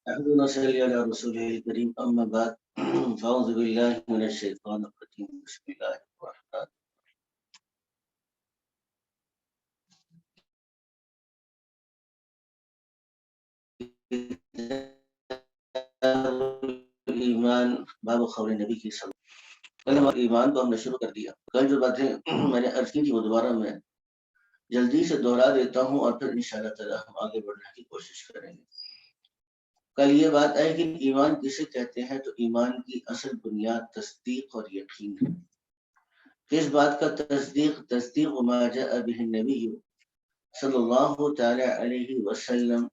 أحمد صلى على رسوله الكريم أما بعد فأعوذ بالله من الشيطان الرجيم بسم الله الرحمن ایمان باب خبر نبی کی صلی کل ہمارے ایمان کو ہم نے شروع کر دیا. کل جو باتیں میں نے عرض کی تھی وہ دوبارہ میں جلدی سے دوہرا دیتا ہوں اور پھر انشاءاللہ تعالی ہم آگے بڑھنے کی کوشش کریں گے. کل یہ بات آئی کہ ایمان کسے کہتے ہیں، تو ایمان کی اصل بنیاد تصدیق اور یقین ہے. کس بات کا تصدیق؟ تصدیق ما جاء به النبی صلی اللہ تعالی علیہ وسلم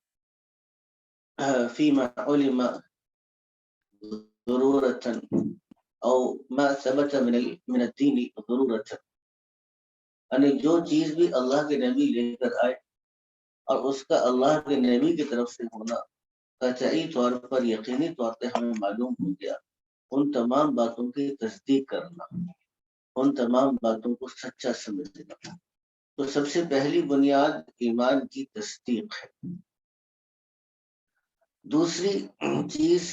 فيما علم ضرورة او ما ثبت من الدین ضرورة، یعنی جو چیز بھی اللہ کے نبی لے کر آئے اور اس کا اللہ کے نبی کی طرف سے ہونا قطعی طور پر یقینی طور پہ ہمیں معلوم ہو گیا، ان تمام باتوں کی تصدیق کرنا، ان تمام باتوں کو سچا سمجھنا. تو سب سے پہلی بنیاد ایمان کی تصدیق ہے. دوسری چیز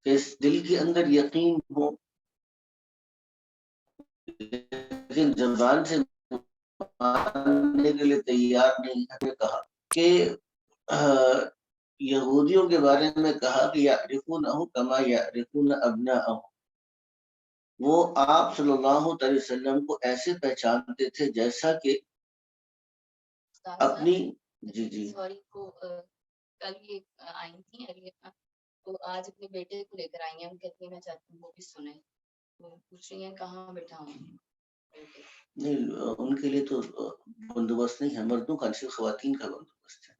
کہ دل کے اندر یقین ہو لیکن زبان سے ماننے کے لیے تیار نہیں ہے. کہا کہ یہودیوں کے بارے میں کہا کہ یعرفونہ کما یعرفون ابناءہم، وہ آپ صلی اللہ علیہ وسلم کو ایسے پہچانتے تھے جیسا کہ اپنی جی کل یہ آئی تھی علیہ، تو آج اپنے بیٹے کو لے کر آئی ہیں. ہم کہتی ہیں میں چاہتی ہوں وہ بھی سنیں. وہ پوچھ رہی ہیں کہاں بٹھاؤں. نہیں، ان کے لیے تو بندوبست نہیں ہے، مردوں کا صرف خواتین کا بندوبست ہے.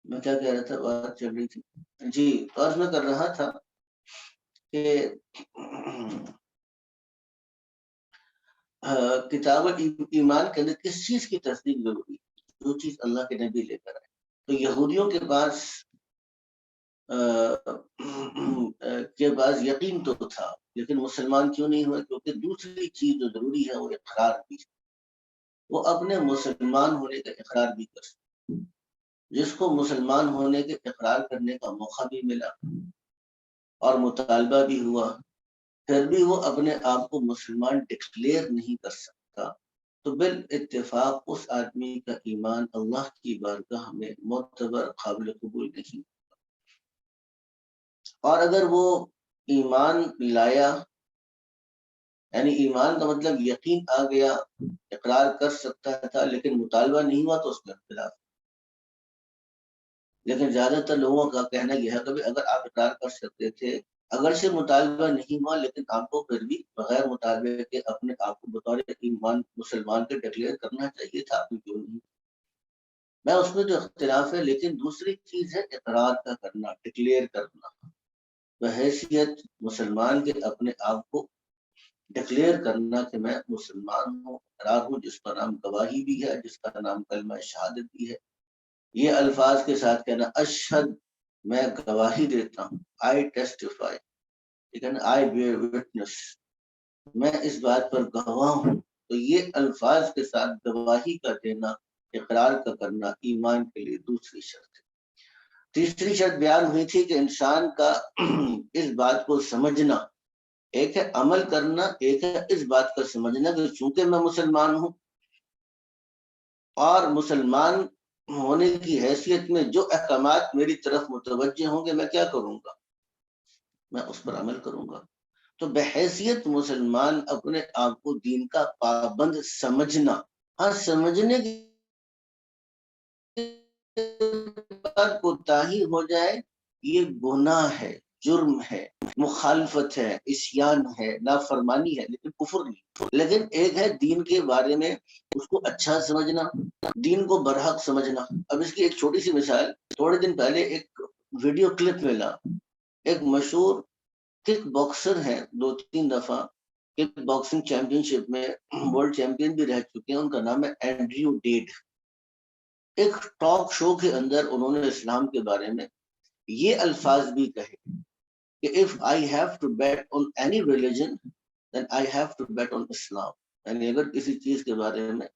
میں کیا کہہ رہا تھا، بات چل رہی تھی جی. اور میں کر رہا تھا کہ کتاب ایمان کے اندر کس چیز کی تصدیق ضروری ہے؟ جو چیز اللہ کے نبی لے کر آئے. تو یہودیوں کے پاس یقین تو تھا لیکن مسلمان کیوں نہیں ہوئے؟ کیونکہ دوسری چیز جو ضروری ہے وہ اقرار بھی ہے. وہ اپنے مسلمان ہونے کا اقرار بھی کر سکتے. جس کو مسلمان ہونے کے اقرار کرنے کا موقع بھی ملا اور مطالبہ بھی ہوا، پھر بھی وہ اپنے آپ کو مسلمان ڈکلیئر نہیں کر سکتا، تو بالاتفاق اس آدمی کا ایمان اللہ کی بارگاہ میں معتبر قابل قبول نہیں. اور اگر وہ ایمان لایا، یعنی ایمان کا مطلب یقین آ گیا، اقرار کر سکتا تھا لیکن مطالبہ نہیں ہوا، تو اس میں اختلاف. لیکن زیادہ تر لوگوں کا کہنا یہ ہے کہ اگر آپ اقرار کر سکتے تھے، اگرچہ مطالبہ نہیں ہوا لیکن آپ کو پھر بھی بغیر مطالبے کے اپنے آپ کو بطور ایمان مسلمان کے ڈکلیئر کرنا چاہیے تھا، آپ نے کیوں نہیں؟ میں اس میں جو اختلاف ہے، لیکن دوسری چیز ہے اقرار کا کرنا، ڈکلیئر کرنا، بحیثیت مسلمان کے اپنے آپ کو ڈکلیئر کرنا کہ میں مسلمان ہوں، اقرار ہوں، جس کا نام گواہی بھی ہے، جس کا نام کلمہ شہادت بھی ہے. یہ الفاظ کے ساتھ کہنا اشہد، میں گواہی دیتا ہوں، آئی ٹیسٹیفائی، لیکن آئی بیئر وٹنس، میں اس بات پر گواہ ہوں. تو یہ الفاظ کے ساتھ گواہی کا دینا، اقرار کا کرنا ایمان کے لیے دوسری شرط ہے. تیسری شرط بیان ہوئی تھی کہ انسان کا اس بات کو سمجھنا، ایک ہے عمل کرنا، ایک ہے اس بات کا سمجھنا کہ چونکہ میں مسلمان ہوں اور مسلمان ہونے کی حیثیت میں جو احکامات میری طرف متوجہ ہوں گے میں کیا کروں گا؟ میں اس پر عمل کروں گا. تو بحیثیت مسلمان اپنے آپ کو دین کا پابند سمجھنا، ہاں سمجھنے کی کوتاہی ہو جائے یہ گناہ ہے، جرم ہے، مخالفت ہے، عصیان ہے، نافرمانی ہے، لیکن کفر نہیں. لیکن ایک ہے دین کے بارے میں اس کو اچھا سمجھنا، دین کو برحق سمجھنا. اب اس کی ایک چھوٹی سی مثال، تھوڑے دن پہلے ایک ویڈیو کلپ ملا. ایک مشہور کک باکسر ہے، 2-3 دفعہ کک باکسنگ چیمپئن شپ میں ورلڈ چیمپئن بھی رہ چکے ہیں. ان کا نام ہے اینڈریو ڈیڈ. ایک ٹاک شو کے اندر انہوں نے اسلام کے بارے میں یہ الفاظ بھی کہے کہ if I have to bet on any religion then I have to bet on Islam. یعنی اگر کسی چیز کے بارے میں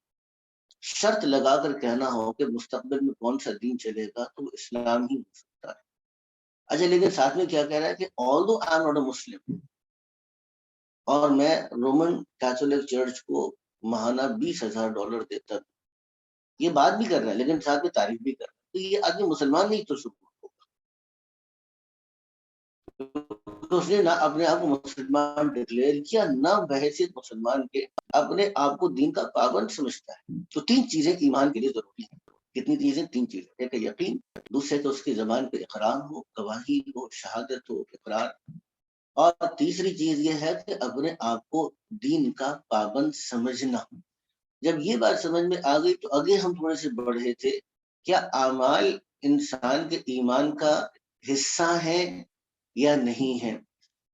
شرط لگا کر کہنا ہو کہ مستقبل میں کون سا دین چلے گا تو وہ اسلام ہی ہو سکتا ہے. اچھا لیکن ساتھ میں کیا کہہ رہا ہے کہ although I am not a Muslim اور میں رومن کیتھولک چرچ کو ماہانہ $20,000 دیتا ہوں, یہ بات بھی کر رہا ہے لیکن ساتھ میں تعریف بھی کر رہا ہے. تو یہ آدمی مسلمان نہیں تو سکون ہوگا, اس نے نہ اپنے آپ کو مسلمان ڈکلیئر کیا نہ بحیثیت مسلمان کے اپنے آپ کو دین کا پابند سمجھتا ہے. تو تین چیزیں ایمان کے لیے ضروری ہیں. کتنی چیزیں؟ تین چیزیں. ایک ہے یقین, دوسرے کہ اس کی زبان پہ اقرار ہو, گواہی ہو, شہادت ہو, اقرار, اور تیسری چیز یہ ہے کہ اپنے آپ کو دین کا پابند سمجھنا. جب یہ بات سمجھ میں آ گئی تو آگے ہم تھوڑے سے بڑھے تھے, کیا اعمال انسان کے ایمان کا حصہ ہیں یا نہیں ہے.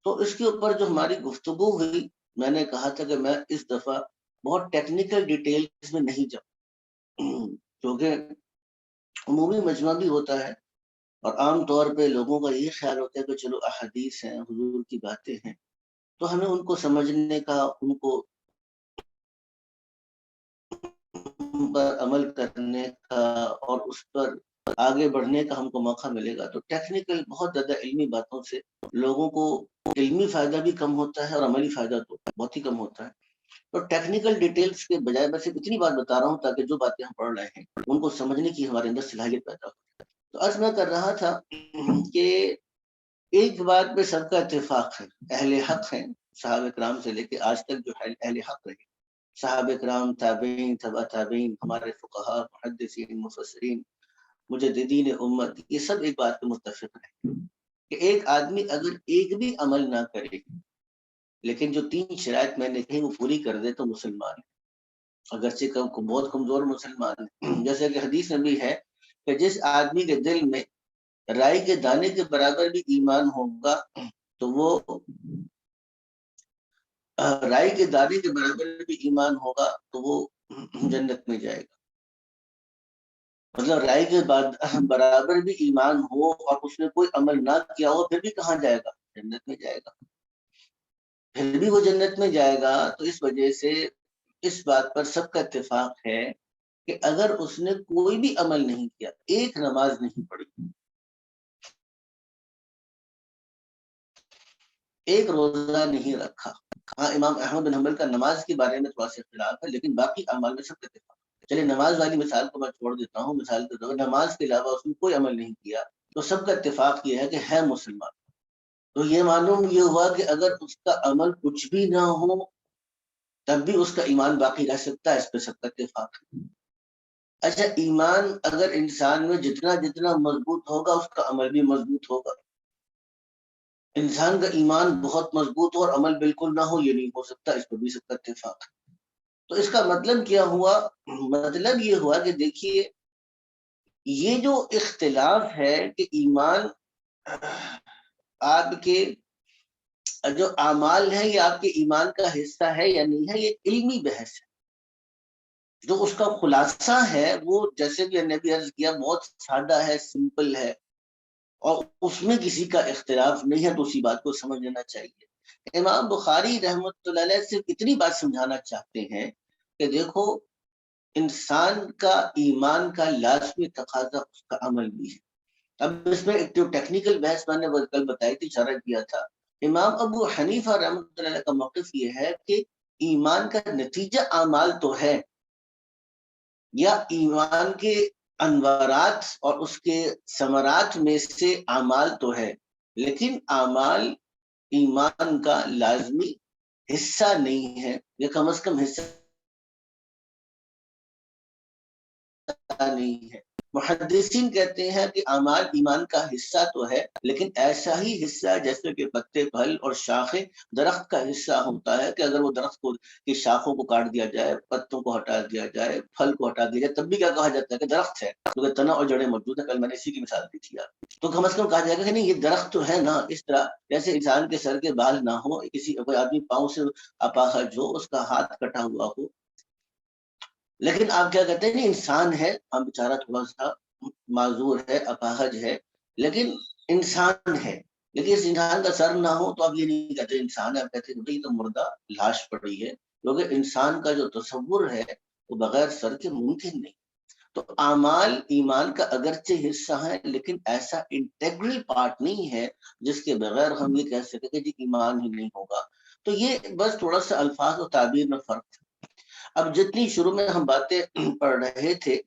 تو اس کے اوپر جو ہماری گفتگو ہوئی, میں نے کہا تھا کہ میں اس دفعہ بہت ٹیکنیکل ڈیٹیلز میں نہیں جاؤں کیونکہ عمومی مجمع بھی ہوتا ہے اور عام طور پہ لوگوں کا یہ خیال ہوتا ہے کہ چلو احادیث ہیں, حضور کی باتیں ہیں, تو ہمیں ان کو سمجھنے کا, ان کو پر عمل کرنے کا اور اس پر آگے بڑھنے کا ہم کو موقع ملے گا. تو ٹیکنیکل بہت زیادہ علمی باتوں سے لوگوں کو علمی فائدہ بھی کم ہوتا ہے اور عملی فائدہ تو بہت ہی کم ہوتا ہے. تو ٹیکنیکل ڈیٹیلز کے بجائے میں صرف اتنی بات بتا رہا ہوں تاکہ جو باتیں ہم پڑھ رہے ہیں ان کو سمجھنے کی ہمارے اندر صلاحیت پیدا ہو. تو عرض میں کر رہا تھا کہ ایک بات پہ سب کا اتفاق ہے, اہل حق ہیں صحابہ کرام سے لے کے آج تک جو اہل حق رہے, صحابہ کرام, تابعین, تبع تابعین, ہمارے فقہاء, محدثین, مفسرین, مجددین امت, یہ سب ایک بات پہ متفق ہیں کہ ایک آدمی اگر ایک بھی عمل نہ کرے لیکن جو تین شرائط میں نے کہی وہ پوری کر دے تو مسلمان ہے, اگرچہ بہت کمزور مسلمان ہے. جیسے کہ حدیث میں بھی ہے کہ جس آدمی کے دل میں رائی کے دانے کے برابر بھی ایمان ہوگا تو وہ رائی کے دانے کے برابر بھی ایمان ہوگا تو وہ جنت میں جائے گا. مطلب رائی کے برابر بھی ایمان ہو اور اس نے کوئی عمل نہ کیا ہو پھر بھی کہاں جائے گا؟ جنت میں جائے گا. پھر بھی وہ جنت میں جائے گا. تو اس وجہ سے اس بات پر سب کا اتفاق ہے کہ اگر اس نے کوئی بھی عمل نہیں کیا, ایک نماز نہیں پڑھی, ایک روزہ نہیں رکھا, ہاں امام احمد بن حنبل کا نماز کے بارے میں تھوڑا سا اختلاف ہے لیکن باقی اعمال میں سب کا اتفاق ہے. چلیے نماز والی مثال کو میں چھوڑ دیتا ہوں, مثال کے طور پر نماز کے علاوہ اس نے کوئی عمل نہیں کیا تو سب کا اتفاق یہ ہے کہ ہے مسلمان. تو یہ معلوم یہ ہوا کہ اگر اس کا عمل کچھ بھی نہ ہو تب بھی اس کا ایمان باقی رہ سکتا ہے, اس پہ سب کا اتفاق ہے. اچھا, ایمان اگر انسان میں جتنا جتنا مضبوط ہوگا اس کا عمل بھی مضبوط ہوگا. انسان کا ایمان بہت مضبوط ہو اور عمل بالکل نہ ہو, یہ نہیں ہو سکتا, اس پر بھی سب کا اتفاق ہے. تو اس کا مطلب کیا ہوا؟ مطلب یہ ہوا کہ دیکھیے یہ جو اختلاف ہے کہ ایمان آپ کے جو اعمال ہیں یہ آپ کے ایمان کا حصہ ہے یا نہیں ہے, یہ علمی بحث ہے. جو اس کا خلاصہ ہے وہ جیسے کہ نے بھی عرض کیا بہت سادہ ہے, سمپل ہے اور اس میں کسی کا اختلاف نہیں ہے, تو اسی بات کو سمجھ لینا چاہیے. امام بخاری رحمۃ اللہ علیہ صرف اتنی بات سمجھانا چاہتے ہیں کہ دیکھو انسان کا ایمان کا لازمی تقاضا اس کا عمل بھی ہے. اب اس میں ایک جو ٹیکنیکل بحث میں نے کل بتائی تھی, اشارہ کیا تھا, امام ابو حنیفہ رحمۃ اللہ علیہ کا موقف یہ ہے کہ ایمان کا نتیجہ اعمال تو ہے, یا ایمان کے انوارات اور اس کے ثمرات میں سے اعمال تو ہے, لیکن اعمال ایمان کا لازمی حصہ نہیں ہے, یا کم از کم حصہ نہیں ہے. محدثین کہتے ہیں کہ اعمال ایمان کا حصہ تو ہے لیکن ایسا ہی حصہ جیسے کہ پتے, پھل اور شاخیں درخت کا حصہ ہوتا ہے کہ اگر وہ درخت کی شاخوں کو کاٹ دیا جائے, پتوں کو ہٹا دیا جائے, پھل کو ہٹا دیا جائے, تب بھی کیا کہا جاتا ہے کہ درخت ہے, کیونکہ تنا اور جڑیں موجود ہیں. کل میں نے اسی کی مثال دی تھی آپ. تو کم از کم کہا جائے گا کہ نہیں یہ درخت تو ہے نا, اس طرح جیسے انسان کے سر کے بال نہ ہو, کسی کوئی آدمی پاؤں سے اپاہج ہو, اس کا ہاتھ کٹا ہوا ہو, لیکن آپ کیا کہتے ہیں انسان ہے, ہم بیچارہ تھوڑا سا معذور ہے, اپاہج ہے, لیکن انسان ہے، لیکن اس انسان کا سر نہ ہو تو آپ یہ نہیں کہتے انسان ہے، آپ کہتے ہیں بھائی تو مردہ لاش پڑی ہے، کیونکہ انسان کا جو تصور ہے وہ بغیر سر کے ممکن نہیں۔ تو اعمال ایمان کا اگرچہ حصہ ہے لیکن ایسا انٹیگرل پارٹ نہیں ہے جس کے بغیر ہم یہ کہہ سکیں کہ جی ایمان ہی نہیں ہوگا۔ تو یہ بس تھوڑا سا الفاظ و تعبیر میں فرق تھا۔ اب جتنی شروع میں ہم باتیں پڑھ رہے تھے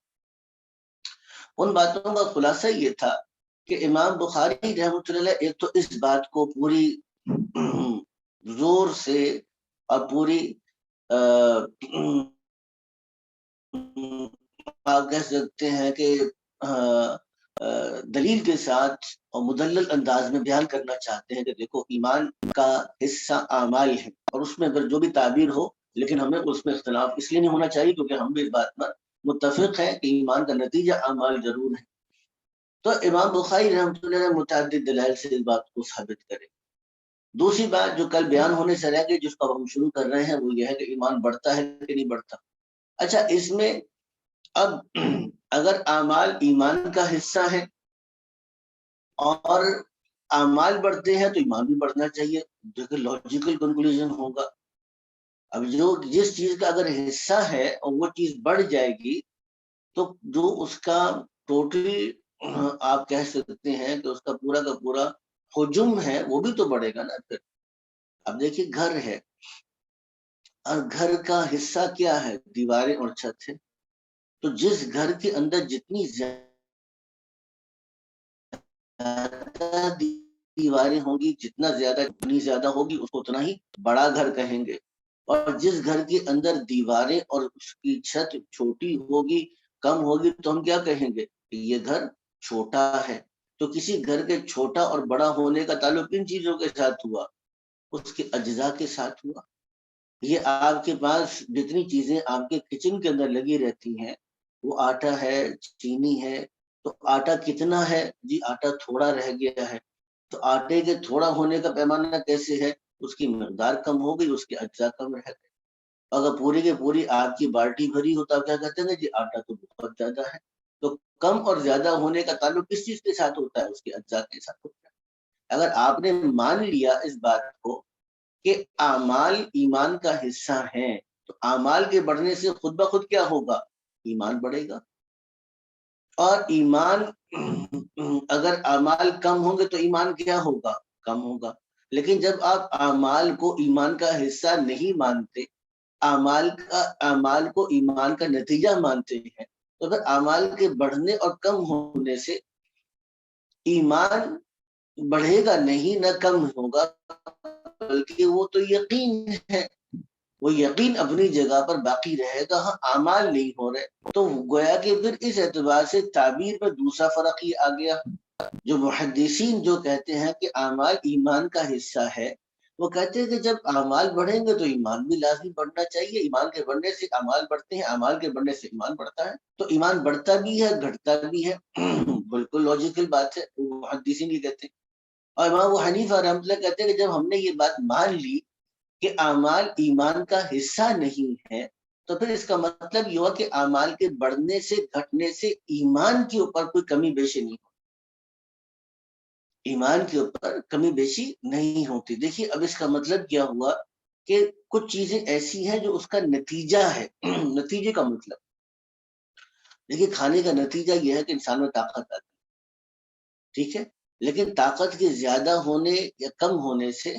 ان باتوں کا خلاصہ یہ تھا کہ امام بخاری رحمۃ اللہ ایک تو اس بات کو پوری زور سے اور پوری آپ کہہ سکتے ہیں کہ دلیل کے ساتھ اور مدلل انداز میں بیان کرنا چاہتے ہیں کہ دیکھو ایمان کا حصہ اعمال ہے، اور اس میں اگر جو بھی تعبیر ہو، لیکن ہمیں اس میں اختلاف اس لیے نہیں ہونا چاہیے کیونکہ ہم بھی اس بات پر متفق ہیں کہ ایمان کا نتیجہ اعمال ضرور ہے۔ تو امام بخاری رحمۃ اللہ نے متعدد دلائل سے اس بات کو ثابت کرے۔ دوسری بات جو کل بیان ہونے سے رہ گئی جس کو ہم شروع کر رہے ہیں وہ یہ ہے کہ ایمان بڑھتا ہے کہ نہیں بڑھتا۔ اچھا، اس میں اب اگر اعمال ایمان کا حصہ ہے اور اعمال بڑھتے ہیں تو ایمان بھی بڑھنا چاہیے، جو کہ لاجیکل کنکلوژن ہوگا۔ اب جو جس چیز کا اگر حصہ ہے اور وہ چیز بڑھ جائے گی تو جو اس کا ٹوٹلی آپ کہہ سکتے ہیں کہ اس کا پورا حجم ہے وہ بھی تو بڑھے گا نا پھر۔ اب دیکھیے گھر ہے اور گھر کا حصہ کیا ہے؟ دیواریں اور چھت ہے۔ تو جس گھر کے اندر جتنی زیادہ دیواریں ہوں گی، جتنی زیادہ ہوگی اس کو اتنا ہی بڑا گھر کہیں گے، اور جس گھر کے اندر دیواریں اور اس کی چھت چھوٹی ہوگی، کم ہوگی، تو ہم کیا کہیں گے کہ یہ گھر چھوٹا ہے۔ تو کسی گھر کے چھوٹا اور بڑا ہونے کا تعلق کن چیزوں کے ساتھ ہوا؟ اس کے اجزاء کے ساتھ ہوا۔ یہ آپ کے پاس جتنی چیزیں آپ کے کچن کے اندر لگی رہتی ہیں، وہ آٹا ہے، چینی ہے، تو آٹا کتنا ہے؟ جی آٹا تھوڑا رہ گیا ہے۔ تو آٹے کے تھوڑا ہونے کا پیمانہ کیسے ہے؟ اس کی مقدار کم ہو گئی، اس کے اجزاء کم رہ گئے۔ اگر پوری کی پوری آپ کی بالٹی بھری ہو تو آپ کیا کہتے ہیں جی آٹا تو بہت زیادہ ہے۔ تو کم اور زیادہ ہونے کا تعلق کس چیز کے ساتھ ہوتا ہے؟ اس کے اجزاء کے ساتھ ہوتا ہے۔ اگر آپ نے مان لیا اس بات کو کہ اعمال ایمان کا حصہ ہیں، تو اعمال کے بڑھنے سے خود بخود کیا ہوگا؟ ایمان بڑھے گا۔ اور ایمان اگر اعمال کم ہوں گے تو ایمان کیا ہوگا؟ کم ہوگا۔ لیکن جب آپ اعمال کو ایمان کا حصہ نہیں مانتے، اعمال کو ایمان کا نتیجہ مانتے ہیں، تو پھر اعمال کے بڑھنے اور کم ہونے سے ایمان بڑھے گا نہیں، نہ کم ہوگا، بلکہ وہ تو یقین ہے، وہ یقین اپنی جگہ پر باقی رہے گا۔ ہاں اعمال نہیں ہو رہے، تو گویا کہ پھر اس اعتبار سے تعبیر میں دوسرا فرق یہ آ گیا۔ جو محدثین جو کہتے ہیں کہ اعمال ایمان کا حصہ ہے، وہ کہتے ہیں کہ جب اعمال بڑھیں گے تو ایمان بھی لازمی بڑھنا چاہیے، ایمان کے بڑھنے سے اعمال بڑھتے ہیں، اعمال کے بڑھنے سے ایمان بڑھتا ہے، تو ایمان بڑھتا بھی ہے گھٹتا بھی ہے۔ بالکل لاجیکل بات ہے، وہ محدثین یہ کہتے ہیں۔ اور امام ابو حنیفہ رحمۃ اللہ کہتے ہیں کہ جب ہم نے یہ بات مان لی کہ اعمال ایمان کا حصہ نہیں ہے، تو پھر اس کا مطلب یہ ہوا کہ اعمال کے بڑھنے سے گھٹنے سے ایمان کے اوپر کوئی کمی بیشی نہیں ہوتی، ایمان کے اوپر کمی بیشی نہیں ہوتی۔ دیکھیے اب اس کا مطلب کیا ہوا کہ کچھ چیزیں ایسی ہیں جو اس کا نتیجہ ہے۔ نتیجے کا مطلب دیکھیے کھانے کا نتیجہ یہ ہے کہ انسان میں طاقت آتی ہے، ٹھیک ہے، لیکن طاقت کے زیادہ ہونے یا کم ہونے سے،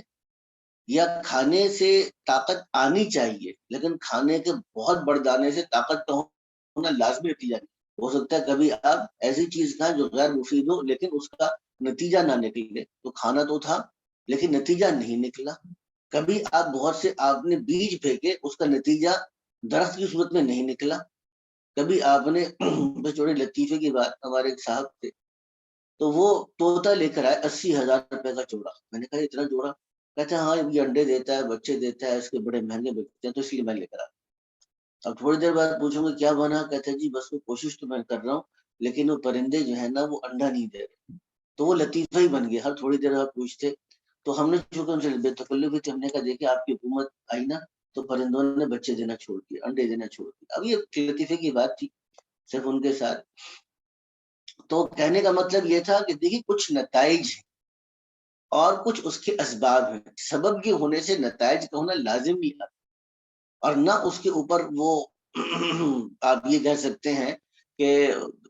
یا کھانے سے طاقت آنی چاہیے لیکن کھانے کے بہت بڑھ جانے سے طاقت کا ہونا لازمی نتیجہ نہیں۔ ہو سکتا ہے کبھی آپ ایسی چیز کھائیں جو غیر مفید ہو لیکن اس کا نتیجہ نہ نکلے، تو کھانا تو تھا لیکن نتیجہ نہیں نکلا۔ کبھی آپ بہت سے آپ نے بیج پھینکے، اس کا نتیجہ درخت کی صورت میں نہیں نکلا۔ کبھی آپ نے چھوٹے لطیفے کی بات، ہمارے ایک صاحب تھے تو وہ طوطا لے کر آئے 80,000 روپے کا جوڑا۔ میں نے کہا اتنا جوڑا؟ کہتے ہیں ہاں یہ انڈے دیتا ہے، بچے دیتا ہے، اس کے بڑے مہنگے بکتے ہیں تو اس لیے میں لے کر آتا۔ اب تھوڑی دیر بعد پوچھوں گا کیا بنا؟ کہتے ہیں جی بس وہ کوشش تو میں کر رہا ہوں لیکن وہ پرندے جو ہے نا وہ انڈا نہیں دے رہے۔ تو وہ لطیفہ ہی بن گیا، ہر تھوڑی دیر بعد پوچھتے، تو ہم نے چونکہ ان سے بے تکلفی تھی، ہم نے کہا دیکھیں آپ کی حکومت آئی نا تو پرندوں نے بچے دینا چھوڑ دیا، انڈے دینا چھوڑ دیا۔ اب یہ لطیفے کی بات تھی صرف ان کے ساتھ۔ تو کہنے کا مطلب یہ تھا کہ دیکھیے کچھ نتائج ہیں اور کچھ اس کے اسباب ہیں. سبب کے ہونے سے نتائج کا ہونا لازم نہیں ہے، اور نہ اس کے اوپر وہ آپ یہ کہہ سکتے ہیں کہ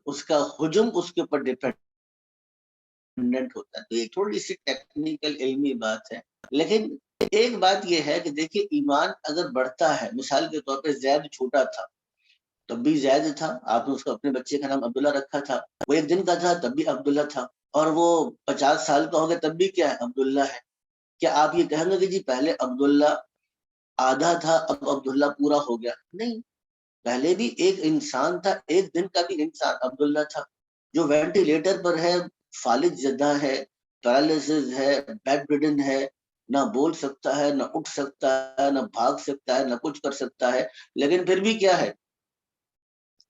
اس کا حجم اس کے اوپر ڈیپینڈنٹ ہوتا ہے. تو یہ تھوڑی سی ٹیکنیکل علمی بات ہے، لیکن ایک بات یہ ہے کہ دیکھیے ایمان اگر بڑھتا ہے، مثال کے طور پہ زید چھوٹا تھا تب بھی زید تھا، آپ نے اس کو اپنے بچے کا نام عبداللہ رکھا تھا. وہ 1 دن کا تھا تب بھی عبداللہ تھا، اور وہ 50 سال کا ہو گیا تب بھی کیا ہے؟ عبداللہ ہے. کیا آپ یہ کہیں گے کہ جی پہلے عبداللہ آدھا تھا اب عبداللہ پورا ہو گیا؟ نہیں، پہلے بھی ایک انسان تھا، 1 دن کا بھی انسان عبداللہ تھا. جو وینٹیلیٹر پر ہے، فالج زدہ ہے، پیرالائسس ہے، بیڈ ریڈن ہے، نہ بول سکتا ہے، نہ اٹھ سکتا ہے، نہ بھاگ سکتا ہے، نہ کچھ کر سکتا ہے، لیکن پھر بھی کیا ہے؟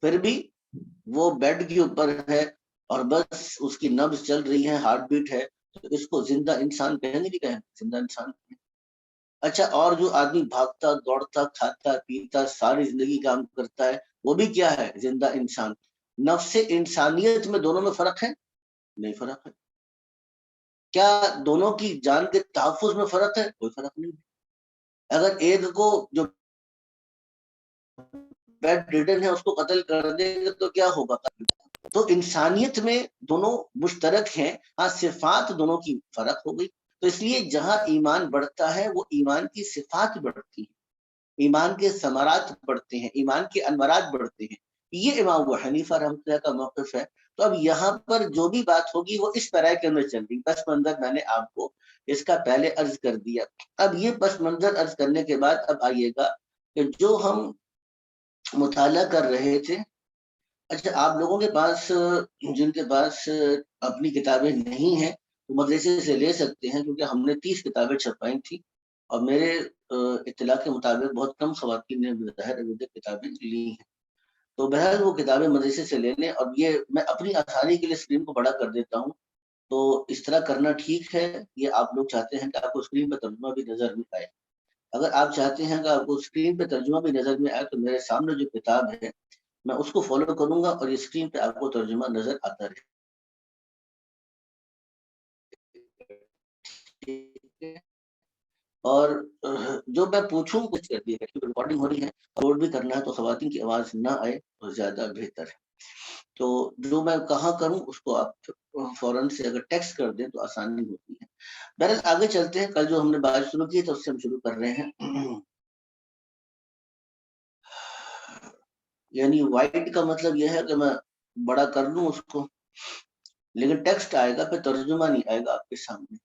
پھر بھی وہ بیڈ کے اوپر ہے اور بس اس کی نبض چل رہی ہے، ہارٹ بیٹ ہے. تو اس کو زندہ انسان کہیں گے نہیں کہیں؟ زندہ انسان. اچھا، اور جو آدمی بھاگتا دوڑتا کھاتا پیتا ساری زندگی کام کرتا ہے، وہ بھی کیا ہے؟ زندہ انسان. نفس انسانیت میں دونوں میں فرق ہے؟ نہیں فرق ہے. کیا دونوں کی جان کے تحفظ میں فرق ہے؟ کوئی فرق نہیں. اگر ایک کو جو بیڈ ریڈن ہے اس کو قتل کر دے گا تو کیا ہوگا؟ تو انسانیت میں دونوں مشترک ہیں، ہاں صفات دونوں کی فرق ہو گئی. تو اس لیے جہاں ایمان بڑھتا ہے وہ ایمان کی صفات بڑھتی ہیں، ایمان کے ثمرات بڑھتے ہیں، ایمان کے انورات بڑھتے ہیں. یہ امام ابو حنیفہ رحمۃ اللہ کا موقف ہے. تو اب یہاں پر جو بھی بات ہوگی وہ اس طرح کے اندر چل رہی. پس منظر میں نے آپ کو اس کا پہلے عرض کر دیا. اب یہ پس منظر عرض کرنے کے بعد اب آئیے گا کہ جو ہم مطالعہ کر رہے تھے. اچھا، آپ لوگوں کے پاس جن کے پاس اپنی کتابیں نہیں ہیں وہ مدرسے سے لے سکتے ہیں، کیونکہ ہم نے 30 کتابیں چھپائی تھی اور میرے اطلاع کے مطابق بہت کم خواتین نے بظاہر کتابیں لی ہیں. تو بہرحال وہ کتابیں مدرسے سے لے لیں، اور یہ میں اپنی آسانی کے لیے اسکرین کو بڑا کر دیتا ہوں. تو اس طرح کرنا ٹھیک ہے. یہ آپ لوگ چاہتے ہیں کہ آپ کو اسکرین پہ ترجمہ بھی نظر میں آئے. اگر آپ چاہتے ہیں کہ آپ کو اسکرین پہ ترجمہ بھی نظر میں آئے تو میرے سامنے جو کتاب ہے میں اس کو فالو کروں گا اور اسکرین پہ آپ کو ترجمہ نظر آتا رہے. اور جو میں پوچھوں کچھ کر دیا کہ ریکارڈنگ ہو رہی ہے، اپلوڈ بھی کرنا ہے، تو خواتین کی آواز نہ آئے تو زیادہ بہتر ہے. تو جو میں کہاں کروں اس کو آپ فوراً سے اگر ٹیکسٹ کر دیں تو آسانی ہوتی ہے. بہرحال آگے چلتے ہیں. کل جو ہم نے بات شروع کی تو اس سے ہم شروع کر رہے ہیں. یعنی وائٹ کا مطلب یہ ہے کہ میں بڑا کر لوں اس کو، لیکن ٹیکسٹ آئے گا، پھر ترجمہ نہیں آئے گا آپ کے سامنے.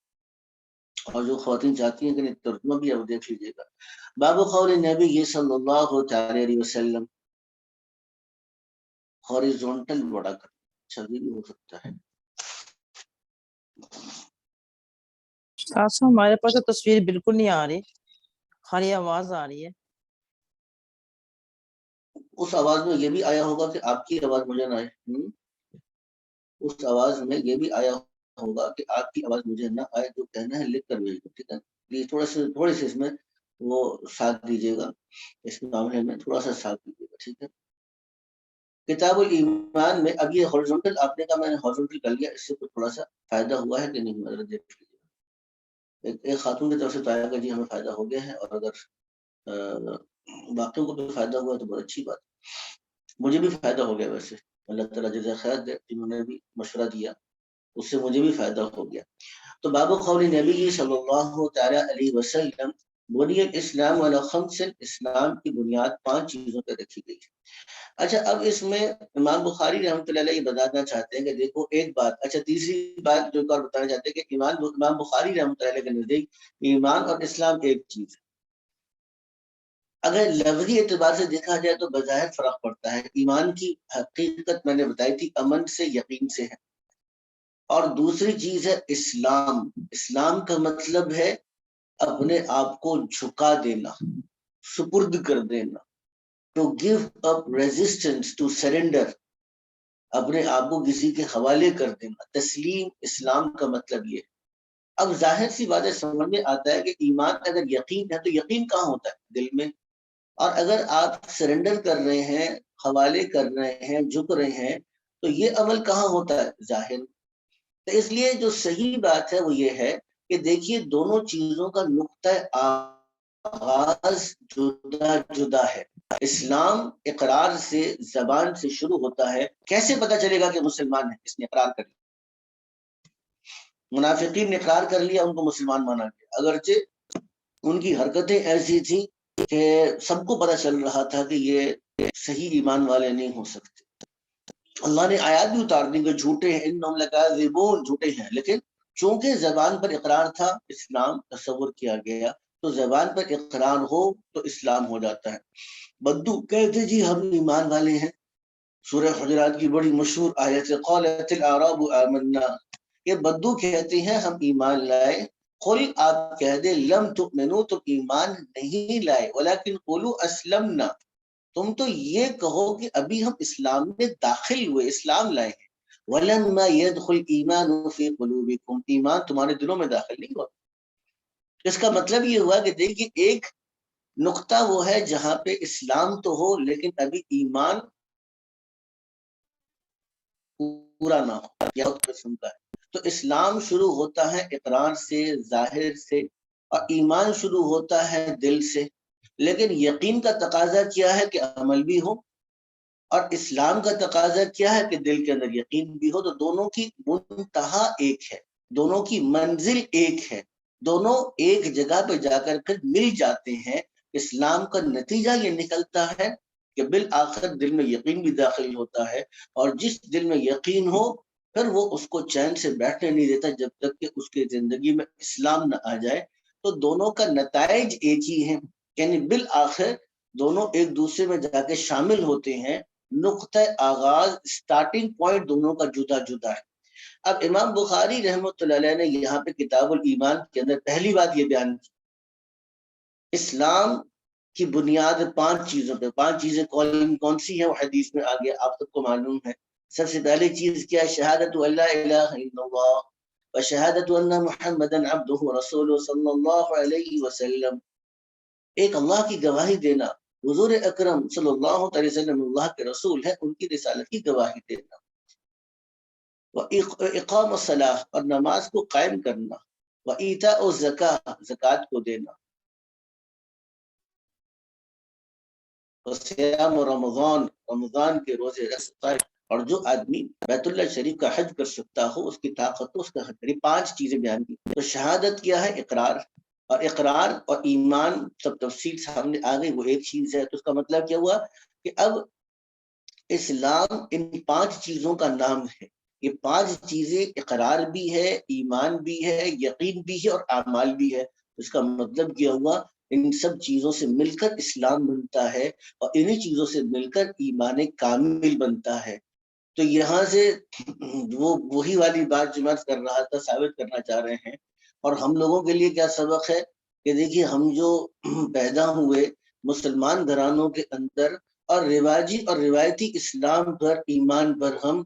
اور جو خواتین چاہتی ہیں کہ ترجمہ بھی آپ دیکھ لیجیے گا. باب قول نبی صلی اللہ علیہ وسلم، ہاریزونٹل بڑا کر بھی ہو سکتا ہے. ہمارے پاس تو تصویر بالکل نہیں آ رہی، خالی آواز آ رہی ہے. اس آواز میں یہ بھی آیا ہوگا کہ آپ کی آواز مجھے نہ آئے. اس آواز میں یہ بھی آیا ہوگا کہ آپ کی آواز مجھے نہ آئے. جو کہنا ہے لکھ کر بھیج دو، ٹھیک ہے. پلیز تھوڑے سے اس میں وہ ساتھ دیجیے گا، اس معاملے میں تھوڑا سا ساتھ دیجیے گا، ٹھیک ہے. کتاب الایمان میں اب یہ ہاریزونٹل آپ نے کہا، میں نے ہاریزونٹل کر لیا. اس سے تھوڑا سا فائدہ ہوا ہے کہ نہیں؟ مطلب دیکھ لیجیے. ایک خاتون کی طرف سے تو آیا کہ جی ہمیں فائدہ ہو گیا ہے، اور اگر باقیوں کو بھی فائدہ ہوا تو بہت اچھی بات. مجھے بھی فائدہ ہو گیا. ویسے اللہ تعالیٰ جزائے خیر دے جنہوں نے بھی مشورہ دیا، اس سے مجھے بھی فائدہ ہو گیا. تو باب قول نبی صلی اللہ تعالی علیہ وسلم، بنی الاسلام علی خمس، اسلام کی بنیاد 5 چیزوں پہ رکھی گئی ہے. اچھا، اب اس میں امام بخاری رحمۃ اللہ علیہ بتانا چاہتے ہیں کہ دیکھو ایک بات. اچھا، تیسری بات جو بتانا چاہتے ہیں کہ امام بخاری رحمۃ اللہ علیہ کے نزدیک ایمان اور اسلام ایک چیز ہے. اگر لفظی اعتبار سے دیکھا جائے تو بظاہر فرق پڑتا ہے. ایمان کی حقیقت میں نے بتائی تھی امن سے، یقین سے ہے. اور دوسری چیز ہے اسلام. اسلام کا مطلب ہے اپنے آپ کو جھکا دینا، سپرد کر دینا. To give up resistance, to surrender, اپنے آپ کو کسی کے حوالے کر دینا. تسلیم اسلام کا مطلب یہ. اب ظاہر سی بات ہے، سمجھ میں آتا ہے کہ ایمان اگر یقین ہے تو یقین کہاں ہوتا ہے؟ دل میں. اور اگر آپ سرنڈر کر رہے ہیں، حوالے کر رہے ہیں، جھک رہے ہیں، تو تو یہ عمل کہاں ہوتا ہے؟ ظاہر. تو اس لیے جو صحیح بات ہے وہ یہ ہے کہ دیکھیے دونوں چیزوں کا نقطہ آغاز جدا جدا ہے. اسلام اقرار سے، زبان سے شروع ہوتا ہے. کیسے پتہ چلے گا کہ مسلمان ہے؟ اس نے اقرار کر لیا. منافقین نے اقرار کر لیا، ان کو مسلمان مانا گیا، اگرچہ ان کی حرکتیں ایسی تھیں کہ سب کو پتہ چل رہا تھا کہ یہ صحیح ایمان والے نہیں ہو سکتے. اللہ نے آیات بھی اتار دی کہ جھوٹے ہیں، انہم لکاذبون، جھوٹے ہیں. لیکن چونکہ زبان پر اقرار تھا، اسلام تصور کیا گیا. تو زبان پر اقرار ہو تو اسلام ہو جاتا ہے. بدو کہتے جی ہم ایمان والے ہیں. سورہ حجرات کی بڑی مشہور آیت ہے قالت الاعراب آمنا. یہ بدو کہتے ہیں ہم ایمان لائے. قل آپ کہہ دے لم تؤمنو، تم ایمان نہیں لائے، ولکن قولوا اسلمنا، تم تو یہ کہو کہ ابھی ہم اسلام میں داخل ہوئے، اسلام لائے ہیں. ولما يدخل ایمان فی قلوبکم، ایمان تمہارے دلوں میں داخل نہیں ہوا. اس کا مطلب یہ ہوا کہ دیکھیے ایک نقطہ وہ ہے جہاں پہ اسلام تو ہو لیکن ابھی ایمان پورا نہ ہو. یہ قسم کا ہے. تو اسلام شروع ہوتا ہے اقرار سے، ظاہر سے، اور ایمان شروع ہوتا ہے دل سے. لیکن یقین کا تقاضا کیا ہے کہ عمل بھی ہو، اور اسلام کا تقاضا کیا ہے کہ دل کے اندر یقین بھی ہو. تو دونوں کی منتہا ایک ہے، دونوں کی منزل ایک ہے، دونوں ایک جگہ پہ جا کر پھر مل جاتے ہیں. اسلام کا نتیجہ یہ نکلتا ہے کہ بالآخر دل میں یقین بھی داخل ہوتا ہے، اور جس دل میں یقین ہو پھر وہ اس کو چین سے بیٹھنے نہیں دیتا جب تک کہ اس کی زندگی میں اسلام نہ آ جائے. تو دونوں کا نتائج ایک ہی ہیں، یعنی بالآخر دونوں ایک دوسرے میں جا کے شامل ہوتے ہیں. نقطہ آغاز، سٹارٹنگ پوائنٹ دونوں کا جدا جدا ہے. اب امام بخاری رحمۃ اللہ علیہ نے یہاں پہ کتاب الایمان کے اندر پہلی بات یہ بیان کی، اسلام کی بنیاد 5 چیزوں پہ. 5 چیزیں کون سی ہیں وہ حدیث میں آگے آپ سب کو معلوم ہے. سب سے پہلی چیز کیا ہے؟ شہادت اللہ الہ الا اللہ وشہادت ان محمدا عبدہ ورسولہ صلی اللہ علیہ وسلم. ایک اللہ کی گواہی دینا، حضور اکرم صلی اللہ علیہ وسلم اللہ کے رسول ہے، ان کی رسالت کی گواہی دینا. اقام الصلاۃ، اور نماز کو قائم کرنا. وایتاء الزکاۃ، زکوٰۃ کو دینا. وصیام رمضان، رمضان کے روزے رکھتا ہے. اور جو آدمی بیت اللہ شریف کا حج کر سکتا ہو، اس کی طاقت ہو، اس کا حج کرے. 5 چیزیں بیان کی. تو شہادت کیا ہے؟ اقرار. اور اقرار اور ایمان سب تفصیل سامنے آ گئی، وہ ایک چیز ہے. تو اس کا مطلب کیا ہوا کہ اب اسلام ان 5 چیزوں کا نام ہے. یہ 5 چیزیں اقرار بھی ہے، ایمان بھی ہے، یقین بھی ہے، اور اعمال بھی ہے. اس کا مطلب کیا ہوا؟ ان سب چیزوں سے مل کر اسلام بنتا ہے، اور انہی چیزوں سے مل کر ایمان کامل بنتا ہے. تو یہاں سے وہی والی بات جو میں کر رہا تھا ثابت کرنا چاہ رہے ہیں. اور ہم لوگوں کے لیے کیا سبق ہے کہ دیکھیے ہم جو پیدا ہوئے مسلمان گھرانوں کے اندر، اور رواجی اور روایتی اسلام پر، ایمان پر ہم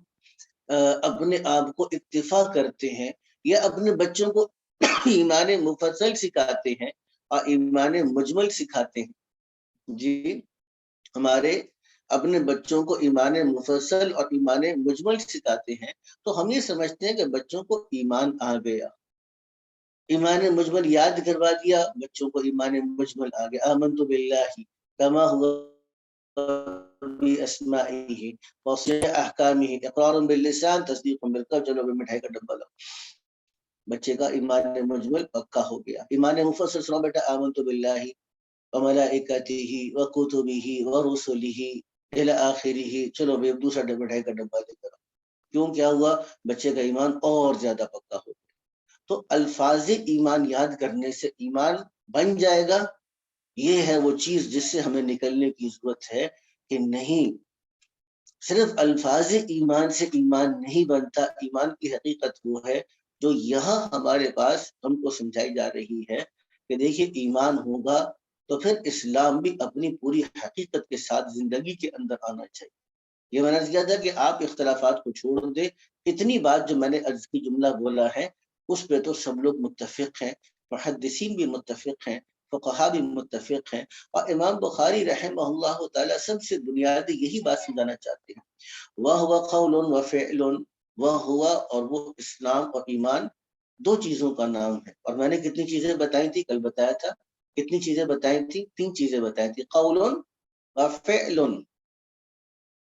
اپنے آپ کو اکتفا کرتے ہیں، یا اپنے بچوں کو ایمان مفصل سکھاتے ہیں اور ایمان مجمل سکھاتے ہیں. جی، ہمارے اپنے بچوں کو ایمان مفصل اور ایمان مجمل سکھاتے ہیں. تو ہم یہ سمجھتے ہیں کہ بچوں کو ایمان آ گیا، ایمان مجمل یاد کروا دیا، بچوں کو ایمان مجمل آ گیا. آمنت باللہ کما ہوا باسمائہ واحکامہ اقرار باللسان تصدیق بالقلب. چلو مٹھائی کا ڈبہ لاؤ. بچے کا ایمان مجمل پکا ہو گیا. ایمان مفصل سنو بیٹا، آمنت باللہ وملائکتہ وکتبہ ورسلہ الی آخرہ. چلو بھائی دوسرا مٹھائی کا ڈبہ لے کر. کیوں؟ کیا ہوا؟ بچے کا ایمان اور زیادہ پکا ہو گیا. تو الفاظ ایمان یاد کرنے سے ایمان بن جائے گا. یہ ہے وہ چیز جس سے ہمیں نکلنے کی ضرورت ہے کہ نہیں صرف الفاظ ایمان سے ایمان نہیں بنتا. ایمان کی حقیقت وہ ہے جو یہاں ہمارے پاس ہم کو سمجھائی جا رہی ہے کہ دیکھیے ایمان ہوگا تو پھر اسلام بھی اپنی پوری حقیقت کے ساتھ زندگی کے اندر آنا چاہیے. یہ میں نے کیا تھا کہ آپ اختلافات کو چھوڑ دیں. اتنی بات جو میں نے عرض کی جملہ بولا ہے اس پہ تو سب لوگ متفق ہیں، محدثین بھی متفق ہیں فقہا بھی متفق ہیں، اور امام بخاری رحمہ اللہ تعالی سب سے بنیادی یہی بات سمجھانا چاہتے ہیں، وَهُوَ قَوْلٌ وَفِعْلٌ، وہ ہوا اور وہ اسلام اور ایمان دو چیزوں کا نام ہے۔ اور میں نے کتنی چیزیں بتائی تھی، کل بتایا تھا، کتنی چیزیں بتائی تھی، 3 چیزیں بتائی تھی، قول اور فعل۔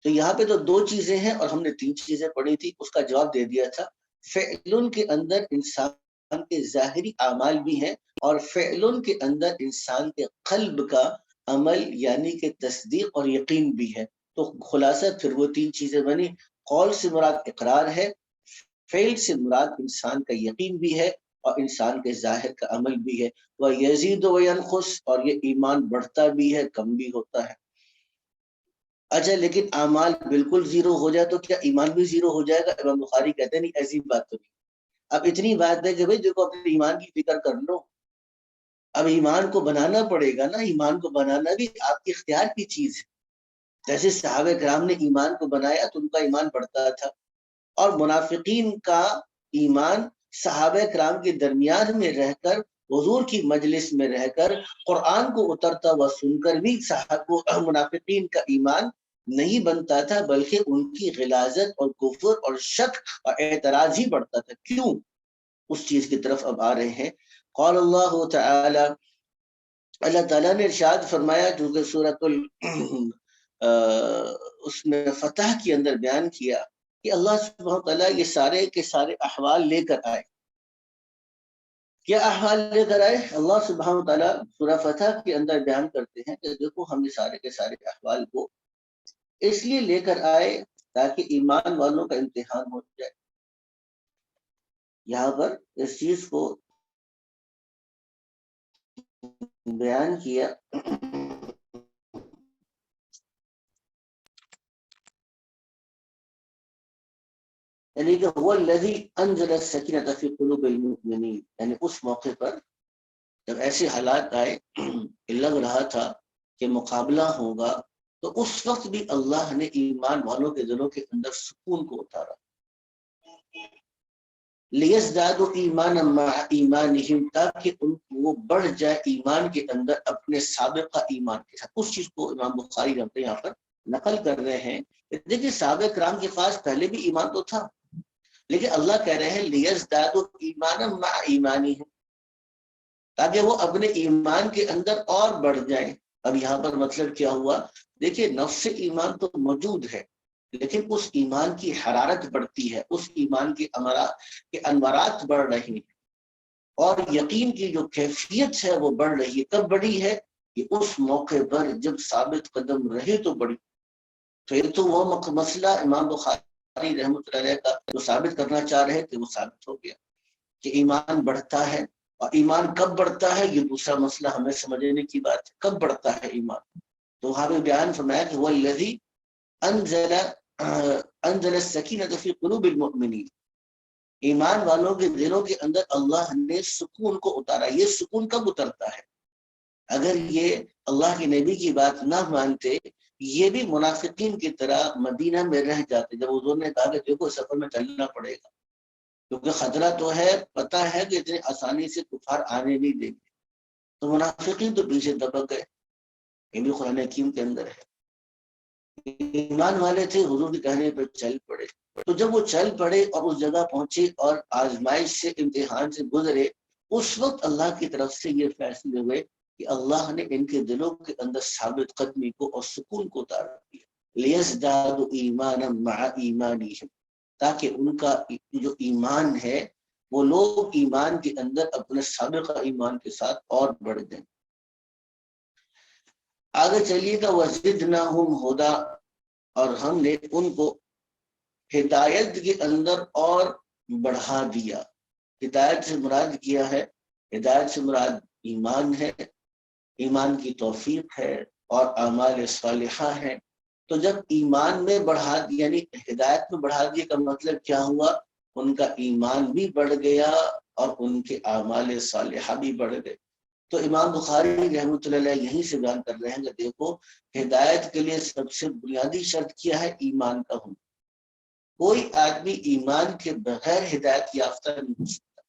تو یہاں پہ تو 2 چیزیں ہیں اور ہم نے 3 چیزیں پڑھی تھی، اس کا جواب دے دیا تھا۔ فعل کے اندر انسان کے ظاہری اعمال بھی ہیں، اور فعل کے اندر انسان کے قلب کا عمل یعنی کہ تصدیق اور یقین بھی ہے۔ تو خلاصہ پھر وہ 3 چیزیں بنی، قول سے مراد اقرار ہے، فعل سے مراد انسان کا یقین بھی ہے، اور انسان کے ظاہر کا عمل بھی ہے۔ وہ یزید و ینقص، اور یہ ایمان بڑھتا بھی ہے کم بھی ہوتا ہے۔ اچھا لیکن اعمال بالکل زیرو ہو جائے تو کیا ایمان بھی زیرو ہو جائے گا؟ امام بخاری کہتے ہیں نہیں، ایسی بات تو نہیں۔ اب اتنی بات ہے کہ بھائی دیکھو اپنے ایمان کی فکر کر لو، اب ایمان کو بنانا پڑے گا نا، ایمان کو بنانا بھی آپ کے اختیار کی چیز ہے۔ جیسے صحابہ کرام نے ایمان کو بنایا تو ان کا ایمان بڑھتا تھا، اور منافقین کا ایمان صحابہ کرام کے درمیان میں رہ کر، حضور کی مجلس میں رہ کر، قرآن کو اترتا ہوا سن کر بھی منافقین کا ایمان نہیں بنتا تھا، بلکہ ان کی غلاظت اور کفر اور شک اور اعتراض ہی بڑھتا تھا۔ کیوں؟ اس چیز کی طرف اب آ رہے ہیں۔ قال اللہ تعالی، اللہ تعالیٰ نے ارشاد فرمایا، جو کہ سورۃ اس میں فتح کے اندر بیان کیا کہ اللہ سبحانہ وتعالیٰ یہ سارے کے سارے احوال لے کر آئے۔ کیا احوال لے کر آئے؟ اللہ سبحانہ وتعالیٰ سورہ فتح کے اندر بیان کرتے ہیں کہ دیکھو ہم یہ سارے کے سارے احوال کو اس لیے لے کر آئے تاکہ ایمان والوں کا امتحان ہو جائے۔ یہاں پر اس چیز کو بیان کیا یعنی کہ هو الذی انزل السکینۃ فی قلوب المؤمنین، یعنی اس موقع پر جب ایسے حالات آئے کہ لگ رہا تھا کہ مقابلہ ہوگا، تو اس وقت بھی اللہ نے ایمان والوں کے دلوں کے اندر سکون کو اتارا۔ لیزدادوا ایمانا مع ایمانہم، تاکہ وہ بڑھ جائے ایمان کے اندر اپنے سابقہ ایمان کے ساتھ۔ اس چیز کو امام بخاری رحمۃ اللہ یہاں پر نقل کر رہے ہیں۔ دیکھیے صحابہ کرام کے پاس پہلے بھی ایمان تو تھا، لیکن اللہ کہہ رہے ہیں لیزدادوا ایمانا مع ایمانہم، تاکہ وہ اپنے ایمان کے اندر اور بڑھ جائیں۔ اب یہاں پر مطلب کیا ہوا؟ دیکھیے نفس ایمان تو موجود ہے، لیکن اس ایمان کی حرارت بڑھتی ہے، اس ایمان کی انوارات بڑھ رہی ہیں، اور یقین کی جو کیفیت ہے وہ بڑھ رہی ہے۔ کب بڑھی ہے؟ کہ اس موقع پر جب ثابت قدم رہے تو بڑھی۔ پھر تو وہ مسئلہ امام بخاری رحمۃ اللہ علیہ کا جو ثابت کرنا چاہ رہے تھے وہ ثابت ہو گیا کہ ایمان بڑھتا ہے۔ اور ایمان کب بڑھتا ہے یہ دوسرا مسئلہ ہمیں سمجھنے کی بات ہے، کب بڑھتا ہے ایمان؟ تو وہاں پہ بیان فرمایا کہ وہ الذی انزل السکینۃ فی قلوب المؤمنین، ایمان والوں کے دلوں کے اندر اللہ نے سکون کو اتارا۔ یہ سکون کب اترتا ہے؟ اگر یہ اللہ کے نبی کی بات نہ مانتے، یہ بھی منافقین کی طرح مدینہ میں رہ جاتے۔ جب حضور نے کہا کہ دیکھو سفر میں چلنا پڑے گا کیونکہ خطرہ تو ہے، پتہ ہے کہ اتنی آسانی سے کفار آنے نہیں دیں گے، تو منافقین تو پیچھے دبک گئے۔ یہ بھی قرآن حکیم کے اندر ہے۔ ایمان والے تھے، حضور کے کہنے پر چل پڑے۔ تو جب وہ چل پڑے اور اس جگہ پہنچے اور آزمائش سے، امتحان سے گزرے، اس وقت اللہ کی طرف سے یہ فیصلے ہوئے کہ اللہ نے ان کے دلوں کے اندر ثابت قدمی کو اور سکون کو اتار دیا۔ لیزدادوا ایمانا مع ایمانہم، تاکہ ان کا جو ایمان ہے وہ لوگ ایمان کے اندر اپنے سابقہ ایمان کے ساتھ اور بڑھ جائیں۔ آگے چلیے گا، وزدناہم ھدا، اور ہم نے ان کو ہدایت کے اندر اور بڑھا دیا۔ ہدایت سے مراد کیا ہے؟ ہدایت سے مراد ایمان ہے، ایمان کی توفیق ہے اور اعمال صالحہ ہے۔ تو جب ایمان میں بڑھا دیا، یعنی ہدایت میں بڑھا دیا کا مطلب کیا ہوا؟ ان کا ایمان بھی بڑھ گیا اور ان کے اعمال صالحہ بھی بڑھ گئے۔ تو امام بخاری رحمۃ اللہ علیہ یہیں سے بیان کر رہے ہیں کہ دیکھو ہدایت کے لیے سب سے بنیادی شرط کیا ہے؟ ایمان کا ہونا۔ کوئی آدمی ایمان کے بغیر ہدایت یافتہ نہیں ہو سکتا۔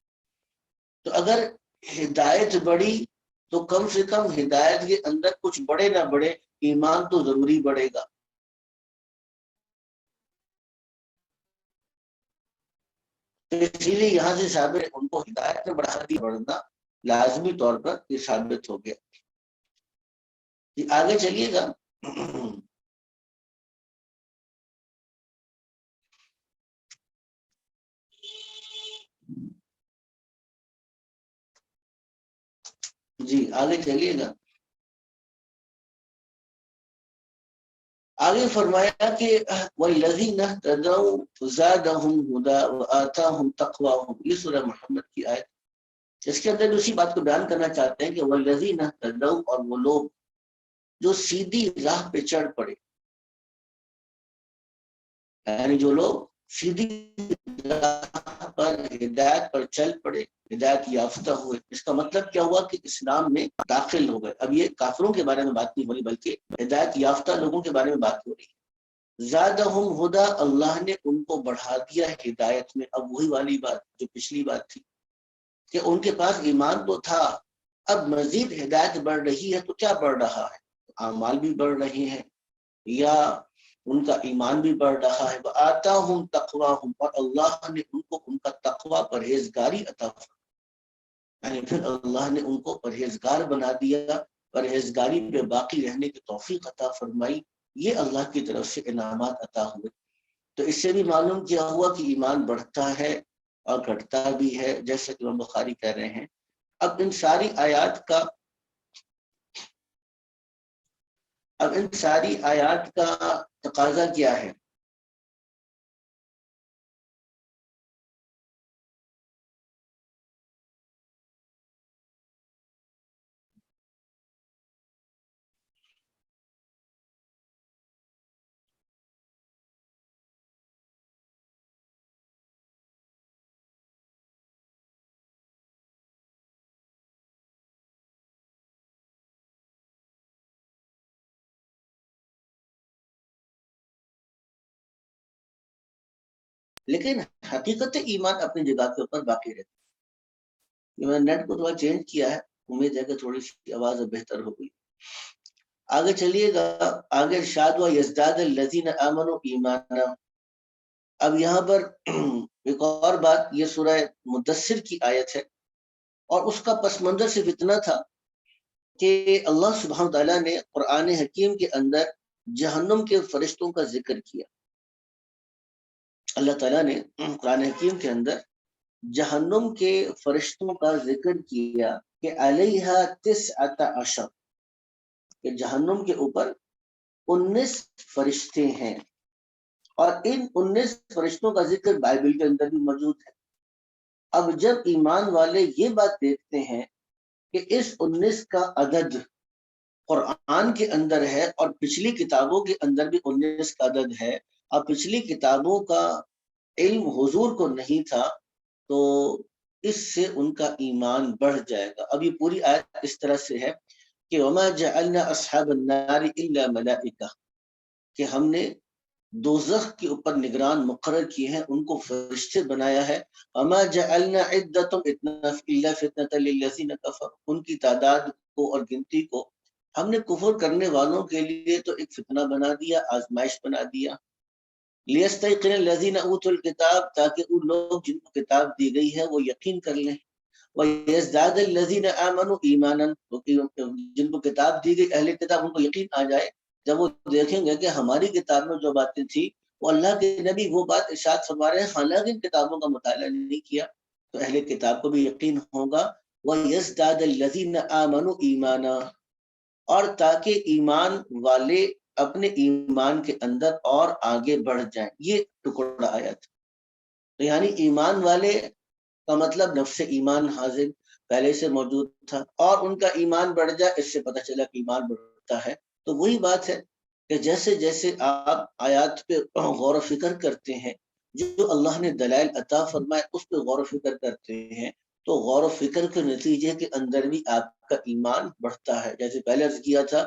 تو اگر ہدایت بڑھی تو کم سے کم ہدایت کے اندر کچھ بڑے نہ بڑے، ایمان تو ضروری بڑھے گا۔ اسی لیے یہاں سے ثابت ان کو ہدایت میں بڑھا دی، بڑھنا لازمی طور پر یہ ثابت ہو گیا۔ آگے چلیے گا۔ جی آگے چلیے گا۔ آگے فرمایا کہ وَالَّذِينَ اهْتَدَوْا زَادَهُمْ هُدًى وَآتَاهُمْ تَقْوَاهُمْ، یہ سورہ محمد کی آیت۔ اس کے اندر اسی بات کو بیان کرنا چاہتے ہیں کہ وَالَّذِينَ اهْتَدَوْا، اور وہ لوگ جو سیدھی راہ پہ چڑھ پڑے، یعنی جو لوگ سیدھی راہ پر، ہدایت پر چل پڑے، ہدایت یافتہ ہوئے۔ اس کا مطلب کیا ہوا کہ اسلام میں داخل ہو گئے۔ اب یہ کافروں کے بارے میں بات نہیں ہو رہی، بلکہ ہدایت یافتہ لوگوں کے بارے میں بات ہو رہی ہے۔ زادہم ہدا، اللہ نے ان کو بڑھا دیا ہدایت میں۔ اب وہی والی بات جو پچھلی بات تھی کہ ان کے پاس ایمان تو تھا، اب مزید ہدایت بڑھ رہی ہے تو کیا بڑھ رہا ہے؟ اعمال بھی بڑھ رہے ہیں یا ان کا ایمان بھی بڑھ رہا ہے۔ وآتاہم تقواہم، اور اللہ نے ان کو ان کا تقوی، پرہیزگاری عطا فرمائی، یعنی پھر اللہ نے ان کو پرہیزگار بنا دیا، پرہیزگاری پہ باقی رہنے کی توفیق عطا فرمائی۔ یہ اللہ کی طرف سے انعامات عطا ہوئے۔ تو اس سے بھی معلوم کیا ہوا کہ ایمان بڑھتا ہے اور گھٹتا بھی ہے، جیسے کہ امام بخاری کہہ رہے ہیں۔ اب ان ساری آیات کا تقاضا کیا ہے؟ لیکن حقیقت ایمان اپنی جگہ کے اوپر باقی رہتی ہے۔ میں نے نیٹ کو تھوڑا چینج کیا ہے، امید ہے کہ تھوڑی سی آواز بہتر ہو گئی۔ آگے چلیے گا۔ آگے ارشاد ہوا یزداد الذین آمنوا ایمانا۔ اب یہاں پر ایک اور بات، یہ سورہ مدثر کی آیت ہے، اور اس کا پس منظر صرف اتنا تھا کہ اللہ سبحانہ تعالیٰ نے قرآن حکیم کے اندر جہنم کے فرشتوں کا ذکر کیا۔ اللہ تعالیٰ نے قرآن حکیم کے اندر جہنم کے فرشتوں کا ذکر کیا کہ علیہا 19، کہ جہنم کے اوپر 19 فرشتے ہیں، اور ان 19 فرشتوں کا ذکر بائبل کے اندر بھی موجود ہے۔ اب جب ایمان والے یہ بات دیکھتے ہیں کہ اس 19 کا عدد قرآن کے اندر ہے اور پچھلی کتابوں کے اندر بھی 19 کا عدد ہے، اور پچھلی کتابوں کا علم حضور کو نہیں تھا، تو اس سے ان کا ایمان بڑھ جائے گا۔ اب یہ پوری آیت اس طرح سے ہے کہ وما جعلنا اصحاب النار الا ملائکہ، کہ ہم نے دوزخ کے اوپر نگران مقرر کیے ہیں، ان کو فرشتے بنایا ہے۔ وما جعلنا عدتهم الا فتنة للذین کفروا، ان کی تعداد کو اور گنتی کو ہم نے کفر کرنے والوں کے لیے تو ایک فتنہ بنا دیا، آزمائش بنا دیا۔ لیستیقن الذین اوتوا الکتاب، تاکہ ان لوگ جن کو کتاب دی گئی ہے وہ یقین کر لیں۔ ویزداد الذین آمنوا ایمانا، جن کو کتاب دی گئی اہل کتاب، ان کو یقین آ جائے جب وہ دیکھیں گے کہ ہماری کتاب میں جو باتیں تھی وہ اللہ کے نبی وہ بات ارشاد فرما رہے ہیں، حالانکہ ان کتابوں کا مطالعہ نہیں کیا، تو اہل کتاب کو بھی یقین ہوگا۔ وَيَزْدَادَ الَّذِينَ آمَنُوا ایمانا، اور تاکہ ایمان والے اپنے ایمان کے اندر اور آگے بڑھ جائیں۔ یہ ٹکڑا آیا تھا، تو یعنی ایمان والے کا مطلب نفس ایمان حاضر پہلے سے موجود تھا، اور ان کا ایمان بڑھ جائے، اس سے پتہ چلا کہ ایمان بڑھتا ہے۔ تو وہی بات ہے کہ جیسے جیسے آپ آیات پہ غور و فکر کرتے ہیں، جو اللہ نے دلائل عطا فرمائے اس پہ غور و فکر کرتے ہیں، تو غور و فکر کے نتیجے کے اندر بھی آپ کا ایمان بڑھتا ہے۔ جیسے پہلے عرض کیا تھا،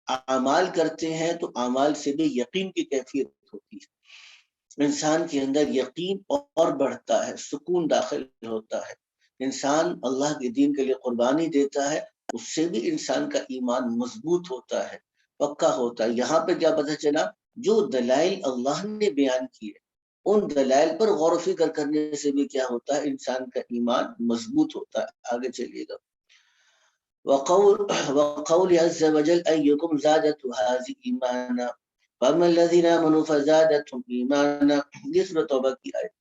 اعمال کرتے ہیں تو اعمال سے بھی یقین کی کیفیت ہوتی ہے، انسان کے اندر یقین اور بڑھتا ہے، سکون داخل ہوتا ہے، انسان اللہ کے دین کے لیے قربانی دیتا ہے اس سے بھی انسان کا ایمان مضبوط ہوتا ہے، پکا ہوتا ہے۔ یہاں پہ کیا پتہ چلا، جو دلائل اللہ نے بیان کیے ان دلائل پر غور و فکر کرنے سے بھی کیا ہوتا ہے، انسان کا ایمان مضبوط ہوتا ہے۔ آگے چلیے گا، وقول عز وجل ایکم زادت هذه ایمانا فاما الذين امنوا فزادتهم ایمانا، یہ سورۃ توبہ کی آیت۔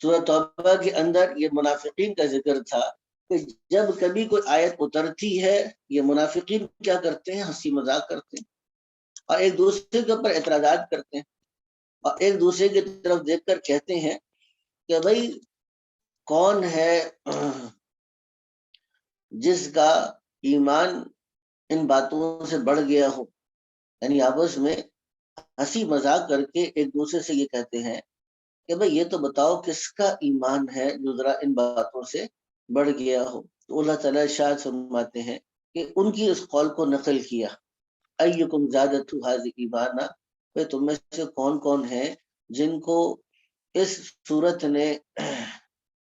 سورۃ توبہ کے اندر یہ منافقین کا ذکر تھا کہ جب کبھی کوئی آیت اترتی ہے، یہ منافقین کیا کرتے ہیں، ہنسی مذاق کرتے ہیں اور ایک دوسرے کے اوپر اعتراضات کرتے ہیں اور ایک دوسرے کی طرف دیکھ کر کہتے ہیں کہ بھائی کون ہے جس کا ایمان ان باتوں سے بڑھ گیا ہو، یعنی آپس میں ہنسی مذاق کر کے ایک دوسرے سے یہ کہتے ہیں کہ بھائی یہ تو بتاؤ کس کا ایمان ہے جو ذرا ان باتوں سے بڑھ گیا ہو۔ تو اللہ تعالیٰ ارشاد فرماتے ہیں کہ ان کی اس قول کو نقل کیا، ایکم زادت هذه ایمانا، بھائی تم میں سے کون کون ہیں جن کو اس صورت نے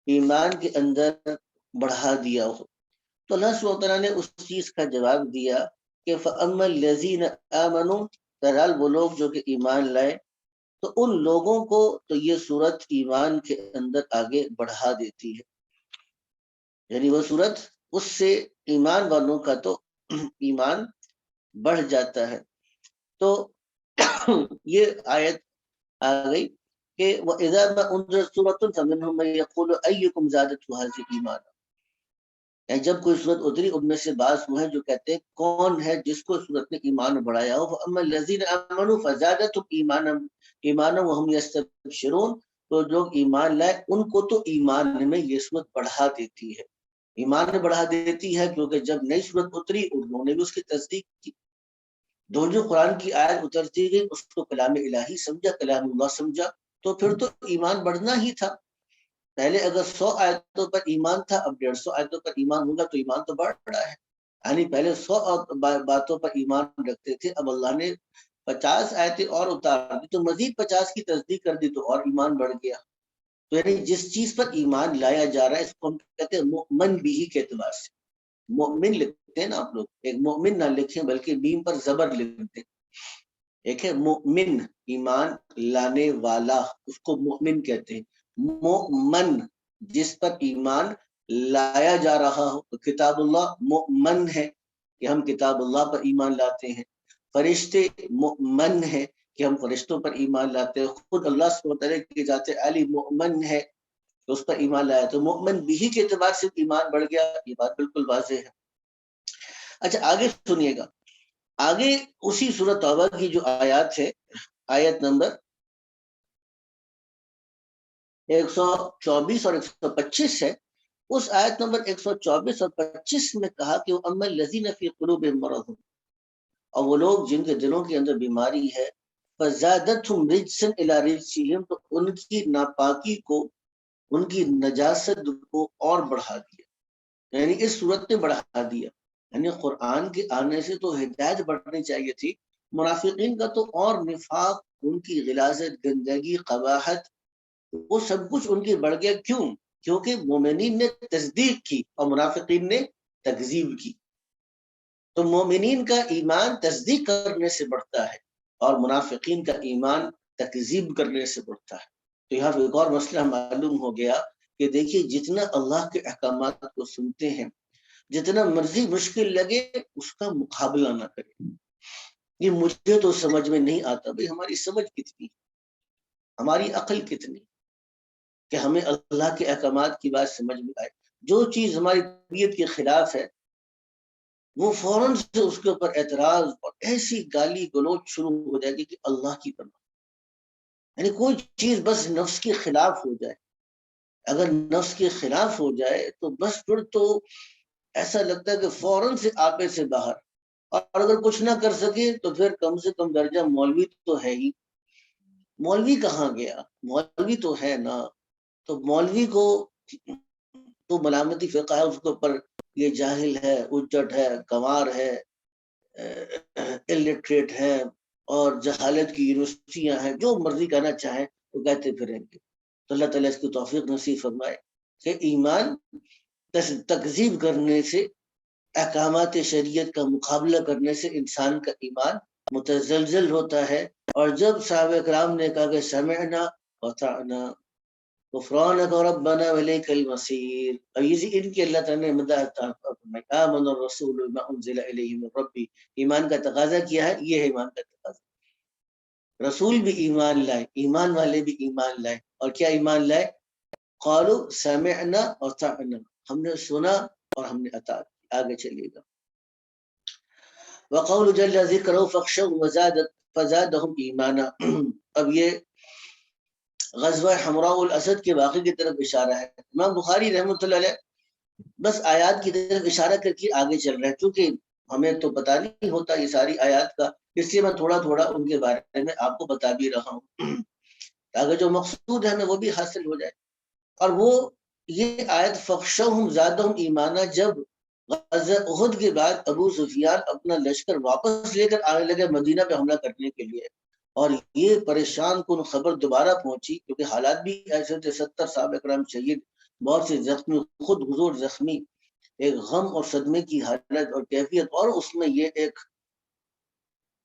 ایمان کے اندر بڑھا دیا ہو۔ تو اللہ سبحانہ وتعالیٰ نے اس چیز کا جواب دیا کہ فَأَمَّا الَّذِينَ آمَنُوا، بہرحال وہ لوگ جو کہ ایمان لائے، تو ان لوگوں کو تو یہ صورت ایمان کے اندر آگے بڑھا دیتی ہے، یعنی وہ صورت اس سے ایمان والوں کا تو ایمان بڑھ جاتا ہے۔ تو یہ آیت آ گئی کہ وَإِذَا مَا أُنزِلَتْ سُورَةٌ فَمِنْهُم مَّن يَقُولُ أَيُّكُمْ زَادَتْهُ هَٰذِهِ إِيمَانًا، جب کوئی صورت اتری ان میں سے بعض وہ ہیں جو کہتے ہیں کون ہے جس کو صورت نے ایمان بڑھایا ہو۔ فَأَمَّا الَّذِينَ آمَنُوا فَزَادَتْهُمْ ایمانا وَهُمْ يَسْتَبْشِرُونَ، تو لوگ ایمان لائے ان کو تو ایمان میں یہ صورت بڑھا دیتی ہے، ایمان میں بڑھا دیتی ہے، کیونکہ جب نئی صورت اتری انہوں نے بھی اس کی تصدیق کی۔ جو قرآن کی آیت اترتی گئی اس کو کلام الہی سمجھا، کلام اللہ سمجھا، تو پھر تو ایمان بڑھنا ہی تھا۔ پہلے اگر 100 آیتوں پر ایمان تھا، اب 150 آیتوں پر ایمان ہوگا تو ایمان تو بڑھ رہا ہے، یعنی پہلے 100 باتوں پر ایمان رکھتے تھے، اب اللہ نے 50 آیتیں اور اتار دی تو مزید 50 کی تصدیق کر دی تو اور ایمان بڑھ گیا۔ تو یعنی جس چیز پر ایمان لایا جا رہا ہے اس کو ہم کہتے ہیں مؤمن بھی کے اعتبار سے، مؤمن لکھتے ہیں نا آپ لوگ، ایک مؤمن نہ لکھیں بلکہ میم پر زبر لکھتے ہیں۔ ایک ہے مؤمن ایمان لانے والا، اس کو مؤمن کہتے ہیں۔ مؤمن جس پر ایمان لایا جا رہا ہو، تو کتاب اللہ مؤمن ہے کہ ہم کتاب اللہ پر ایمان لاتے ہیں، فرشتے مؤمن ہے کہ ہم فرشتوں پر ایمان لاتے ہیں، خود اللہ سبحانہ وتعالیٰ کی ذات علی مؤمن ہے تو اس پر ایمان لایا، تو مؤمن بھی کے اعتبار سے ایمان بڑھ گیا، یہ بات بالکل واضح ہے۔ اچھا آگے سنیے گا، آگے اسی سورۃ توبہ کی جو آیات ہے، آیت نمبر 124 اور 125 ہے، اس آیت نمبر 124 اور 25 میں کہا کہ وَأَمَّا الَّذِينَ فِي قُلُوبِهِم مَرَضٌ، اور وہ لوگ جن کے دلوں کے اندر بیماری ہے، فَزَادَتْهُمْ رِجْسًا إِلَىٰ رِجْسِهِمْ، تو ان کی ناپاکی کو، ان کی نجاست کو اور بڑھا دیا، یعنی اس صورت نے بڑھا دیا۔ یعنی قرآن کے آنے سے تو ہدایت بڑھنی چاہیے تھی، منافقین کا تو اور نفاق، ان کی غلاظت، گندگی، قباحت، وہ سب کچھ ان کی بڑھ گیا۔ کیوں؟ کیونکہ مومنین نے تصدیق کی اور منافقین نے تکذیب کی۔ تو مومنین کا ایمان تصدیق کرنے سے بڑھتا ہے اور منافقین کا ایمان تکذیب کرنے سے بڑھتا ہے۔ تو یہاں ایک اور مسئلہ معلوم ہو گیا کہ دیکھیے جتنا اللہ کے احکامات کو سنتے ہیں، جتنا مرضی مشکل لگے اس کا مقابلہ نہ کریں۔ یہ مجھے تو سمجھ میں نہیں آتا، بھئی ہماری سمجھ کتنی، ہماری عقل کتنی کہ ہمیں اللہ کے احکامات کی بات سمجھ میں آئے۔ جو چیز ہماری طبیعت کے خلاف ہے وہ فوراً سے اس کے اوپر اعتراض اور ایسی گالی گلوچ شروع ہو جائے گی کہ اللہ کی پناہ، یعنی کوئی چیز بس نفس کے خلاف ہو جائے، اگر نفس کے خلاف ہو جائے تو بس پھر تو ایسا لگتا ہے کہ فوراً سے آپے سے باہر، اور اگر کچھ نہ کر سکے تو پھر کم سے کم درجہ مولوی تو ہے ہی۔ مولوی کہاں گیا؟ مولوی تو ہے نا، تو مولوی کو تو ملامتی فقہ ہے، اس کے اوپر یہ جاہل ہے، اجٹ ہے، گنوار ہے، الٹریٹ ہے، اور جہالت کی یونیورسٹیاں ہیں، جو مرضی کہنا چاہیں وہ کہتے پھریں گے۔ تو اللہ تعالیٰ اس کی توفیق نصیب فرمائے کہ ایمان تکذیب کرنے سے احکامات شریعت کا مقابلہ کرنے سے انسان کا ایمان متزلزل ہوتا ہے. اور جب صحابہ کرام نے کہا کہ سمعنا وطعنا غفرانک ربنا وإلیک المصیر، اور یہ ان کی اللہ تعالیٰ نے مدح آمن الرسول بما انزل الیہ من ربی، ایمان کا تقاضا کیا ہے، یہ ہے ایمان کا تقاضا. رسول بھی ایمان لائے، ایمان والے بھی ایمان لائے. اور کیا ایمان لائے؟ قالوا سمعنا وطعنا، ہم نے سنا اور ہم نے اطاعت. آگے چلیے گا. وقول جل ذکرہ فخشوا فزادهم ایمانا. اب یہ غزوہ حمراء الاسد کے واقعے کی طرف اشارہ ہے. امام بخاری رحمۃ اللہ علیہ بس آیات کی طرف اشارہ کر کے آگے چل رہا ہے، کیونکہ ہمیں تو پتہ نہیں ہوتا یہ ساری آیات کا، اس لیے میں تھوڑا تھوڑا ان کے بارے میں آپ کو بتا بھی رہا ہوں تاکہ جو مقصود ہے ہمیں وہ بھی حاصل ہو جائے. اور وہ یہ آیت فخشوہم زادہم ایمانا، جب غزوہ احد کے بعد ابو سفیان اپنا لشکر واپس لے کر آنے لگے مدینہ پہ حملہ کرنے کے لیے، اور یہ پریشان کن خبر دوبارہ پہنچی، کیونکہ حالات بھی ایسے تھے، 70 صحابہ کرام شہید، بہت سے زخمی، خود حضور زخمی، ایک غم اور صدمے کی حالت اور کیفیت، اور اس میں یہ ایک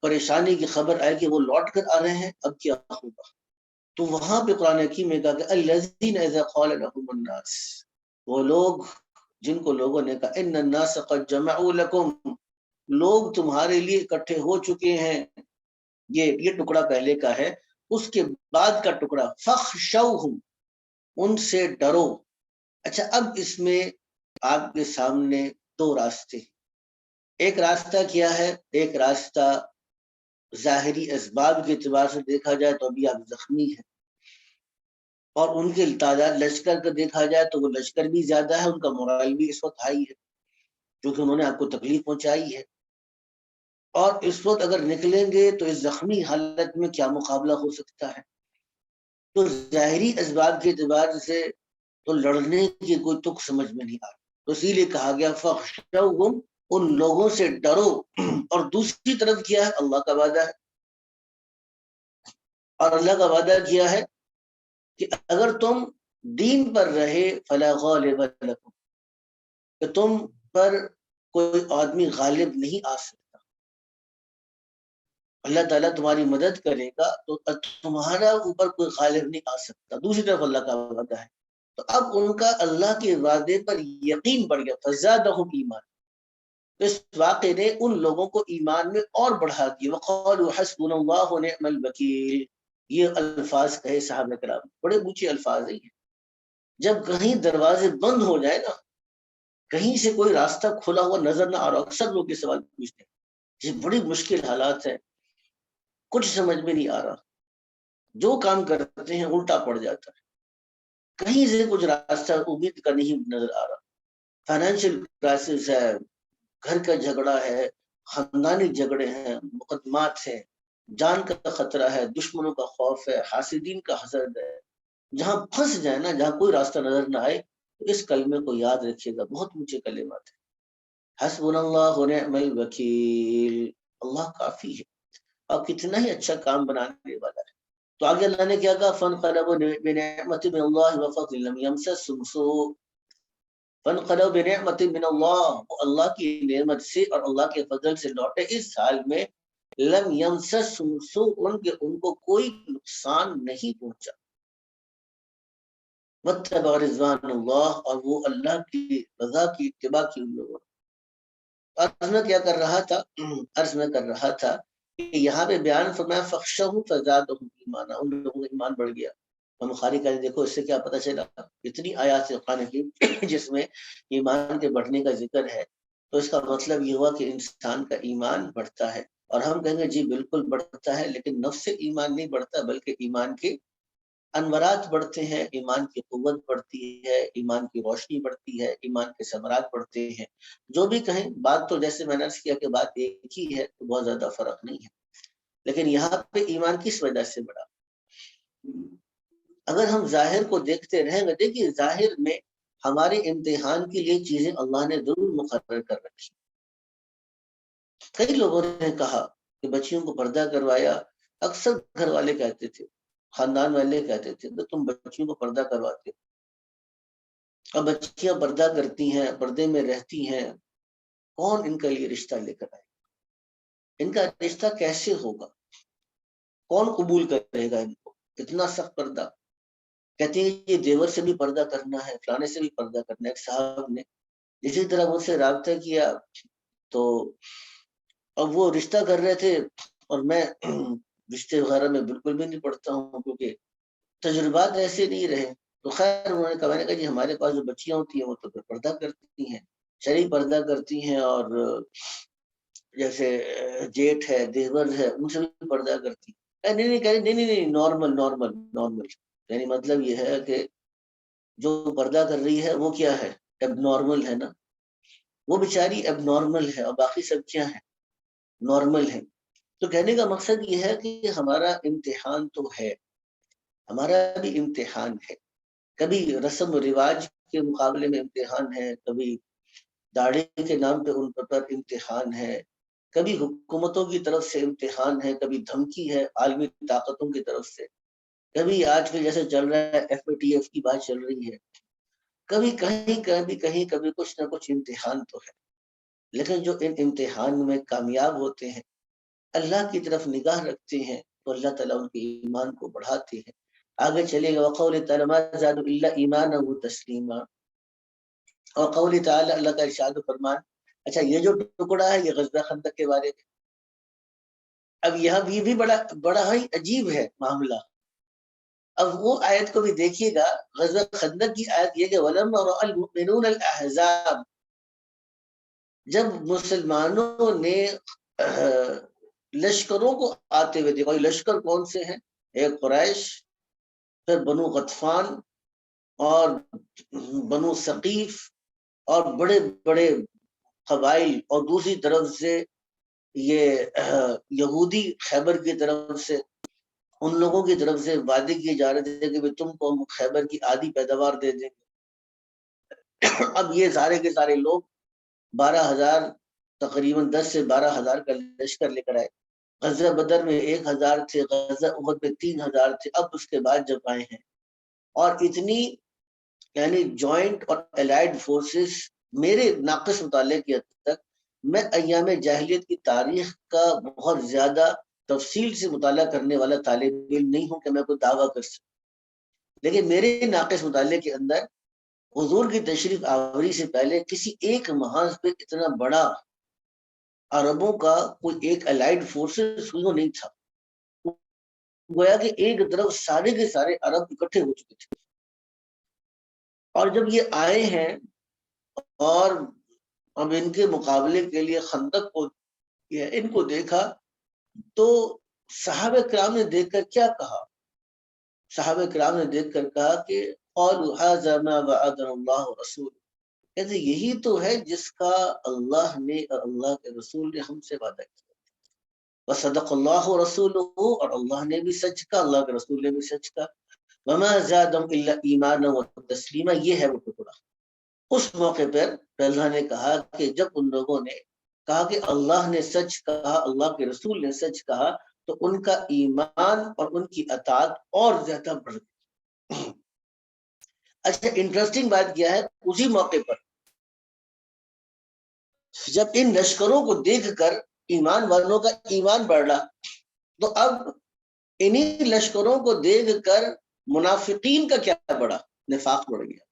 پریشانی کی خبر آئی کہ وہ لوٹ کر آ رہے ہیں، اب کیا ہوگا. تو وہاں پہ قرآن حکیم میں کہا کہ الذین اذا قال لهم الناس، وہ لوگ جن کو لوگوں نے کہا ان الناس قد جمعوا لکم، لوگ تمہارے لیے اکٹھے ہو چکے ہیں. یہ ٹکڑا پہلے کا ہے. اس کے بعد کا ٹکڑا فخشوہم، ان سے ڈرو. اچھا، اب اس میں آپ کے سامنے دو راستے. ایک راستہ کیا ہے؟ ایک راستہ ظاہری اسباب کے اعتبار سے دیکھا جائے تو ابھی آپ زخمی ہیں، اور ان کے تعداد لشکر کا دیکھا جائے تو وہ لشکر بھی زیادہ ہے، ان کا مورال بھی اس وقت ہائی ہے کیونکہ انہوں نے آپ کو تکلیف پہنچائی ہے. اور اس وقت اگر نکلیں گے تو اس زخمی حالت میں کیا مقابلہ ہو سکتا ہے. تو ظاہری اسباب کے اعتبار سے تو لڑنے کی کوئی تک سمجھ میں نہیں آ رہی، تو اسی لیے کہا گیا فخشوہم، ان لوگوں سے ڈرو. اور دوسری طرف کیا ہے؟ اللہ کا وعدہ ہے، اور اللہ کا وعدہ کیا ہے کہ اگر تم دین پر رہے فلا غالب لکم، کہ تم پر کوئی آدمی غالب نہیں آ سکتا. اللہ تعالیٰ تمہاری مدد کرے گا تو تمہارا اوپر کوئی غالب نہیں آ سکتا. دوسری طرف اللہ کا وعدہ ہے. تو اب ان کا اللہ کے وعدے پر یقین بڑھ گیا، فزادہم ایمان. اس واقعے نے ان لوگوں کو ایمان میں اور بڑھا دیا. وقالوا حسبنا اللہ ونعم الوکیل، یہ الفاظ کہے صحابہ کرام، بڑے اونچے الفاظ ہیں. جب کہیں دروازے بند ہو جائے نا، کہیں سے کوئی راستہ کھلا ہوا نظر نہ آ رہا، اکثر لوگ یہ سوال پوچھتے ہیں، یہ بڑی مشکل حالات ہے، کچھ سمجھ میں نہیں آ رہا، جو کام کرتے ہیں الٹا پڑ جاتا ہے، کہیں سے کچھ راستہ امید کا نہیں نظر آ رہا، فائنینشیل کرائسس ہے، گھر کا جھگڑا ہے، خاندانی جھگڑے ہیں، مقدمات ہیں، جان کا خطرہ ہے، دشمنوں کا خوف ہے، حاسدین کا حسد ہے. جہاں پھنس جائے نا، جہاں کوئی راستہ نظر نہ آئے، تو اس کلمے کو یاد رکھیے گا، بہت اونچے کلمات ہیں. حسبنا اللہ ونعم الوکیل، اللہ کافی ہے اور کتنا ہی اچھا کام بنانے والا ہے. تو آگے اللہ نے کیا کہا؟ فانقلبوا بنعمت من اللہ وفضل لم یمسسهم سوء، فانقلبوا بنعمت من اللہ، اللہ کی نعمت سے اور اللہ کے فضل سے لوٹے اس حال میں لم یمسسهم سوء، ان کو کوئی نقصان نہیں پہنچا. واتبعوا رضوان اللہ، اور وہ اللہ کی رضا کی اتباع کی ان لوگوں. عرض میں کیا کر رہا تھا؟ عرض میں کر رہا تھا کہ یہاں پہ بیان فرمایا فخشوہم فزادہم ایمانا، ان لوگوں کا ایمان بڑھ گیا. بخاری کا دیکھو اس سے کیا پتہ چلا، اتنی آیات سے قرآن حکیم جس میں ایمان کے بڑھنے کا ذکر ہے، تو اس کا مطلب یہ ہوا کہ انسان کا ایمان بڑھتا ہے. اور ہم کہیں گے جی بالکل بڑھتا ہے، لیکن نفس سے ایمان نہیں بڑھتا، بلکہ ایمان کے انورات بڑھتے ہیں، ایمان کی قوت بڑھتی ہے، ایمان کی روشنی بڑھتی ہے، ایمان کے ثمرات بڑھتے ہیں. جو بھی کہیں، بات تو جیسے میں نے عرض کیا کہ بات ایک ہی ہے، بہت زیادہ فرق نہیں ہے. لیکن یہاں پہ ایمان کس وجہ سے بڑھا؟ اگر ہم ظاہر کو دیکھتے رہیں گے، دیکھیے ظاہر میں ہمارے امتحان کے لیے چیزیں اللہ نے ضرور مقرر کر رکھی. کئی لوگوں نے کہا کہ بچیوں کو پردہ کروایا، اکثر گھر والے کہتے تھے، خاندان والے کہتے تھے کہ تم بچیوں کو پردہ کرواتے ہو. اب بچیاں پردہ کرتی ہیں، پردے میں رہتی ہیں، کون ان کے لیے رشتہ لے کر آئے، ان کا رشتہ کیسے ہوگا، کون قبول کرے گا ان کو، اتنا سخت پردہ. کہتے ہیں یہ دیور سے بھی پردہ کرنا ہے، فلانے سے بھی پردہ کرنا ہے. ایک صاحب نے اسی طرح مجھ سے رابطہ کیا، تو اب وہ رشتہ کر رہے تھے اور میں رشتے وغیرہ میں بالکل بھی نہیں پڑھتا ہوں کیونکہ تجربات ایسے نہیں رہے. تو خیر انہوں نے کہا، میں نے کہا جی ہمارے پاس جو بچیاں ہوتی ہیں وہ تو پھر پردہ کرتی ہیں، شرعی پردہ کرتی ہیں، اور جیسے جیٹھ ہے، دیور ہے، ان سے بھی پردہ کرتی. نہیں نہیں کہہ رہے، نہیں نارمل نارمل نارمل. یعنی مطلب یہ ہے کہ جو پردہ کر رہی ہے وہ کیا ہے، اب نارمل ہے نا، وہ بیچاری اب نارمل ہے اور باقی سب کیا ہے، نارمل ہے. تو کہنے کا مقصد یہ ہے کہ ہمارا امتحان تو ہے، ہمارا بھی امتحان ہے. کبھی رسم و رواج کے مقابلے میں امتحان ہے، کبھی داڑھی کے نام پہ ان پر امتحان ہے، کبھی حکومتوں کی طرف سے امتحان ہے، کبھی دھمکی ہے عالمی طاقتوں کی طرف سے، کبھی آج کل جیسے چل رہا ہے FATF کی بات چل رہی ہے، کبھی کہیں کچھ نہ کچھ امتحان تو ہے. لیکن جو ان امتحان میں کامیاب ہوتے ہیں، اللہ کی طرف نگاہ رکھتے ہیں، تو اللہ تعالیٰ ان کے ایمان کو بڑھاتے ہیں. آگے چلے گا، وقول تعالی ما زادوا الا ایمانا وتسلیما، اور قول تعالی اللہ کا ارشاد و فرمان. اچھا یہ جو ٹکڑا ہے یہ غزوہ خندق کے بارے میں. اب یہاں بھی بڑا ہی عجیب ہے معاملہ. اب وہ آیت کو بھی دیکھیے گا، غزوہ خندق کی آیت یہ کہ وَلَمَّا رَأَى الْمُؤْمِنُونَ الْأَحْزَابَ، جب مسلمانوں نے لشکروں کو آتے ہوئے دیکھا. لشکر کون سے ہیں؟ ایک قریش، پھر بنو غطفان اور بنو ثقیف اور بڑے بڑے قبائل، اور دوسری طرف سے یہ یہودی خیبر کی طرف سے، ان لوگوں کی طرف سے وعدے کیے جا رہے تھے کہ تم کو ہم خیبر کی آدھی پیداوار دے دیں گے. اب یہ سارے کے سارے لوگ 12,000 تقریباً 10 سے 12,000 کا لشکر لے کر آئے. غزوہ بدر میں 1,000 تھے، غزوہ احد میں 3,000 تھے. اب اس کے بعد جب آئے ہیں اور اتنی یعنی جوائنٹ اور الائڈ فورسز، میرے ناقص مطالعے کی حد تک میں ایام جاہلیت کی تاریخ کا بہت زیادہ تفصیل سے مطالعہ کرنے والا طالب علم نہیں ہوں کہ میں کوئی دعویٰ کر سکوں، لیکن میرے ناقص مطالعے کے اندر حضور کی تشریف آوری سے پہلے کسی ایک محاذ پہ اتنا بڑا عربوں کا کوئی ایک الائڈ فورسز وہ نہیں تھا. گویا کہ ایک طرف سارے کے سارے عرب اکٹھے ہو چکے تھے. اور جب یہ آئے ہیں اور اب ان کے مقابلے کے لیے خندق کو ان کو دیکھا، تو صحابہ کرام نے دیکھ کر کیا کہا؟ صحابہ کرام نے دیکھ کر کہا کہ قالوا هذا ما وعدنا الله ورسوله، کہتے یہی تو ہے جس کا اللہ نے اور اللہ کے رسول نے ہم سے وعدہ کیا. وصدق اللہ ورسولہ، اور اللہ نے بھی سچ کہا، اللہ کے رسول نے بھی سچ کہا. وما زادهم الا ایمانا وتسلیما، یہ ہے وہ ٹکڑا. اس موقع پر اللہ نے کہا کہ جب ان لوگوں نے کہا کہ اللہ نے سچ کہا، اللہ کے رسول نے سچ کہا، تو ان کا ایمان اور ان کی اطاعت اور زیادہ بڑھ گئی. اچھا انٹرسٹنگ بات کیا ہے، اسی موقع پر جب ان لشکروں کو دیکھ کر ایمان والوں کا ایمان بڑھ رہا، تو اب انہی لشکروں کو دیکھ کر منافقین کا کیا بڑھا؟ نفاق بڑھ گیا.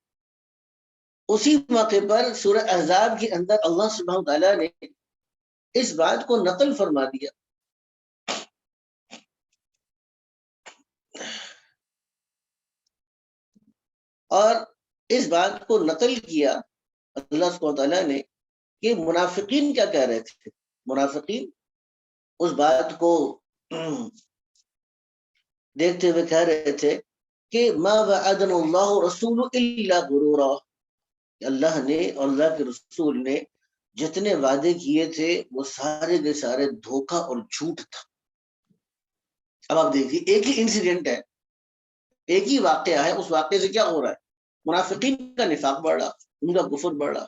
اسی موقع پر سورہ احزاب کے اندر اللہ سبحانہ تعالیٰ نے اس بات کو نقل فرما دیا. اور اس بات کو نقل کیا اللہ سبحانہ تعالیٰ نے کہ منافقین کیا کہہ رہے تھے. منافقین اس بات کو دیکھتے ہوئے کہہ رہے تھے کہ ما وعدنا اللہ رسول الا غرورا، اللہ نے اور اللہ کے رسول نے جتنے وعدے کیے تھے وہ سارے کے سارے دھوکہ اور جھوٹ تھا. اب آپ دیکھیے ایک ہی انسیڈنٹ ہے، ایک ہی واقعہ ہے، اس واقعے سے کیا ہو رہا ہے؟ منافقین کا نفاق بڑھ رہا، ان کا کفر بڑھ رہا.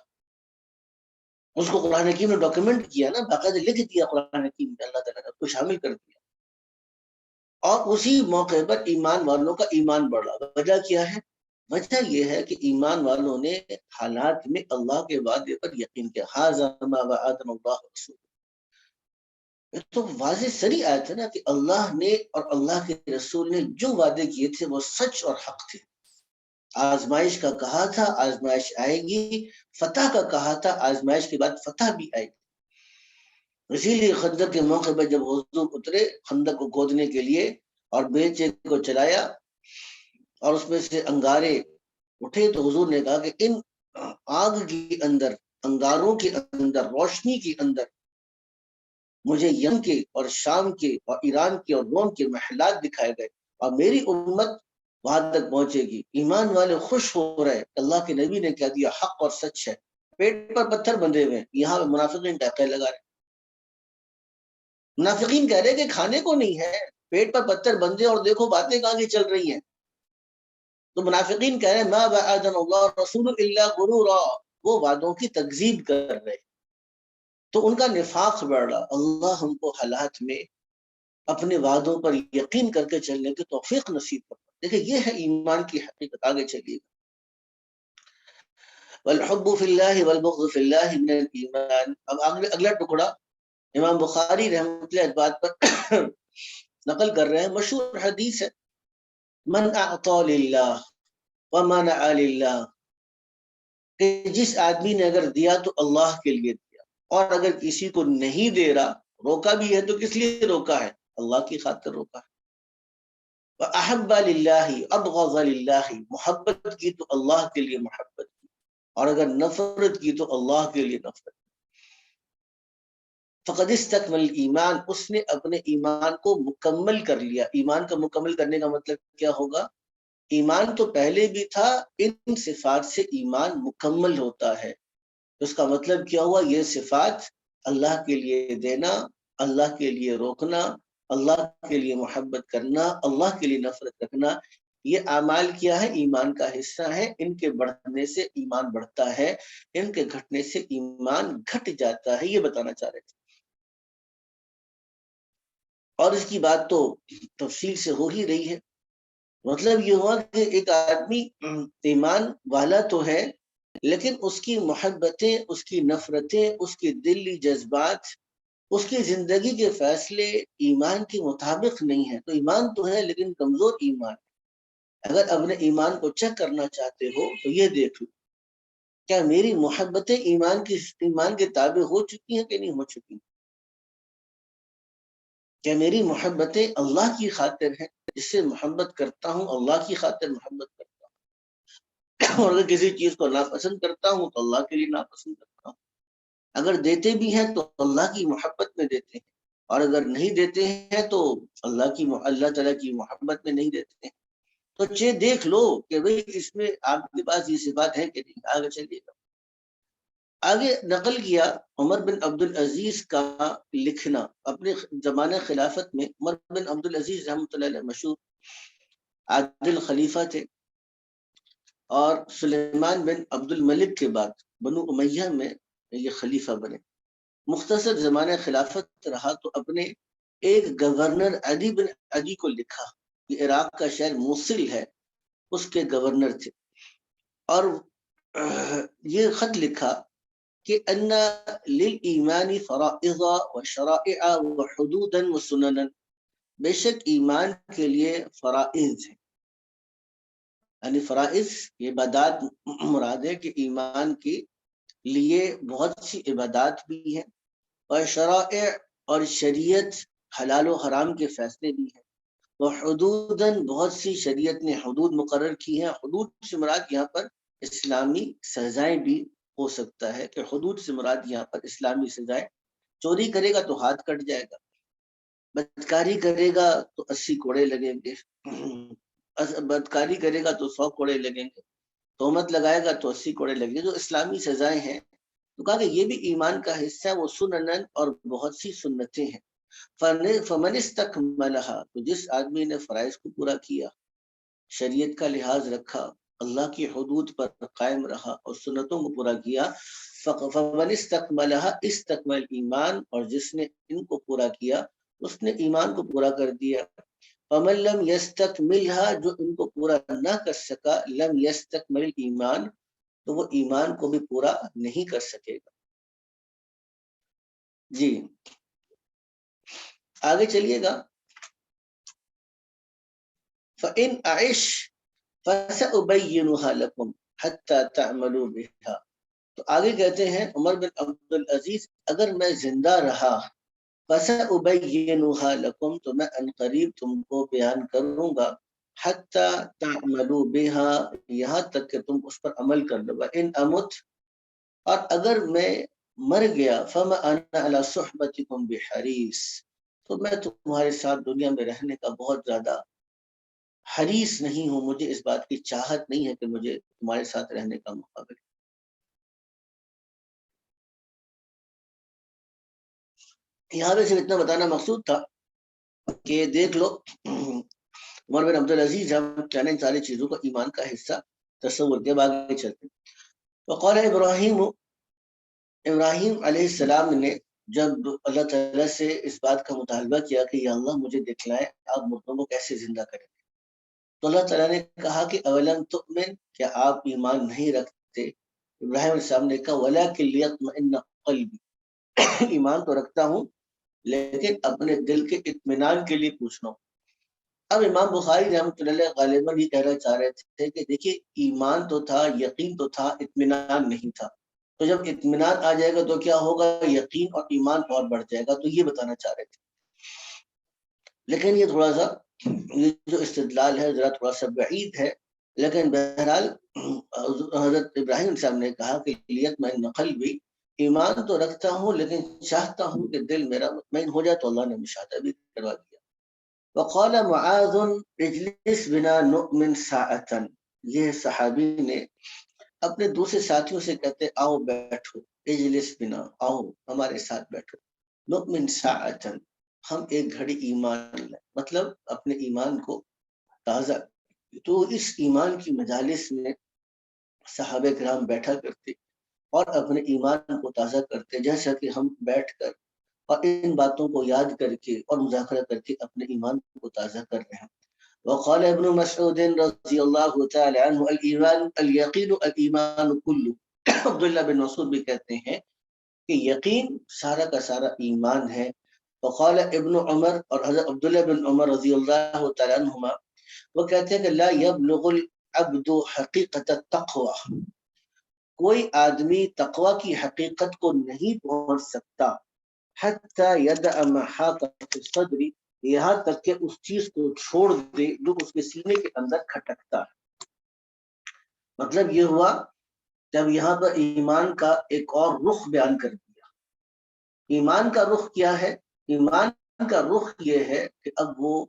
اس کو قرآن حکیم نے ڈاکیومنٹ کیا نا، باقاعدہ لکھ دیا قرآن حکیم نے، اللہ تعالیٰ نے اس کو شامل کر دیا. اور اسی موقع پر ایمان والوں کا ایمان بڑھ رہا. وجہ کیا ہے؟ وجہ یہ ہے کہ ایمان والوں نے حالات میں اللہ کے وعدے پر یقین کیا. ھذا ما وعدنا اللہ ورسولہ. یہ تو واضح سری آیت ہے نا کہ اللہ نے اور اللہ کے رسول نے جو وعدے کیے تھے وہ سچ اور حق تھے. آزمائش کا کہا تھا آزمائش آئے گی، فتح کا کہا تھا آزمائش کے بعد فتح بھی آئے گی. اسی لیے خندق کے موقع پہ جب حضور اترے خندق کو کھودنے کے لیے اور بیلچے کو چلایا اور اس میں سے انگارے اٹھے تو حضور نے کہا کہ ان آگ کے اندر، انگاروں کے اندر، روشنی کے اندر مجھے یم کے اور شام کے اور ایران کے اور روم کے محلات دکھائے گئے اور میری امت وہاں تک پہنچے گی. ایمان والے خوش ہو رہے، اللہ کے نبی نے کہہ دیا حق اور سچ ہے. پیٹ پر پتھر بندھے ہوئے، یہاں منافقین ڈاکے لگا رہے. منافقین کہہ رہے کہ کھانے کو نہیں ہے، پیٹ پر پتھر بندھے اور دیکھو باتیں کہاں کی چل رہی ہیں. تو منافقین کہہ رہے ما وعدنا اللہ رسول الا غرورا، وہ وعدوں کی تکذیب کر رہے. تو ان کا نفاق بڑھ رہا. اللہ ہم کو حالات میں اپنے وعدوں پر یقین کر کے چلنے کی توفیق نصیب کرتا. دیکھیں یہ ہے ایمان کی حقیقت. آگے چلیے. والحب فی اللہ والبغض فی اللہ من الایمان. اب اگلا ٹکڑا امام بخاری رحمۃ اللہ اس بات پر نقل کر رہے ہیں. مشہور حدیث ہے من اعطى للہ ومنع للہ، کہ جس آدمی نے اگر دیا تو اللہ کے لیے دیا، اور اگر کسی کو نہیں دے رہا، روکا بھی ہے تو کس لیے روکا ہے؟ اللہ کی خاطر روکا ہے. وَأَحَبَّ لِلَّهِ أَبْغَضَ لِلَّهِ، محبت کی تو اللہ کے لیے محبت کی، اور اگر نفرت کی تو اللہ کے لیے نفرت. فقد استکمل ایمان، اس نے اپنے ایمان کو مکمل کر لیا. ایمان کا مکمل کرنے کا مطلب کیا ہوگا؟ ایمان تو پہلے بھی تھا، ان صفات سے ایمان مکمل ہوتا ہے. اس کا مطلب کیا ہوا؟ یہ صفات اللہ کے لیے دینا، اللہ کے لیے روکنا، اللہ کے لیے محبت کرنا، اللہ کے لیے نفرت رکھنا، یہ اعمال کیا ہے؟ ایمان کا حصہ ہے. ان کے بڑھنے سے ایمان بڑھتا ہے، ان کے گھٹنے سے ایمان گھٹ جاتا ہے. یہ بتانا چاہ رہے تھے. اور اس کی بات تو تفصیل سے ہو ہی رہی ہے. مطلب یہ ہوا کہ ایک آدمی ایمان والا تو ہے، لیکن اس کی محبتیں، اس کی نفرتیں، اس کی دلی جذبات، اس کی زندگی کے فیصلے ایمان کے مطابق نہیں ہیں. تو ایمان تو ہے لیکن کمزور ایمان. اگر اپنے ایمان کو چیک کرنا چاہتے ہو تو یہ دیکھ لو، کیا میری محبتیں ایمان کے تابع ہو چکی ہیں کہ نہیں ہو چکی؟ کیا میری محبتیں اللہ کی خاطر ہیں؟ جس سے محبت کرتا ہوں اللہ کی خاطر محبت کرتا ہوں، اور اگر کسی چیز کو ناپسند کرتا ہوں تو اللہ کے لیے ناپسند کرتا ہوں. اگر دیتے بھی ہیں تو اللہ کی محبت میں دیتے ہیں، اور اگر نہیں دیتے ہیں تو اللہ تعالیٰ کی محبت میں نہیں دیتے ہیں. تو دیکھ لو کہ بھئی اس میں آپ کے پاس یہ صفات ہے کہ نہیں. آگے چلیے گا. آگے نقل کیا عمر بن عبد العزیز کا لکھنا. اپنے زمانہ خلافت میں عمر بن عبد العزیز رحمۃ اللہ علیہ مشہور عادل خلیفہ تھے، اور سلیمان بن عبد الملک کے بعد بنو امیہ میں یہ خلیفہ بنے. مختصر زمانہ خلافت رہا تو اپنے ایک گورنر عدی بن عدی کو لکھا. یہ عراق کا شہر موصل ہے، اس کے گورنر تھے، اور یہ خط لکھا کہ ان للایمان فرائض وشرائع وحدودا وسننا، بے شک ایمان کے لیے فرائض ہیں، یعنی فرائض یہ عبادات مراد ہے کہ ایمان کے لیے بہت سی عبادات بھی ہیں، اور شرائع اور شریعت حلال و حرام کے فیصلے بھی ہیں، وحدوداً بہت سی شریعت نے حدود مقرر کی ہیں. حدود سے مراد یہاں پر اسلامی سزائیں بھی ہو سکتا ہے کہ حدود سے مراد یہاں پر اسلامی سزائیں. چوری کرے گا تو ہاتھ کٹ جائے گا، بدکاری کرے گا تو 80 کوڑے لگیں گے، بدکاری کرے گا تو 100 کوڑے لگیں گے، تہمت لگائے گا تو 80 کوڑے لگیں گے. جو اسلامی سزائیں ہیں تو کہا کہ یہ بھی ایمان کا حصہ ہے. وہ سننن اور بہت سی سنتیں ہیں. فمن استکملہا، تو جس آدمی نے فرائض کو پورا کیا، شریعت کا لحاظ رکھا، اللہ کی حدود پر قائم رہا اور سنتوں کو پورا کیا، فمن استکملہا استکمل ایمان، اور جس نے ان کو پورا کیا اس نے ایمان کو پورا کر دیا. ومن لم یستکملها جو ان کو پورا نہ کر سکا لم یستکمل ایمان تو وہ ایمان کو بھی پورا نہیں کر سکے گا. جی آگے چلیے گا. فَإِنْ أَعِشْ فَسَأُبَيِّنُهَا لَكُمْ حَتَّى تَعْمَلُوا بِهَا. تو آگے کہتے ہیں عمر بن عبد العزیز اگر میں زندہ رہا فَسَأُبَيِّنُهَا لَكُمْ تو میں عنقریب تم کو بیان کروں گا حَتَّى تَعْمَلُوا بِهَا یہاں تک کہ تم اس پر عمل کر لو. ان امت اور اگر میں مر گیا فَمَا أَنَا عَلَى صُحْبَتِكُمْ بِحَرِيص تو میں تمہارے ساتھ دنیا میں رہنے کا بہت زیادہ حریص نہیں ہوں، مجھے اس بات کی چاہت نہیں ہے کہ مجھے تمہارے ساتھ رہنے کا موقع ملے. یہاں پہ صرف اتنا بتانا مقصود تھا کہ دیکھ لو عمر بن عبد العزیز ہم کہنا ان ساری چیزوں کو ایمان کا حصہ تصور کے آگے چلتے. وقال ابراہیم علیہ السلام نے جب اللہ تعالیٰ سے اس بات کا مطالبہ کیا کہ یا اللہ مجھے دکھلائیں آپ مردوں کو کیسے زندہ کریں گے، تو اللہ تعالیٰ نے کہا کہ اولم تؤمن کیا آپ ایمان نہیں رکھتے. ابراہیم علیہ السلام نے کہا ولکن لیطمئن قلبی ایمان تو رکھتا ہوں لیکن اپنے دل کے اطمینان کے لیے پوچھ رہا ہوں. اب امام بخاری رحمۃ اللہ علیہ غالباً یہ کہنا چاہ رہے تھے کہ دیکھیے ایمان تو تھا، یقین تو تھا، اطمینان نہیں تھا. تو جب اطمینان آ جائے گا تو کیا ہوگا، یقین اور ایمان اور بڑھ جائے گا. تو یہ بتانا چاہ رہے تھے. لیکن یہ تھوڑا سا یہ جو استدلال ہے ذرا تھوڑا سا بعید ہے، لیکن بہرحال حضرت ابراہیم صاحب نے کہا کہ لیطمئن قلبی ایمان تو رکھتا ہوں لیکن چاہتا ہوں کہ دل میرا مطمئن ہو جائے. تو اللہ نے مشاہدہ بھی کروا دیا. وقال معاذ اجلس بنا نؤمن ساعتا یہ صحابی نے اپنے دوسرے ساتھیوں سے کہتے آؤ بیٹھو، اجلس بنا آؤ ہمارے ساتھ بیٹھو، نؤمن ساعتا ہم ایک گھڑی ایمان لیں، مطلب اپنے ایمان کو تازہ. تو اس ایمان کی مجالس میں صحابہ کرام بیٹھا کرتے اور اپنے ایمان کو تازہ کرتے، جیسا کہ ہم بیٹھ کر اور ان باتوں کو یاد کر کے اور مذاکرہ کر کے اپنے ایمان کو تازہ کر رہے ہیں. وقال ابن مسعود رضی اللہ تعالی عنہ الایمان الیقین الایمان کلو. عبداللہ بن مسعود بھی کہتے ہیں کہ یقین سارا کا سارا ایمان ہے. وقال ابن عمر اور حضرت عبداللہ بن عمر رضی اللہ تعالی عنہما وہ کہتے ہیں کہ لا یبلغ العبد حقیقت التقوی کوئی آدمی تقوی کی حقیقت کو نہیں پہنچ سکتا حتی یدع ما حاق فی الصدر یہاں تک کہ اس چیز کو چھوڑ دے جو اس کے سینے کے اندر کھٹکتا ہے. مطلب یہ ہوا جب یہاں پر ایمان کا ایک اور رخ بیان کر دیا. ایمان کا رخ کیا ہے؟ ایمان کا رخ یہ ہے کہ اب وہ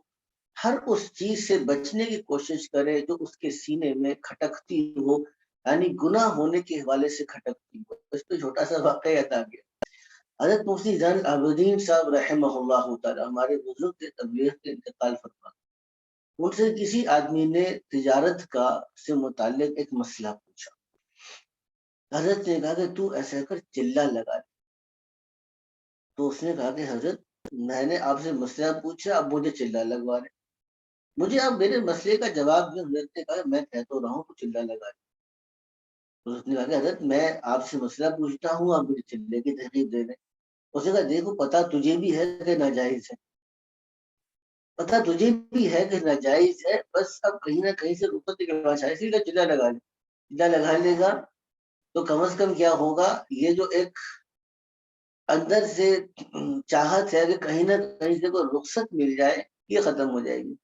ہر اس چیز سے بچنے کی کوشش کرے جو اس کے سینے میں کھٹکتی ہو، یعنی گناہ ہونے کے حوالے سے کھٹکتی ہو. اس پہ چھوٹا سا واقعہ یاد آ گیا. حضرت مفتی زین العابدین صاحب رحمہ اللہ تعالی ہمارے بزرگ کے تبلیغ کے انتقال فرما، ان سے کسی آدمی نے تجارت کا سے متعلق ایک مسئلہ پوچھا. حضرت نے کہا کہ تو ایسا کر چلہ لگا دے. تو اس نے کہا کہ حضرت میں نے آپ سے مسئلہ پوچھا، اب مجھے چلہ لگوا رہے، مجھے آپ میرے مسئلے کا جواب دیں. حضرت نے کہا میں کہہ تو رہا ہوں تو چلہ لگا دے. اس نے کہا کہ حضرت میں آپ سے مسئلہ پوچھتا ہوں آپ مجھے چلے کی تحقیق دے دیں. اس نے کہا دیکھو پتہ تجھے بھی ہے کہ ناجائز ہے، پتہ تجھے بھی ہے کہ ناجائز ہے، بس اب کہیں نہ کہیں سے رخصت کی گنجائش ہے، اسی لیے چلہ لگا لے. چلہ لگا لے گا تو کم از کم کیا ہوگا، یہ جو ایک اندر سے چاہت ہے کہ کہیں نہ کہیں سے کوئی رخصت مل جائے یہ ختم ہو جائے گی.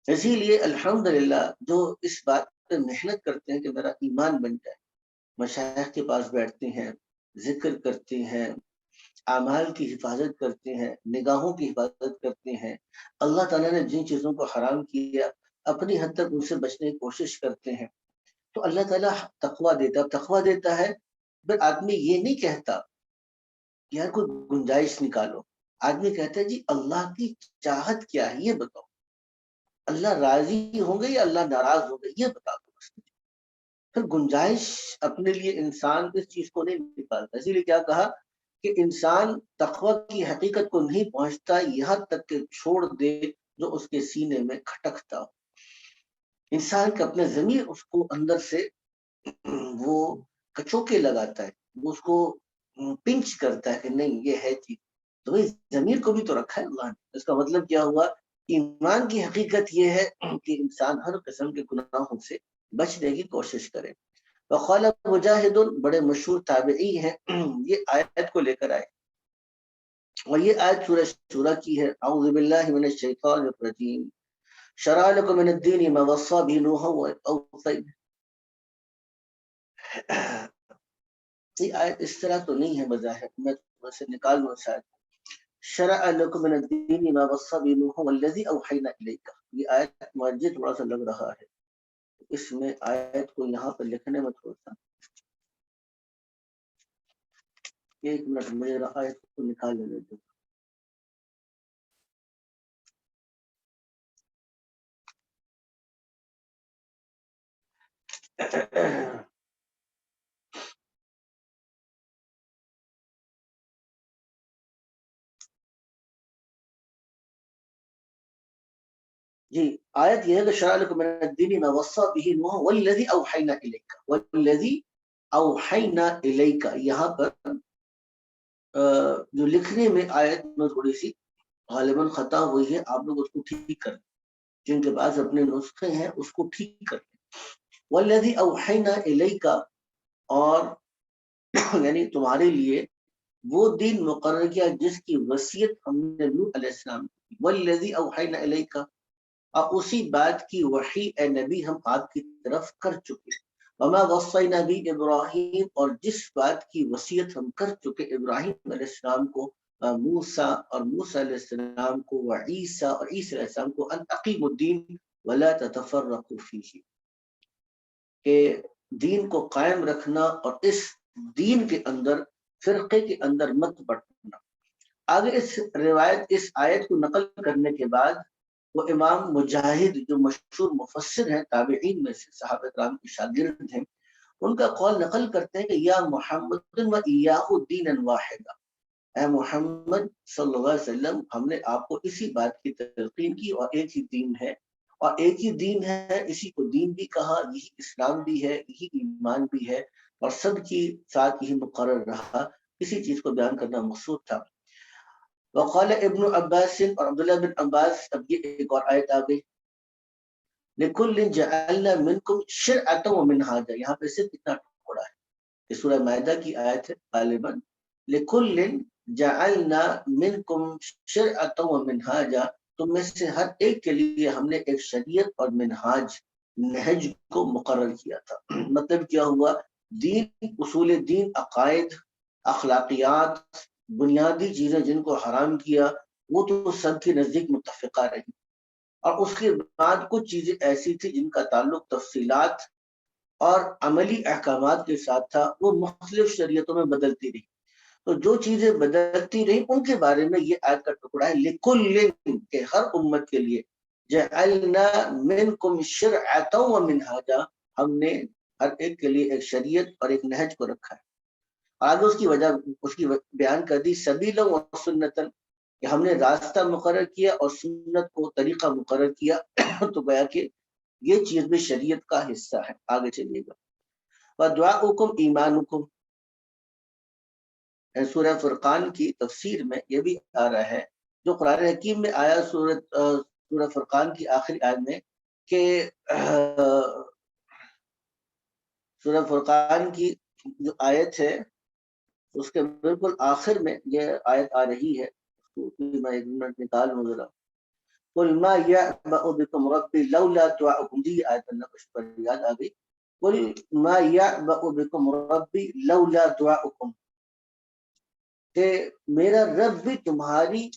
اسی لیے الحمدللہ جو اس بات پہ محنت کرتے ہیں کہ میرا ایمان بن جائے، مشائخ کے پاس بیٹھتے ہیں، ذکر کرتے ہیں، اعمال کی حفاظت کرتے ہیں، نگاہوں کی حفاظت کرتے ہیں، اللہ تعالیٰ نے جن چیزوں کو حرام کیا اپنی حد تک ان سے بچنے کی کوشش کرتے ہیں، تو اللہ تعالیٰ تقویٰ دیتا ہے. تقویٰ دیتا ہے پھر آدمی یہ نہیں کہتا کہ یار کوئی گنجائش نکالو، آدمی کہتا ہے جی اللہ کی چاہت کیا ہے یہ بتاؤ، اللہ راضی ہوں گے یا اللہ ناراض ہوں گے یہ بتا دو. پھر گنجائش اپنے لیے انسان اس چیز کو نہیں نکالتا. اسی لیے کیا کہا کہ انسان تقوی کی حقیقت کو نہیں پہنچتا یہاں تک کہ چھوڑ دے جو اس کے سینے میں کھٹکتا ہو. انسان کا اپنے ضمیر اس کو اندر سے وہ کچوکے لگاتا ہے، وہ اس کو پنچ کرتا ہے کہ نہیں یہ ہے چیز. تو بھائی ضمیر کو بھی تو رکھا ہے اللہ نے. اس کا مطلب کیا ہوا؟ ایمان کی حقیقت یہ ہے کہ انسان ہر قسم کے گناہوں سے بچنے کی کوشش کرے. وقال مجاہد، بڑے مشہور تابعی ہیں، یہ آیت کو لے کر آئے، اور یہ آیت سورہ شورى کی ہے. اعوذ باللہ من الشیطان الرجیم. شرع لكم من الدین ما وصى به نوحا واوصینا. یہ آیت اس طرح تو نہیں ہے بظاہر، میں اسے نکال لوں شاید. شرع لكم من الدین ما وصى به نوحا والذی اوحینا الیک. یہ آیت مجھے تھوڑا سا لگ رہا ہے اس میں آیت کو یہاں پر لکھنے میں تھوڑا سا، ایک منٹ مجھے آیت کو نکال لینے دو. جی آیت یہ ہے کہ شرع لكم من الدین ما وصى به نوح والذی اوحینا الیک. والذی اوحینا الیک، یہاں پر جو لکھنے میں آیت میں تھوڑی سی غالباً خطا ہوئی ہے، آپ لوگ اس کو ٹھیک کریں، جن کے پاس اپنے نسخے ہیں اس کو ٹھیک کریں. والذی اوحینا الیک، اور یعنی تمہارے لیے وہ دین مقرر کیا جس کی وصیت ہم نے نوح علیہ السلام کی. والذی اوحینا الیک، اور اسی بات کی وحی اے نبی ہم آپ کی طرف کر چکے. وما وصینا بھی ابراہیم، اور جس بات کی وصیت ہم کر چکے ابراہیم علیہ السلام کو، موسیٰ اور موسیٰ علیہ السلام کو، وعیسیٰ اور عیسیٰ علیہ السلام کو، ان اقیموا الدین ولا تتفرقوا فیہ، کہ دین کو قائم رکھنا اور اس دین کے اندر فرقے کے اندر مت بٹنا. آگے اس روایت، اس آیت کو نقل کرنے کے بعد وہ امام مجاہد جو مشہور مفسر ہیں تابعین میں سے، صحابہ کرام کے شاگرد ہیں، ان کا قول نقل کرتے ہیں کہ یا محمد و ایاہ دینا واحدا، اے محمد صلی اللہ علیہ وسلم ہم نے آپ کو اسی بات کی تلقین کی اور ایک ہی دین ہے، اور ایک ہی دین ہے، اسی کو دین بھی کہا، یہی اسلام بھی ہے، یہی ایمان بھی ہے، اور سب کی ساتھ یہی مقرر رہا. اسی چیز کو بیان کرنا مقصود تھا. وقال ابن عباس، اور عبداللہ بن عباس، اب یہ ایک اور آیت آ گئی. لِكُلٍّ جَعَلْنَا مِنْكُمْ شِرْعَةً وَمِنْهَاجًا، یہاں پہ صرف اتنا ٹکڑا ہے، یہ سورہ مائدہ کی آیت ہے غالباً. لِكُلٍّ جَعَلْنَا مِنْكُمْ شِرْعَةً وَمِنْهَاجًا، تم میں سے ہر ایک کے لیے ہم نے ایک شریعت اور منہاج، نہج کو مقرر کیا تھا. مطلب کیا ہوا؟ دین، اصول دین، عقائد، اخلاقیات، بنیادی چیزیں جن کو حرام کیا وہ تو سب کے نزدیک متفقہ رہی، اور اس کے بعد کچھ چیزیں ایسی تھی جن کا تعلق تفصیلات اور عملی احکامات کے ساتھ تھا، وہ مختلف شریعتوں میں بدلتی رہی. تو جو چیزیں بدلتی رہی ان کے بارے میں یہ آیت کا ٹکڑا ہے. لِكُلٍّ، کہ ہر امت کے لیے، جَعَلْنَا مِنْكُمْ شِرْعَةً وَمِنْهَاجًا، ہم نے ہر ایک کے لیے ایک شریعت اور ایک نہج کو رکھا ہے. آگے اس کی وجہ، اس کی بیان کر دی، سبیلا و سنتن، کہ ہم نے راستہ مقرر کیا اور سنت کو طریقہ مقرر کیا. تو گویا کہ یہ چیز بھی شریعت کا حصہ ہے. آگے چلیے گا. وَدُعَاؤُكُمْ إِيمَانُكُمْ، سورہ فرقان کی تفسیر میں یہ بھی آ رہا ہے، جو قرآن حکیم میں آیا سورہ فرقان کی آخری آیت میں، کہ سورہ فرقان کی جو آیت ہے اس کے بالکل آخر میں یہ آیت آ رہی ہے، میں ایک منٹ نکال لوں ذرا. قُلْ مَا يَعْبَأُ بِكُمْ رَبِّي لَوْلَا دُعَاؤُكُمْ، جی آیت اللہ کو شکر یاد آ گئی. قُلْ مَا يَعْبَأُ بِكُمْ رَبِّي لَوْلَا دُعَاؤُكُمْ، کہ میرا رب بھی تمہاری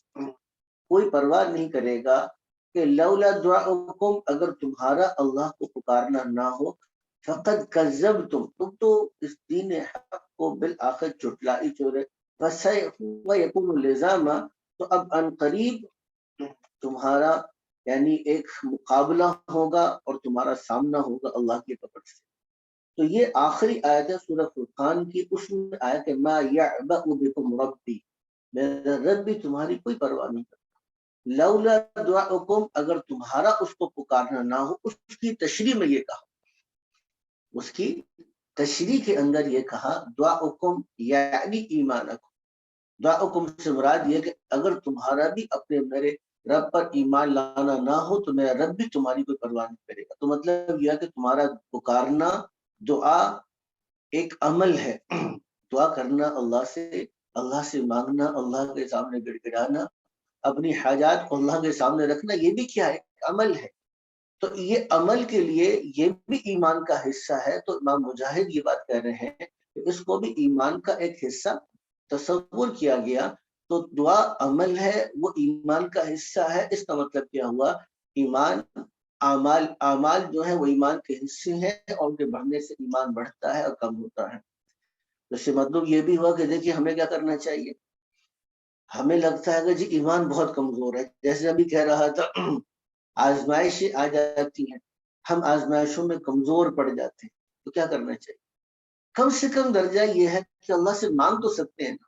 کوئی پرواہ نہیں کرے گا کہ لولا دعاؤکم، اگر تمہارا اللہ کو پکارنا نہ ہو. فقد کذبتم، تم تو اس دین حق کو بالآخر چٹلا ہی چورے. وَيَكُونُ لِزَامًا، تو اب ان قریب تمہارا یعنی ایک مقابلہ ہوگا اور تمہارا سامنا ہوگا اللہ کی پکڑ سے. تو یہ آخری آیت ہے سورہ فرقان کی، اس میں آیا کہ ما یعبأ بکم ربی، میرا رب بھی تمہاری کوئی پرواہ نہیں کرتا. لولا دعاؤکم، اگر تمہارا اس کو پکارنا نہ ہو. اس کی تشریح میں یہ کہا، اس کی تشریح کے اندر یہ کہا دعاؤکم یعنی ایمانکم. دعاؤکم سے مراد یہ کہ اگر تمہارا بھی اپنے میرے رب پر ایمان لانا نہ ہو تو میرا رب بھی تمہاری کوئی پرواہ نہیں کرے گا. تو مطلب یہ کہ تمہارا پکارنا دعا ایک عمل ہے. دعا کرنا اللہ سے مانگنا، اللہ کے سامنے گڑ گڑانا، اپنی حاجات کو اللہ کے سامنے رکھنا، یہ بھی کیا ہے؟ عمل ہے. تو یہ عمل کے لیے یہ بھی ایمان کا حصہ ہے. تو امام مجاہد یہ بات کہہ رہے ہیں کہ اس کو بھی ایمان کا ایک حصہ تصور کیا گیا. تو دعا عمل ہے، وہ ایمان کا حصہ ہے. اس کا مطلب کیا ہوا؟ ایمان اعمال جو ہے وہ ایمان کے حصے ہیں، اور ان کے بڑھنے سے ایمان بڑھتا ہے اور کم ہوتا ہے. اس سے مطلب یہ بھی ہوا کہ دیکھیے ہمیں کیا کرنا چاہیے. ہمیں لگتا ہے کہ جی ایمان بہت کمزور ہے، جیسے ابھی کہہ رہا تھا آزمائشیں آ جاتی ہیں، ہم آزمائشوں میں کمزور پڑ جاتے ہیں. تو کیا کرنا چاہیے؟ کم سے کم درجہ یہ ہے کہ اللہ سے مانگ تو سکتے ہیں نا.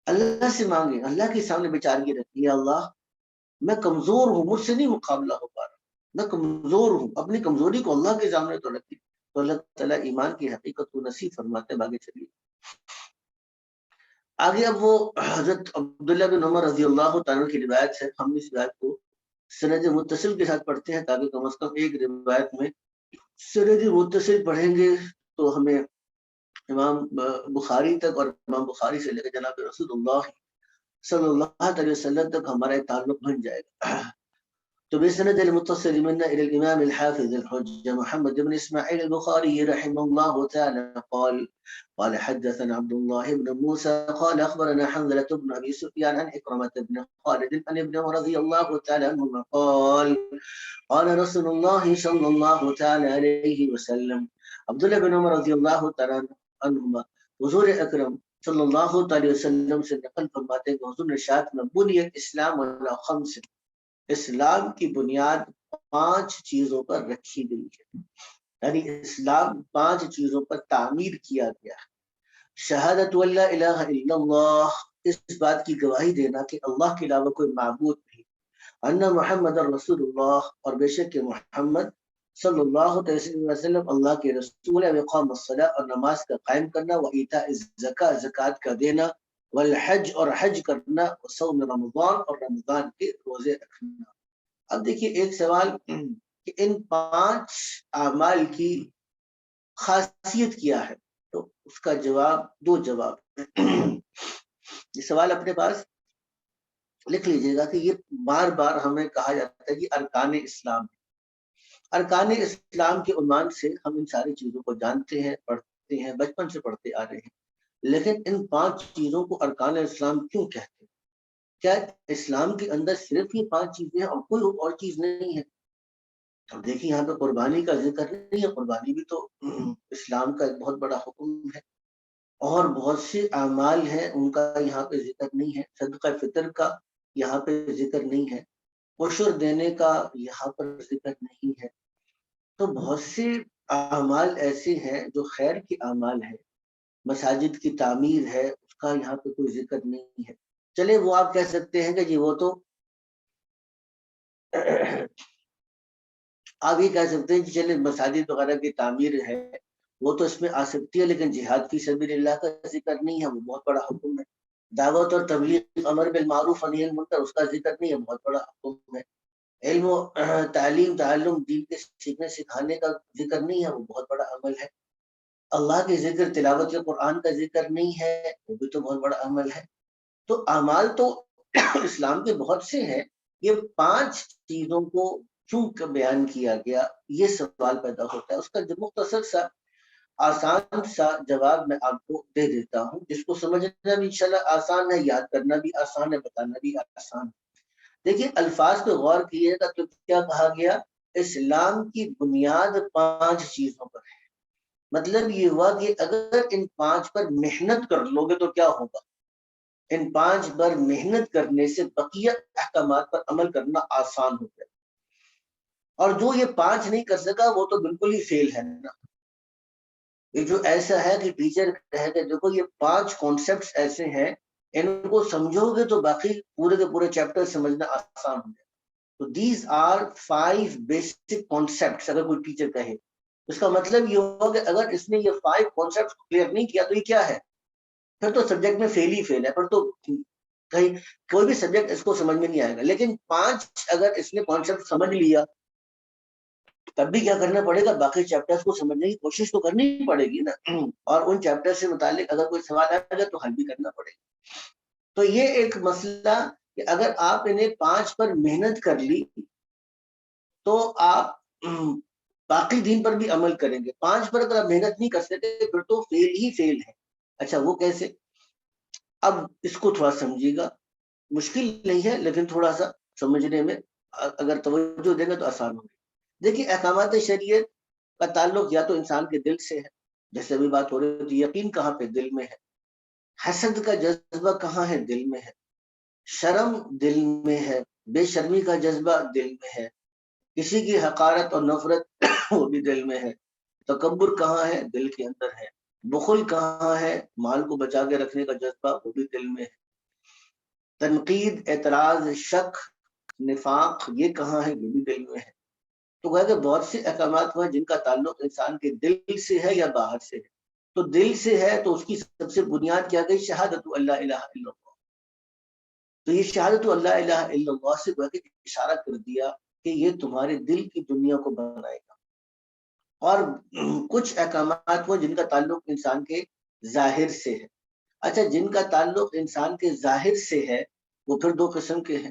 اللہ سے مانگیں، اللہ کے سامنے بیچارگی رکھیے، اللہ میں کمزور ہوں، مجھ سے نہیں مقابلہ ہو پا رہا، میں کمزور ہوں. اپنی کمزوری کو اللہ کے سامنے تو رکھیے. تو اللہ تعالیٰ ایمان کی حقیقت کو نصیب فرماتے ہیں. آگے چلیے. آگے اب وہ حضرت عبداللہ بن عمر رضی اللہ تعالیٰ کی روایت ہے. ہم اس روایت کو سند متصل کے ساتھ پڑھتے ہیں تاکہ کم از کم ایک روایت میں سند متصل پڑھیں گے تو ہمیں امام بخاری تک اور امام بخاری سے لے کر جناب رسول اللہ صلی اللہ علیہ وسلم تک ہمارا تعلق بن جائے گا. تو بسند المتصل منا الى الامام الحافظ الحجة محمد بن اسماعيل البخاري رحمه الله تعالى قال حدثنا عبد الله بن موسى قال اخبرنا حنظلة بن ابي سفيان عن إكرمة بن خالد عن ابن عمر رضي الله تعالى عنهما قال رسول الله صلى الله تعالى عليه وسلم. عبداللہ بن عمر رضی اللہ تعالیٰ عنہما حضور اکرم صلی اللہ تعالی وسلم سے نقل فرماتے ہیں کہ حضور نے ارشاد میں بنیت اسلام علی خمس، اسلام کی بنیاد 5 چیزوں پر رکھی گئی ہے. یعنی اسلام 5 چیزوں پر تعمیر کیا گیا ہے. شہادت لا الہ الا اللہ، اس بات کی گواہی دینا کہ اللہ کے علاوہ کوئی معبود نہیں. ان محمد رسول اللہ، اور بے شک کہ محمد صلی اللہ علیہ وسلم اللہ کے رسول ہے. اقام الصلاۃ، اور نماز کا قائم کرنا. و ایتاء الزکاۃ، زکوٰۃ کا دینا. والحج، اور حج کرنا. وصوم رمضان، اور رمضان کے روزے رکھنا. اب دیکھیے ایک سوال کہ ان 5 اعمال کی خاصیت کیا ہے، تو اس کا جواب 2 جواب. یہ سوال اپنے پاس لکھ لیجئے گا کہ یہ بار بار ہمیں کہا جاتا ہے کہ ارکان اسلام. ارکان اسلام کے عنوان سے ہم ان ساری چیزوں کو جانتے ہیں، پڑھتے ہیں، بچپن سے پڑھتے آ رہے ہیں. لیکن ان 5 چیزوں کو ارکان اسلام کیوں کہتے ہیں؟ کیا اسلام کے اندر صرف یہ 5 چیزیں ہیں اور کوئی اور چیز نہیں ہے؟ اب دیکھیے یہاں پہ قربانی کا ذکر نہیں ہے. قربانی بھی تو اسلام کا ایک بہت بڑا حکم ہے. اور بہت سے اعمال ہیں ان کا یہاں پہ ذکر نہیں ہے. صدقہ فطر کا یہاں پہ ذکر نہیں ہے. عشر دینے کا یہاں پر ذکر نہیں ہے. تو بہت سے اعمال ایسے ہیں جو خیر کے اعمال ہیں. مساجد کی تعمیر ہے، اس کا یہاں پہ کوئی ذکر نہیں ہے. چلے وہ آپ کہہ سکتے ہیں کہ جی وہ تو آپ یہ کہہ سکتے ہیں کہ چلے مساجد وغیرہ کی تعمیر ہے وہ تو اس میں آ سکتی ہے، لیکن جہاد فی سبیل اللہ کا ذکر نہیں ہے. وہ بہت بڑا حکم ہے. دعوت اور تبلیغ، امر بالمعروف نہی عن المنکر، اس کا ذکر نہیں ہے. بہت بڑا حکم ہے. علم و تعلیم تعلم، دین کے سیکھنے سکھانے کا ذکر نہیں ہے. وہ بہت بڑا عمل ہے. اللہ کے ذکر، تلاوت قرآن کا ذکر نہیں ہے. وہ بھی تو بہت بڑا عمل ہے. تو اعمال تو اسلام کے بہت سے ہیں. یہ 5 چیزوں کو کیوں بیان کیا گیا، یہ سوال پیدا ہوتا ہے. اس کا جو مختصر سا آسان سا جواب میں آپ کو دے دیتا ہوں، جس کو سمجھنا بھی انشاءاللہ آسان ہے، یاد کرنا بھی آسان ہے، بتانا بھی آسان ہے. دیکھیے الفاظ پہ غور کیے گا تو کیا کہا گیا؟ اسلام کی بنیاد 5 چیزوں پر ہے. مطلب یہ ہوا کہ اگر ان 5 پر محنت کر لو گے تو کیا ہوگا؟ ان 5 پر محنت کرنے سے بقیہ احکامات پر عمل کرنا آسان ہو گیا. اور جو یہ 5 نہیں کر سکا وہ تو بالکل ہی فیل ہے نا. یہ جو ایسا ہے کہ ٹیچر کہے کہ دیکھو یہ 5 کانسیپٹس ایسے ہیں ان کو سمجھو گے تو باقی پورے کے پورے چیپٹر سمجھنا آسان ہو جائے. تو دیز آر 5 بیسک کانسیپٹس. اگر کوئی ٹیچر کہے اس کا مطلب یہ ہوگا کہ اگر اس نے یہ 5 کانسیپٹس کلیئر نہیں کیا تو یہ کیا ہے؟ پھر تو سبجیکٹ میں فیل ہی فیل ہے. پھر تو کہیں کوئی بھی سبجیکٹ اس کو سمجھ میں نہیں آئے گا. لیکن 5 اگر اس نے کانسیپٹ سمجھ لیا تب بھی کیا کرنا پڑے گا؟ باقی چیپٹرز کو سمجھنے کی کوشش تو کرنی پڑے گی نا. اور ان چیپٹر سے متعلق اگر کوئی سوال آئے گا تو حل بھی کرنا پڑے گا. تو یہ ایک مسئلہ کہ اگر آپ انہیں 5 پر محنت کر لی تو آپ باقی دین پر بھی عمل کریں گے. 5 پر اگر آپ محنت نہیں کر سکتے پھر تو فیل ہی فیل ہے. اچھا وہ کیسے؟ اب اس کو تھوڑا سمجھیے گا. مشکل نہیں ہے لیکن تھوڑا سا سمجھنے میں اگر توجہ دیں گے تو آسان ہوگی. دیکھیے احکامات شریعت کا تعلق یا تو انسان کے دل سے ہے، جیسے ابھی بات ہو رہی تھی. یقین کہاں پہ؟ دل میں ہے. حسد کا جذبہ کہاں ہے؟ دل میں ہے. شرم دل میں ہے. بے شرمی کا جذبہ دل میں ہے. کسی کی حقارت اور نفرت وہ بھی دل میں ہے. تکبر کہاں ہے؟ دل کے اندر ہے. بخل کہاں ہے؟ مال کو بچا کے رکھنے کا جذبہ وہ بھی دل میں ہے. تنقید، اعتراض، شک، نفاق یہ کہاں ہے؟ یہ بھی دل میں ہے. تو گویا کہ بہت سے احکامات ہیں جن کا تعلق انسان کے دل سے ہے یا باہر سے ہے. تو دل سے ہے تو اس کی سب سے بنیاد کیا گئی؟ شہادت اللہ الہ الا اللہ. تو یہ شہادت اللہ الہ الا اللہ سے گویا کہ اشارہ کر دیا کہ یہ تمہارے دل کی دنیا کو بنائے گا. اور کچھ احکامات ہیں جن کا تعلق انسان کے ظاہر سے ہے. اچھا جن کا تعلق انسان کے ظاہر سے ہے وہ پھر 2 قسم کے ہیں.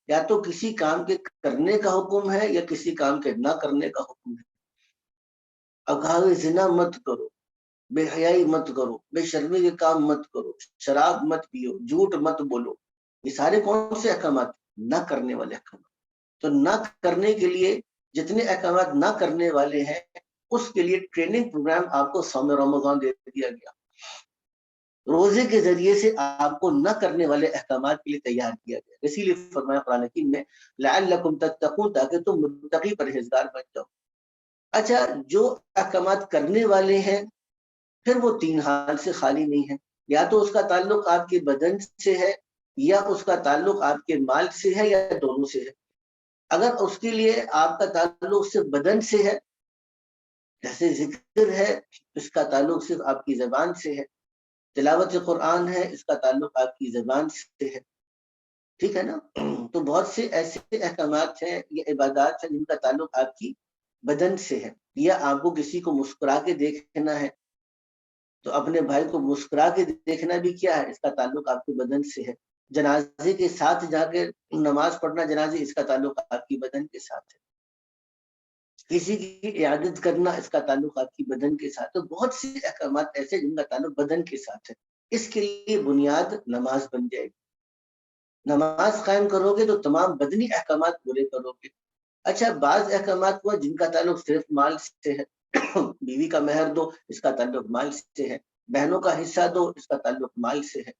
یا تو کسی کام کے کرنے کا حکم ہے یا کسی کام کے نہ کرنے کا حکم ہے. اب کہا کہ زنا مت کرو، بے حیائی مت کرو، بے شرمی کے کام مت کرو، شراب مت پیو، جھوٹ مت بولو. یہ سارے کون سے احکامات؟ نہ کرنے والے احکامات. تو نہ کرنے کے لیے جتنے احکامات نہ کرنے والے ہیں اس کے لیے ٹریننگ پروگرام آپ کو صوم رمضان دے دیا گیا. روزے کے ذریعے سے آپ کو نہ کرنے والے احکامات کے لیے تیار کیا گیا. اسی لیے فرمایا قرآن حکیم میں لعلکم تتقون، تاکہ تم متقی پرہیزگار بن جاؤ. اچھا جو احکامات کرنے والے ہیں پھر وہ 3 حال سے خالی نہیں ہے. یا تو اس کا تعلق آپ کے بدن سے ہے یا اس کا تعلق آپ کے مال سے ہے یا دونوں سے ہے. اگر اس کے لیے آپ کا تعلق صرف بدن سے ہے جیسے ذکر ہے اس کا تعلق صرف آپ کی زبان سے ہے، تلاوت قرآن ہے اس کا تعلق آپ کی زبان سے ہے، ٹھیک ہے نا. تو بہت سے ایسے احکامات ہیں یا عبادات ہیں جن کا تعلق آپ کی بدن سے ہے. یا آپ کو کسی کو مسکرا کے دیکھنا ہے تو اپنے بھائی کو مسکرا کے دیکھنا بھی کیا ہے؟ اس کا تعلق آپ کے بدن سے ہے. جنازے کے ساتھ جا کے نماز پڑھنا جنازے اس کا تعلق آپ کی بدن کے ساتھ ہے. کسی کی عیادت کرنا اس کا تعلق آپ کی بدن کے ساتھ. تو بہت سے احکامات ایسے جن کا تعلق بدن کے ساتھ ہے. اس کے لیے بنیاد نماز بن جائے گی. نماز قائم کرو گے تو تمام بدنی احکامات پورے کرو گے. اچھا بعض احکامات ہوا جن کا تعلق صرف مال سے ہے. بیوی کا مہر دو اس کا تعلق مال سے ہے. بہنوں کا حصہ دو اس کا تعلق مال سے ہے.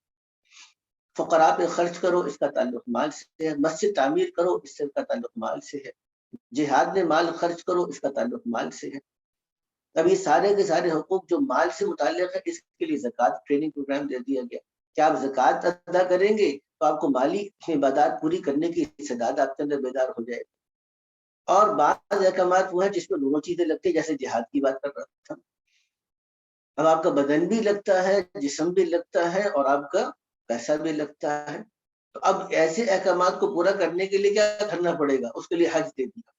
فقراء پہ خرچ کرو اس کا تعلق مال سے ہے. مسجد تعمیر کرو اس کا تعلق مال سے ہے. جہاد میں مال خرچ کرو اس کا تعلق مال سے ہے. اب یہ سارے کے سارے حقوق جو مال سے متعلق ہے اس کے لیے زکوٰۃ ٹریننگ پروگرام دے دیا گیا کہ آپ زکوٰۃ ادا کریں گے تو آپ کو مالی عبادات پوری کرنے کی استعداد آپ کے اندر بیدار ہو جائے. اور بعض احکامات وہ ہیں جس میں دونوں چیزیں لگتی ہیں، جیسے جہاد کی بات کر رہا تھا. اب آپ کا بدن بھی لگتا ہے، جسم بھی لگتا ہے اور آپ کا پیسہ بھی لگتا ہے. تو اب ایسے احکامات کو پورا کرنے کے لیے کیا کرنا پڑے گا؟ اس کے لیے حج دے دیا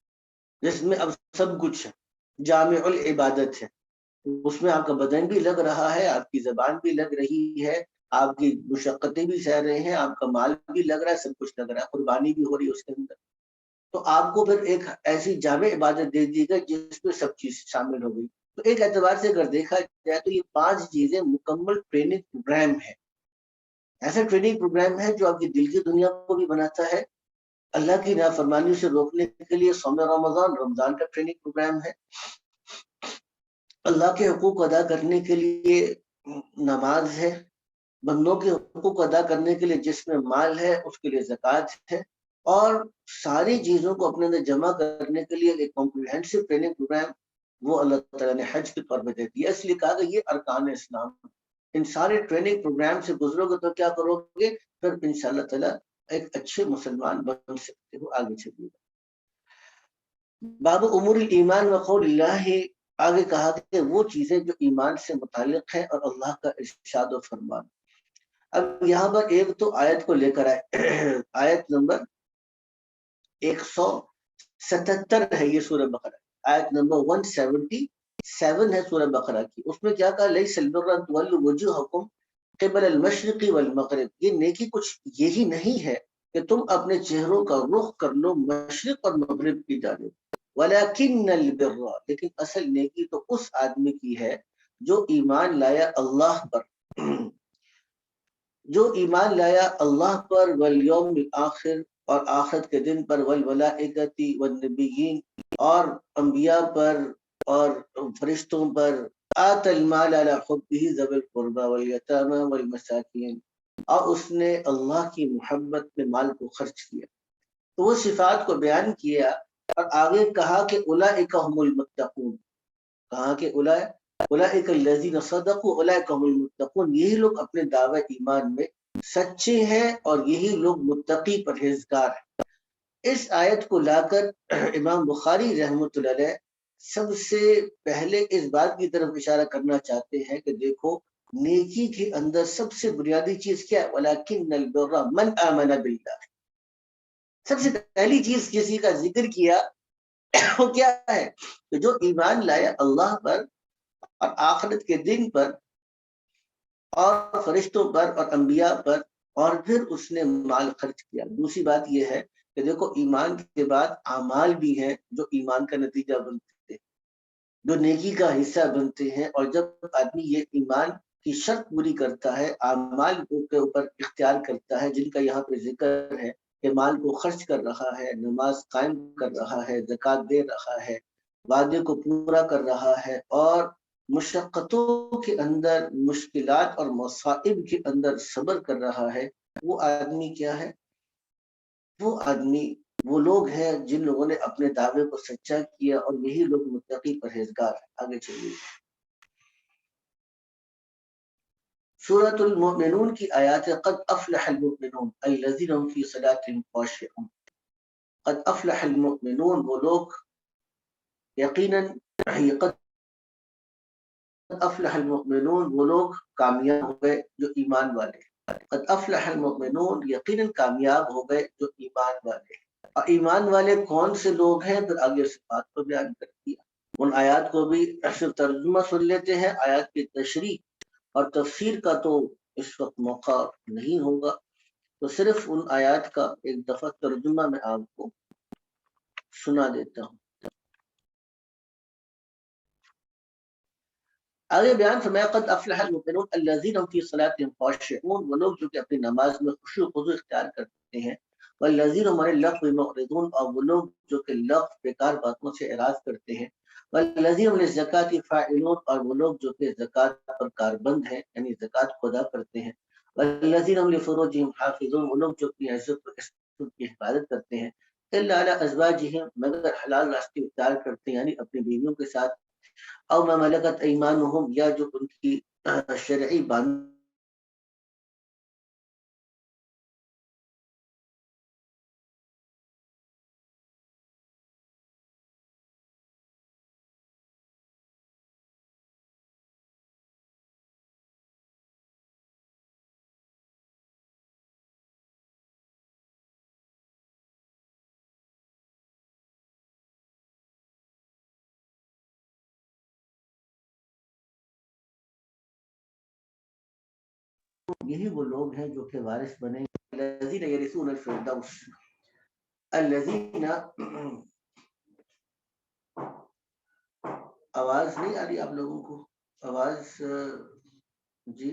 جس میں اب سب کچھ ہے، جامع العبادت ہے. اس میں آپ کا بدن بھی لگ رہا ہے، آپ کی زبان بھی لگ رہی ہے، آپ کی مشقتیں بھی سہ رہے ہیں، آپ کا مال بھی لگ رہا ہے، سب کچھ لگ رہا ہے، قربانی بھی ہو رہی ہے اس کے اندر. تو آپ کو پھر ایک ایسی جامع عبادت دے دی گئی جس میں سب چیز شامل ہو گئی. تو ایک اعتبار سے اگر دیکھا جائے تو یہ 5 چیزیں مکمل ٹریننگ پروگرام ہے. ایسا ٹریننگ پروگرام ہے جو آپ کی دل کی دنیا کو بھی بناتا ہے. اللہ کی نافرمانی سے روکنے کے لیے صوم رمضان کا ٹریننگ پروگرام ہے. اللہ کے حقوق ادا کرنے کے لیے نماز ہے. بندوں کے حقوق ادا کرنے کے لیے جس میں مال ہے اس کے لیے زکوٰۃ ہے. اور ساری چیزوں کو اپنے اندر جمع کرنے کے لیے ایک کمپریہنسو ٹریننگ پروگرام وہ اللہ تعالیٰ نے حج کے طور پہ دے دیا. اس لیے کہا کہ یہ ارکان اسلام. ان سارے ٹریننگ پروگرام سے گزرو گے تو کیا کرو گے؟ پھر انشاءاللہ تعالیٰ ایک اچھے مسلمان بن سکتے ہو. آگے چلیے. باب امور ایمان و قول اللہ، آگے کہا کہ وہ چیزیں جو ایمان سے متعلق ہیں اور اللہ کا ارشاد و فرمان. اب یہاں پر ایک تو آیت کو لے کر آئے، آیت نمبر 177 ہے یہ سورہ بقرہ، آیت نمبر 177 ہے سورہ بقرہ کی. اس میں کیا کہا؟ لیس البر ان تولوا وجوہکم قبل المشرق والمغرب، یہ نیکی کچھ یہی نہیں ہے کہ تم اپنے چہروں کا رخ کر لو مشرق اور مغرب کی جانب، ولیکن البر، لیکن اصل نیکی تو اس آدمی کی ہے جو ایمان لایا اللہ پر، جو ایمان لایا اللہ پر، والیوم الآخر، اور آخرت کے دن پر، والملائکۃ والنبیین، اور انبیاء پر اور فرشتوں پر، آت المال علی حبہ ذوی القربى والیتامى والمساکین، اور اس نے اللہ کی محبت میں مال کو خرچ کیا. تو وہ صفات کو بیان کیا اور آگے کہا کہ اولئک هم المتقون، کہا کہ اولئک الذین صدقوا اولئک هم المتقون، یہی لوگ اپنے دعوی ایمان میں سچے ہیں اور یہی لوگ متقی پرہیزگار ہیں. اس آیت کو لا کر امام بخاری رحمۃ اللہ علیہ سب سے پہلے اس بات کی طرف اشارہ کرنا چاہتے ہیں کہ دیکھو نیکی کے اندر سب سے بنیادی چیز کیا ہے؟ ولیکن البر من آمن باللہ. سب سے پہلی چیز کسی کا ذکر کیا وہ کیا ہے؟ کہ جو ایمان لایا اللہ پر اور آخرت کے دن پر اور فرشتوں پر اور انبیاء پر، اور پھر اس نے مال خرچ کیا. دوسری بات یہ ہے کہ دیکھو ایمان کے بعد اعمال بھی ہیں جو ایمان کا نتیجہ بنتے ہیں، جو نیکی کا حصہ بنتے ہیں. اور جب آدمی یہ ایمان کی شرط پوری کرتا ہے، اعمال کے اوپر اختیار کرتا ہے جن کا یہاں پہ ذکر ہے کہ مال کو خرچ کر رہا ہے، نماز قائم کر رہا ہے، زکوٰۃ دے رہا ہے، وعدے کو پورا کر رہا ہے، اور مشقتوں کے اندر، مشکلات اور مصائب کے اندر صبر کر رہا ہے، وہ آدمی کیا ہے؟ وہ آدمی، وہ لوگ ہیں جن لوگوں نے اپنے دعوے کو سچا کیا، اور یہی لوگ متقی پرہیزگار ہیں. آگے چلیے. سورۃ المؤمنون کی آیات ہے. قد افلح المؤمنون الذین هم فی صلاتهم خاشعون. قد افلح المؤمنون، وہ لوگ یقیناً، قد افلح المؤمنون، وہ لوگ کامیاب ہو گئے جو ایمان والے. قد افلح المؤمنون، یقیناً کامیاب ہو گئے جو ایمان والے. اور ایمان والے کون سے لوگ ہیں؟ پھر آگے صفات کو بیان کر دیا. ان آیات کو بھی صرف ترجمہ سن لیتے ہیں، آیات کی تشریح اور تفسیر کا تو اس وقت موقع نہیں ہوگا، تو صرف ان آیات کا ایک دفعہ ترجمہ میں آپ کو سنا دیتا ہوں. آگے بیان فرمایا قد افلح المؤمنون الذین هم فی صلاتهم خاشعون، وہ لوگ جو کہ اپنی نماز میں خشوع و خضوع اختیار کرتے ہیں. والذین هم عن اللغو معرضون، اور وہ لوگ جو کہ لغو بیکار باتوں سے اعراض کرتے ہیں. والذین هم للزکاة فاعلون، اور وہ لوگ جو کہ زکوٰۃ پر کاربند ہیں، یعنی زکوٰۃ کو ادا کرتے ہیں. والذین هم لفروجهم حافظون، وہ لوگ جو اپنی عزت کی حفاظت کرتے ہیں. الا علی ازواجهم، مگر حلال راستے اختیار کرتے ہیں یعنی اپنی بیویوں کے ساتھ. او ما ملکت ایمانہم، یا جو ان کی شرعی باندھ یہی وہ لوگ ہیں جو کہ وارث بنیں گے. الذین یرثون الفردوس، الذین، آواز نہیں آ رہی آپ لوگوں کو؟ آواز جی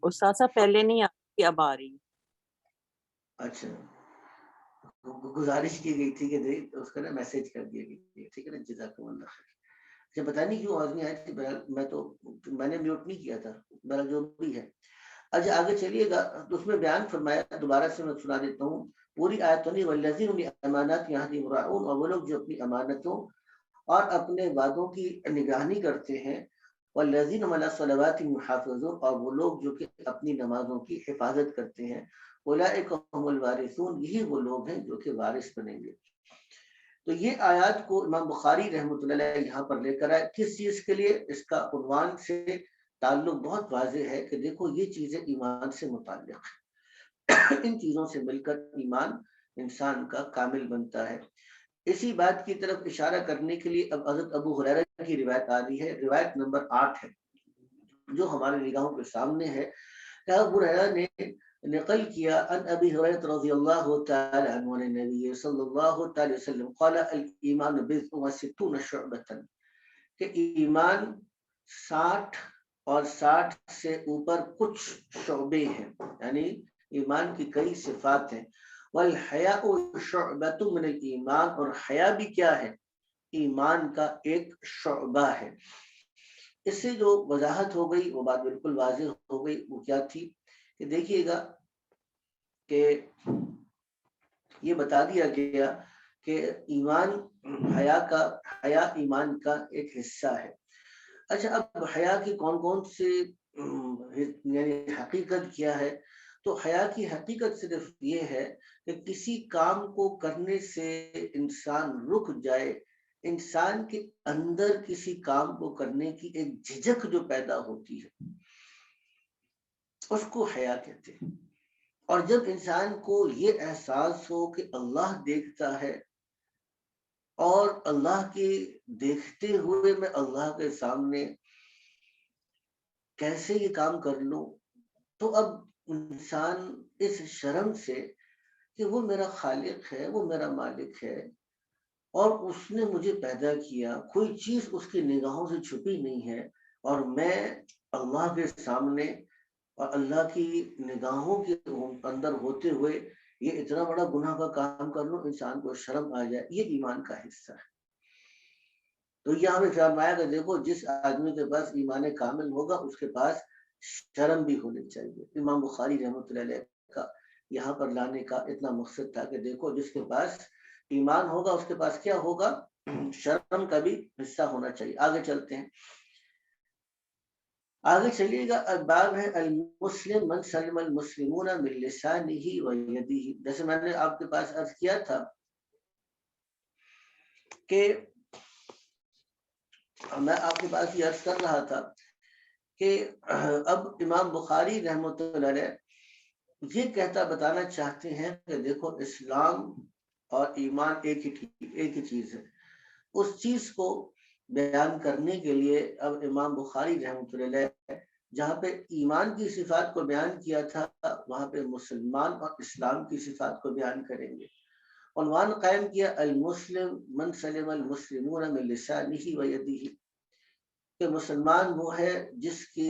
استاد صاحب پہلے نہیں آتی، اب آ رہی. اچھا، گزارش کی گئی تھی کہ اس کا نا میسج کر دیا گیا، ٹھیک ہے نا، جزاکم اللہ خیر. اچھا، پتہ نہیں کیوں آواز نہیں آئی تھی، میں نے میوٹ نہیں کیا تھا، میرا جو بھی ہے. اچھا آگے چلیے گا، تو اس میں بیان فرمایا، دوبارہ سے میں سنا دیتا ہوں پوری آیت تو نہیں. والذین هم لاماناتهم یعصون، اور وہ لوگ جو اپنی امانتوں اور اپنے وعدوں کی نگرانی کرتے ہیں. والذین هم علی الصلوات یحافظون، اور وہ لوگ جو کہ اپنی نمازوں کی حفاظت کرتے ہیں، اولئک هم الوارثون، یہی وہ لوگ ہیں جو کہ وارث بنیں گے۔ تو یہ آیات کو امام بخاری رحمۃ اللہ علیہ یہاں پر لے کر آئے، کس چیز کے لیے؟ اس کا عنوان سے تعلق بہت واضح ہے کہ دیکھو یہ چیزیں ایمان سے متعلق ہیں، ان چیزوں سے مل کر ایمان انسان کا کامل بنتا ہے۔ اسی بات کی طرف اشارہ کرنے کے لیے اب حضرت ابو ہریرہ کی روایت آ رہی ہے، روایت نمبر 8 ہے جو ہمارے نگاہوں کے سامنے ہے، کہ ابو ہریرہ نے نقل کیا ان ابی ہریرہ رضی اللہ تعالی عنہ عن نبی صلی اللہ تعالی وسلم قال الایمان بضع وستون شعبۃ، کہ ایمان 60 اور 60 سے اوپر کچھ شعبے ہیں، یعنی ایمان کی کئی صفات ہیں۔ والحیاء شعبۃ من الایمان، اور حیا بھی کیا ہے؟ ایمان کا ایک شعبہ ہے۔ اس سے جو وضاحت ہو گئی وہ بات بالکل واضح ہو گئی، وہ کیا تھی کہ دیکھیے گا کہ یہ بتا دیا گیا کہ ایمان حیا ایمان کا ایک حصہ ہے۔ اچھا، اب حیا کی کون کون سے یعنی حقیقت کیا ہے؟ تو حیا کی حقیقت صرف یہ ہے کہ کسی کام کو کرنے سے انسان رک جائے، انسان کے اندر کسی کام کو کرنے کی ایک جھجک جو پیدا ہوتی ہے اس کو حیا کہتے ہیں۔ اور جب انسان کو یہ احساس ہو کہ اللہ دیکھتا ہے اور اللہ کے دیکھتے ہوئے میں اللہ کے سامنے کیسے یہ کام کر لوں، تو اب انسان اس شرم سے کہ وہ میرا خالق ہے، وہ میرا مالک ہے اور اس نے مجھے پیدا کیا، کوئی چیز اس کی نگاہوں سے چھپی نہیں ہے، اور میں اللہ کے سامنے اور اللہ کی نگاہوں کے اندر ہوتے ہوئے یہ اتنا بڑا گناہ کا کام کر لوں، انسان کو شرم آ جائے، یہ ایمان کا حصہ ہے۔ تو یہ ہمیں فرمایا کہ دیکھو جس آدمی کے پاس ایمان کامل ہوگا اس کے پاس شرم بھی ہونی چاہیے۔ امام بخاری رحمۃ اللہ علیہ کا یہاں پر لانے کا اتنا مقصد تھا کہ دیکھو جس کے پاس ایمان ہوگا اس کے پاس کیا ہوگا؟ شرم کا بھی حصہ ہونا چاہیے۔ آگے چلتے ہیں، آگے چلیے گا۔ باب ہے المسلم من سلم المسلمون من لسانہ و یدہ۔ جیسے میں نے آپ کے پاس عرض کیا تھا کہ میں آپ کے پاس یہ عرض کر رہا تھا کہ اب امام بخاری رحمۃ اللہ علیہ یہ کہتا بتانا چاہتے ہیں کہ دیکھو اسلام اور ایمان ایک ہی چیز ہے۔ اس چیز کو بیان کرنے کے لیے اب امام بخاری رحمۃ اللہ علیہ جہاں پہ ایمان کی صفات کو بیان کیا تھا وہاں پہ مسلمان اور اسلام کی صفات کو بیان کریں گے۔ عنوان قائم کیا المسلم من سلم المسلمون من لسانہ و یدہ، کہ مسلمان وہ ہے جس کی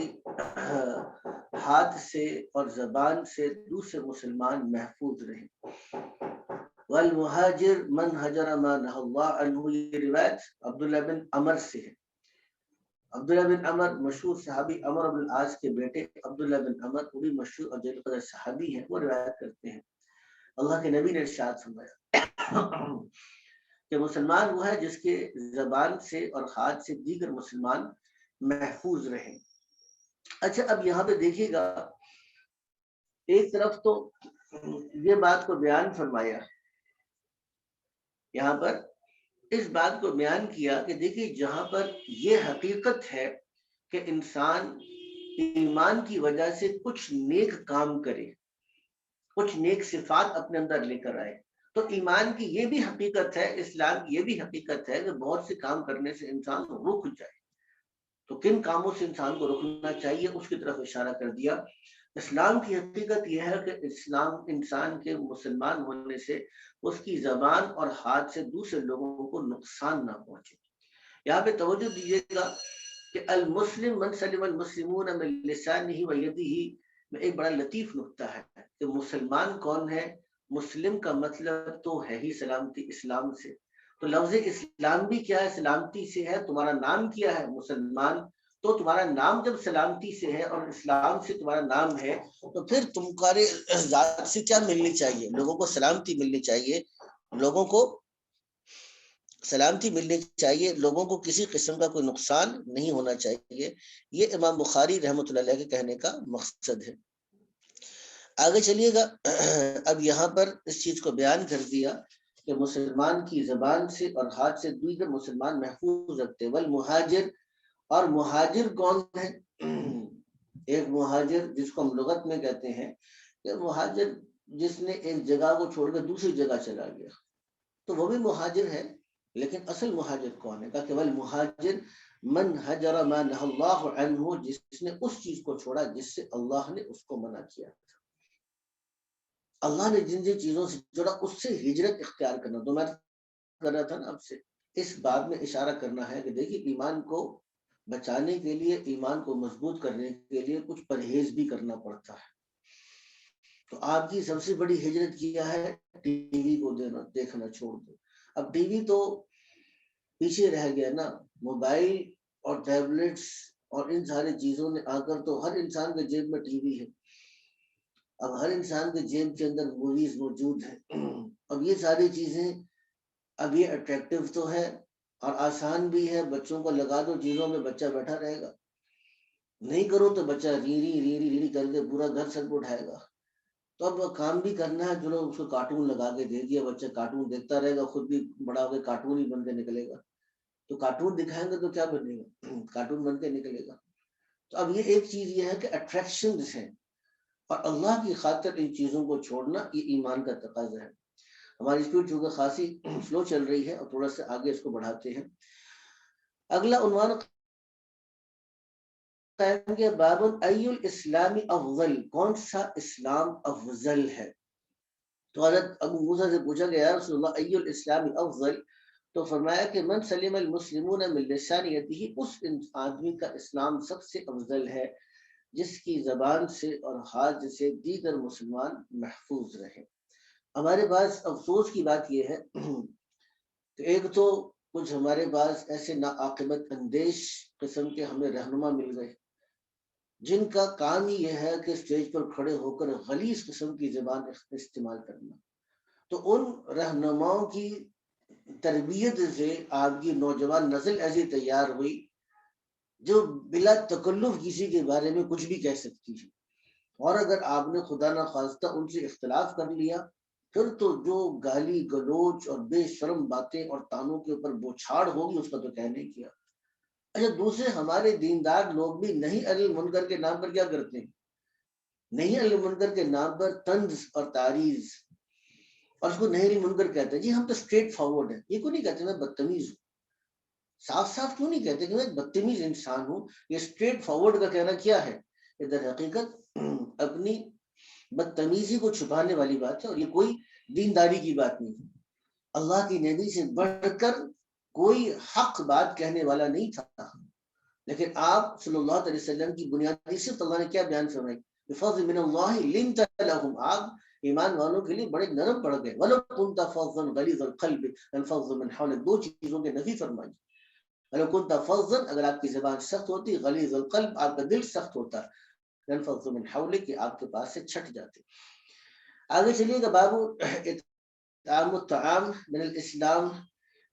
ہاتھ سے اور زبان سے دوسرے مسلمان محفوظ رہیں۔ والمہاجر من حجر ما نہى اللہ عنہ، یہ روایت عبداللہ بن عمر سے ہے۔ عبداللہ بن عمر مشہور صحابی، عمر بن العاص کے بیٹے عبداللہ بن عمر، وہ بھی مشہور اور جلیل قدر صحابی ہیں، وہ روایت کرتے ہیں۔ اللہ کے نبی نے ارشاد فرمایا کہ مسلمان وہ ہے جس کے زبان سے اور ہاتھ سے دیگر مسلمان محفوظ رہیں۔ اچھا، اب یہاں پہ دیکھیے گا ایک طرف تو یہ بات کو بیان فرمایا، یہاں پر اس بات کو بیان کیا کہ دیکھیے جہاں پر یہ حقیقت ہے کہ انسان ایمان کی وجہ سے کچھ نیک کام کرے، کچھ نیک صفات اپنے اندر لے کر آئے، تو ایمان کی یہ بھی حقیقت ہے، اسلام کی یہ بھی حقیقت ہے کہ بہت سے کام کرنے سے انسان رک جائے۔ تو کن کاموں سے انسان کو رکنا چاہیے اس کی طرف اشارہ کر دیا۔ اسلام کی حقیقت یہ ہے کہ اسلام انسان کے مسلمان ہونے سے اس کی زبان اور ہاتھ سے دوسرے لوگوں کو نقصان نہ پہنچے۔ یہاں پہ توجہ دیجیے گا کہ المسلم من سلم المسلمون من لسانہ و یدہ میں ایک بڑا لطیف نقطہ ہے کہ مسلمان کون ہے؟ مسلم کا مطلب تو ہے ہی سلامتی، اسلام سے، تو لفظ اسلام بھی کیا ہے؟ سلامتی سے ہے۔ تمہارا نام کیا ہے؟ مسلمان، تو تمہارا نام جب سلامتی سے ہے اور اسلام سے تمہارا نام ہے تو پھر تمہارے ذات سے کیا ملنی چاہیے؟ لوگوں کو سلامتی ملنی چاہیے، لوگوں کو سلامتی ملنی چاہیے، لوگوں کو کسی قسم کا کوئی نقصان نہیں ہونا چاہیے. یہ امام بخاری رحمۃ اللہ علیہ کے کہنے کا مقصد ہے. آگے چلیے گا. اب یہاں پر اس چیز کو بیان کر دیا کہ مسلمان کی زبان سے اور ہاتھ سے دیگر مسلمان محفوظ رکھتے. والمہاجر، اور مہاجر کون ہے؟ ایک مہاجر جس کو ہم لغت میں کہتے ہیں کہ مہاجر جس نے ایک جگہ کو چھوڑ کر دوسری جگہ چلا گیا، تو وہ بھی مہاجر ہے. لیکن اصل مہاجر کون ہے؟ کہ والمہاجر من حجر ما نہى اللہ عنہ، جس نے اس چیز کو چھوڑا جس سے اللہ نے اس کو منع کیا. اللہ نے جن جن چیزوں سے جوڑا اس سے ہجرت اختیار کرنا. تو میں کر رہا تھا نا آپ سے، اس بات میں اشارہ کرنا ہے کہ دیکھیے ایمان کو بچانے کے لیے، ایمان کو مضبوط کرنے کے لیے کچھ پرہیز بھی کرنا پڑتا ہے. تو آپ کی سب سے بڑی ہجرت کیا ہے؟ ٹی وی کو دیکھنا چھوڑ دو. اب ٹی وی تو پیچھے رہ گیا نا، موبائل اور ٹیبلٹس اور ان ساری چیزوں نے آ کر تو ہر انسان کے جیب میں ٹی وی ہے. اب ہر انسان کے جیب کے اندر موویز موجود ہیں. اب یہ ساری چیزیں، اب یہ اٹریکٹیو تو ہے اور آسان بھی ہے. بچوں کو لگا دو چیزوں میں، بچہ بیٹھا رہے گا. نہیں کرو تو بچہ ریڑھی کر کے پورا گھر سر پہ اٹھائے گا. تو اب کام بھی کرنا ہے، چلو اس کو کارٹون لگا کے دے دیا، بچہ کارٹون دیکھتا رہے گا، خود بھی بڑا ہو کے کارٹون ہی بن کے نکلے گا. تو کارٹون دکھائیں گے تو کیا بنے گا؟ کارٹون بن کے نکلے گا. تو اب یہ ایک چیز یہ ہے کہ اٹریکشنز ہیں، اور اللہ کی خاطر ان چیزوں کو چھوڑنا یہ ایمان کا تقاضا ہے. ہماری اسپیڈ چونکہ خاصی سلو چل رہی ہے اور تھوڑا سا آگے اس کو بڑھاتے ہیں. اگلا عنوان کہ باب ای الاسلام افضل، کون سا اسلام افضل ہے؟ تو حضرت ابو موسیٰ سے پوچھا کہ یا رسول اللہ ای الاسلام افضل، تو فرمایا کہ من سلم المسلمون من لسانیته، اس آدمی کا اسلام سب سے افضل ہے جس کی زبان سے اور ہاتھ سے دیگر مسلمان محفوظ رہے. ہمارے پاس افسوس کی بات یہ ہے کہ ایک تو کچھ ہمارے پاس ایسے ناعاقبت اندیش قسم کے ہمیں رہنما مل گئے جن کا کام ہی یہ ہے کہ اسٹیج پر کھڑے ہو کر غلیظ قسم کی زبان استعمال کرنا. تو ان رہنماؤں کی تربیت سے آپ کی نوجوان نسل ایسی تیار ہوئی جو بلا تکلف کسی کے بارے میں کچھ بھی کہہ سکتی ہے. اور اگر آپ نے خدا نخواستہ ان سے اختلاف کر لیا، پھر تو جو گالی گلوچ اور بے شرم باتیں اور تانوں کے اوپر بوچھاڑ ہوگی اس کا تو کہنے کیا. اچھا، دوسرے ہمارے دیندار لوگ بھی نہیں علی منکر کے نام پر کیا کرتے ہیں؟ نہیں علی منکر کے نام پر طنز اور تعریض، اور اس کو نہیں علی منکر کہتے ہیں. جی ہم تو اسٹریٹ فارورڈ ہیں. یہ کو نہیں کہتے میں بدتمیز ہوں، صاف صاف کیوں نہیں کہتے کہ میں بدتمیز انسان ہوں؟ یہ اسٹریٹ فارورڈ کا کہنا کیا ہے؟ یہ در حقیقت اپنی بدتمیزی کو چھپانے والی بات ہے، اور یہ کوئی دینداری کی بات نہیں. اللہ کی نبی سے بڑھ کر کوئی حق بات کہنے والا نہیں تھا، لیکن آپ صلی اللہ علیہ وسلم کی بنیادی صرف اللہ نے کیا بیان فرمائی؟ بفضل من اللہ لنت لهم، آپ ایمان والوں کے لیے بڑے نرم پڑ گئے. ولو كنت فظا غلیظ القلب لانفضوا من حولك، دو چیزوں کے نفی فرمائی. ولو كنت فظا، اگر آپ کی زبان سخت ہوتی، غلیظ القلب آپ کا دل سخت ہوتا، لانفضوا من حولك، کہ آپ کے پاس سے چھٹ جاتے. آگے چلیے گا باب اطعام الطعام من الاسلام،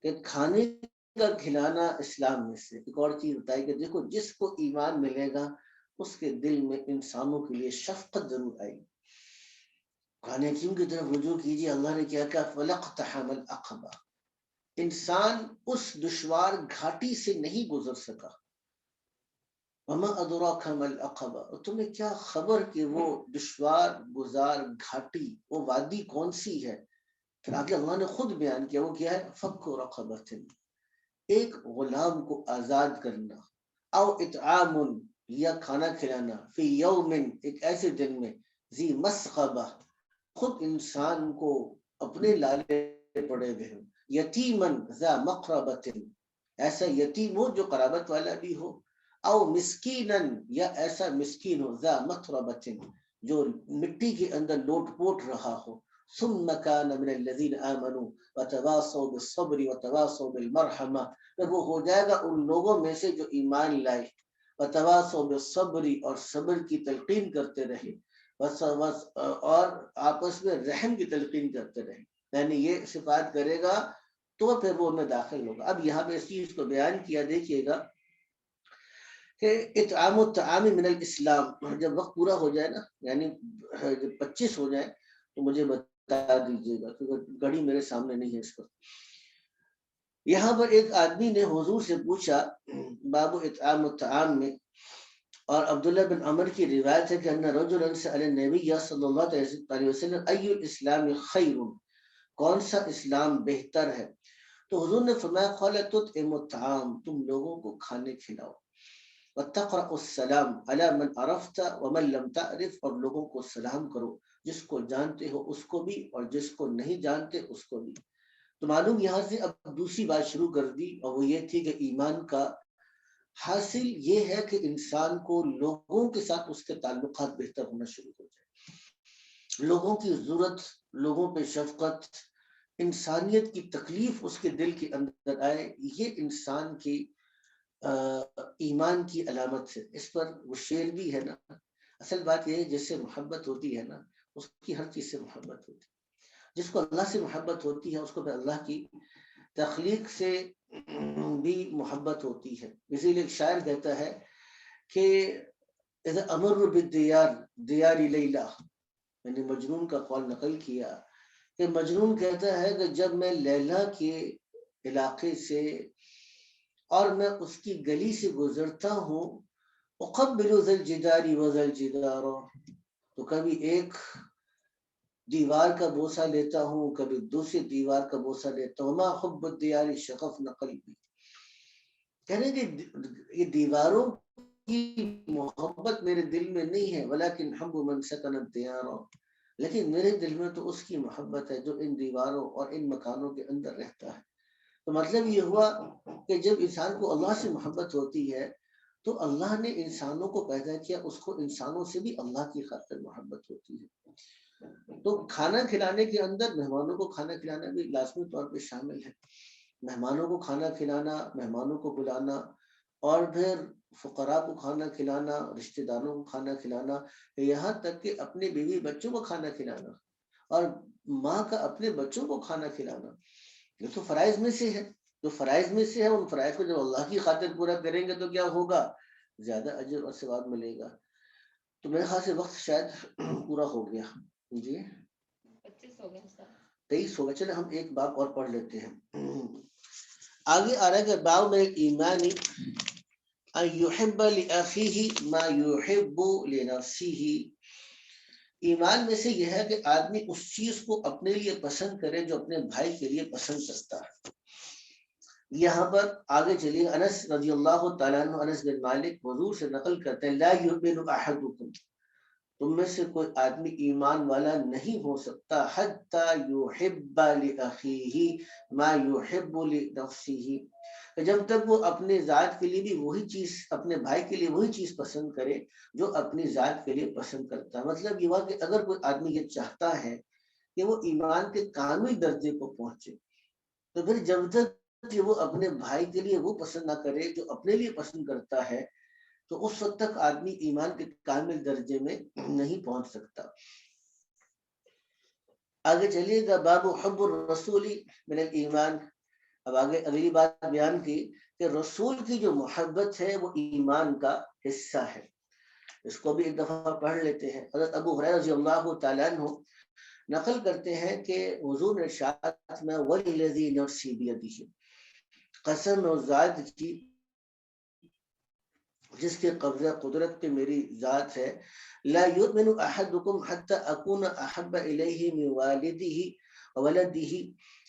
کہ کھانے کا کھلانا اسلام میں سے. ایک اور چیز بتائی کہ دیکھو جس کو ایمان ملے گا اس کے دل میں انسانوں کے لیے شفقت ضرور آئے گی. قرآن حکیم کی طرف رجوع کیجیے. اللہ نے کیا کہا؟ فَلَقْتَحَمَ الْعَقَبَةَ، انسان اس دشوار گھاٹی سے نہیں گزر سکا. وَمَا أَدْرَاكَ مَا الْعَقَبَةُ، اور تمہیں کیا خبر کہ وہ دشوار گزار گھاٹی، وہ وادی کون سی ہے؟ پھر آگے اللہ نے خود بیان کیا، وہ کیا ہے؟ فَكُّ رَقَبَةٍ، ایک غلام کو آزاد کرنا. او اطعام، یا کھانا کھلانا. فی یوم، ایک ایسے دن میں. ذی مسغبہ، خود انسان کو اپنے لالے پڑے ہوئے ہو. یتیمن ذا مقربۃ، ایسا یتیم ہو جو قرابت والا بھی ہو. او مسکینن، یا ایسا مسکین ہو. ذا مقربۃ، جو مٹی کے اندر لوٹ پوٹ رہا ہو. ثم كان من الذين آمنوا وتواصوا بالصبر وتواصوا بالمرحمة، پھر وہ ہو جائے گا ان لوگوں میں سے جو ایمان لائے، وتواصوا بالصبر، اور صبر کی تلقین کرتے رہے، اور آپس میں رحم کی تلقین کرتے رہے. یعنی یہ صفات کرے گا تو پھر وہ میں داخل ہوگا. اب یہاں پہ اس چیز کو بیان کیا، دیکھیے گا کہ اطعام الطعام من الاسلام، جب وقت پورا ہو جائے نا، یعنی جب 25 ہو جائے تو مجھے بتا دیجیے گا، کیونکہ گھڑی میرے سامنے نہیں ہے اس وقت. یہاں پر ایک آدمی نے حضور سے پوچھا باب اطعام الطعام میں، اور عبداللہ بن عمر کی روایت ہے کہ ان رجلا سأل النبی صلی اللہ علیہ وسلم ای الاسلام خیر، کون سا اسلام بہتر ہے؟ تو حضور نے فرمایا قال تطعم الطعام، تم لوگوں کو کھانے کھلاؤ، وتقرأ السلام علی من عرفت ومن لم تعرف، اور لوگوں کو سلام کرو، جس کو جانتے ہو اس کو بھی اور جس کو نہیں جانتے اس کو بھی. تو معلوم یہاں سے اب دوسری بات شروع کر دی، اور وہ یہ تھی کہ ایمان کا حاصل یہ ہے کہ انسان کو لوگوں کے ساتھ اس کے تعلقات بہتر ہونا شروع ہو جائے، لوگوں کی ضرورت، لوگوں پہ شفقت، انسانیت کی تکلیف اس کے دل کے اندر آئے. یہ انسان کی ایمان کی علامت ہے. اس پر وہ شعر بھی ہے نا، اصل بات یہ ہے جس سے محبت ہوتی ہے نا اس کی ہر چیز سے محبت ہوتی ہے. جس کو اللہ سے محبت ہوتی ہے اس کو پھر اللہ کی تخلیق سے بھی محبت ہوتی ہے. اسی لیے شاعر کہتا ہے کہ اذا امر بالدیار دیار لیلا، میں نے مجنون کا قول نقل کیا کہ مجنون کہتا ہے کہ جب میں لیلا کے علاقے سے اور میں اس کی گلی سے گزرتا ہوں، اقبل ذا الجدار وذا الجدار، تو کبھی ایک دیوار کا بوسہ لیتا ہوں، کبھی دوسری دیوار کا بوسہ لیتا ہوں. ما حب الدیار شغفنا قلبی، کہنے کہ یہ دیواروں کی محبت میرے دل میں نہیں ہے، ولیکن حب من سکن الدیار، لیکن میرے دل میں تو اس کی محبت ہے جو ان دیواروں اور ان مکانوں کے اندر رہتا ہے. تو مطلب یہ ہوا کہ جب انسان کو اللہ سے محبت ہوتی ہے تو اللہ نے انسانوں کو پیدا کیا، اس کو انسانوں سے بھی اللہ کی خاطر محبت ہوتی ہے. تو کھانا کھلانے کے اندر مہمانوں کو کھانا کھلانا بھی لازمی طور پہ شامل ہے. مہمانوں کو کھانا کھلانا، مہمانوں کو بلانا، اور پھر فقراء کو کھانا کھلانا، رشتہ داروں کو کھانا کھلانا، یہاں تک کہ اپنے بیوی بچوں کو کھانا کھلانا اور ماں کا اپنے بچوں کو کھانا کھلانا، یہ تو فرائض میں سے ہے. جو فرائض میں سے ہے ان فرائض کو جب اللہ کی خاطر پورا کریں گے تو کیا ہوگا؟ زیادہ اجر اور ثواب ملے گا. تو میرے خیال سے وقت شاید پورا ہو گیا. جی 25 ہو گئے سر. 23 ہو گیا. چلے ہم ایک باب اور پڑھ لیتے ہیں. آگے آ رہا ہے کہ باب میں ایمانی ان یحب لاخیہ ما یحب لنفسہ، ایمان میں سے یہ ہے کہ آدمی اس چیز کو اپنے لیے پسند کرے جو اپنے بھائی کے لیے پسند کرتا ہے. یہاں پر آگے چلیے، انس رضی اللہ تعالیٰ عنہ، انس بن مالک حضور سے نقل کرتے ہیں لا یؤمن احدکم، تم میں سے کوئی آدمی ایمان والا نہیں ہو سکتا حتی یحب لاخیہ ما یحب لنفسہ، جب تک وہ اپنے ذات کے لیے بھی وہی چیز، اپنے بھائی کے لیے وہی چیز پسند کرے جو اپنی ذات کے لیے پسند کرتا ہے. مطلب یہ ہوا کہ اگر کوئی آدمی یہ چاہتا ہے کہ وہ ایمان کے کامل درجے کو پہنچے، تو پھر جب تک کہ وہ اپنے بھائی کے لیے وہ پسند نہ کرے جو اپنے لیے پسند کرتا ہے تو اس وقت تک آدمی ایمان کے کامل درجے میں نہیں پہنچ سکتا. آگے چلیے گا باب حب الرسول من الایمان. اب آگے اگلی بات بیان کی کہ رسول کی جو محبت ہے وہ ایمان کا حصہ ہے. اس کو بھی ایک دفعہ پڑھ لیتے ہیں. حضرت ابو ہریرہ رضی اللہ تعالیٰ عنہ نقل کرتے ہیں کہ حضور نے ارشاد میں والذی نفسی بیدہ، قسم اور ذات کی جس کے قبضہ قدرت پہ میری ذات ہے، لا یؤمن احدکم حتی اکون احب الیہ من والدہ وولدہ،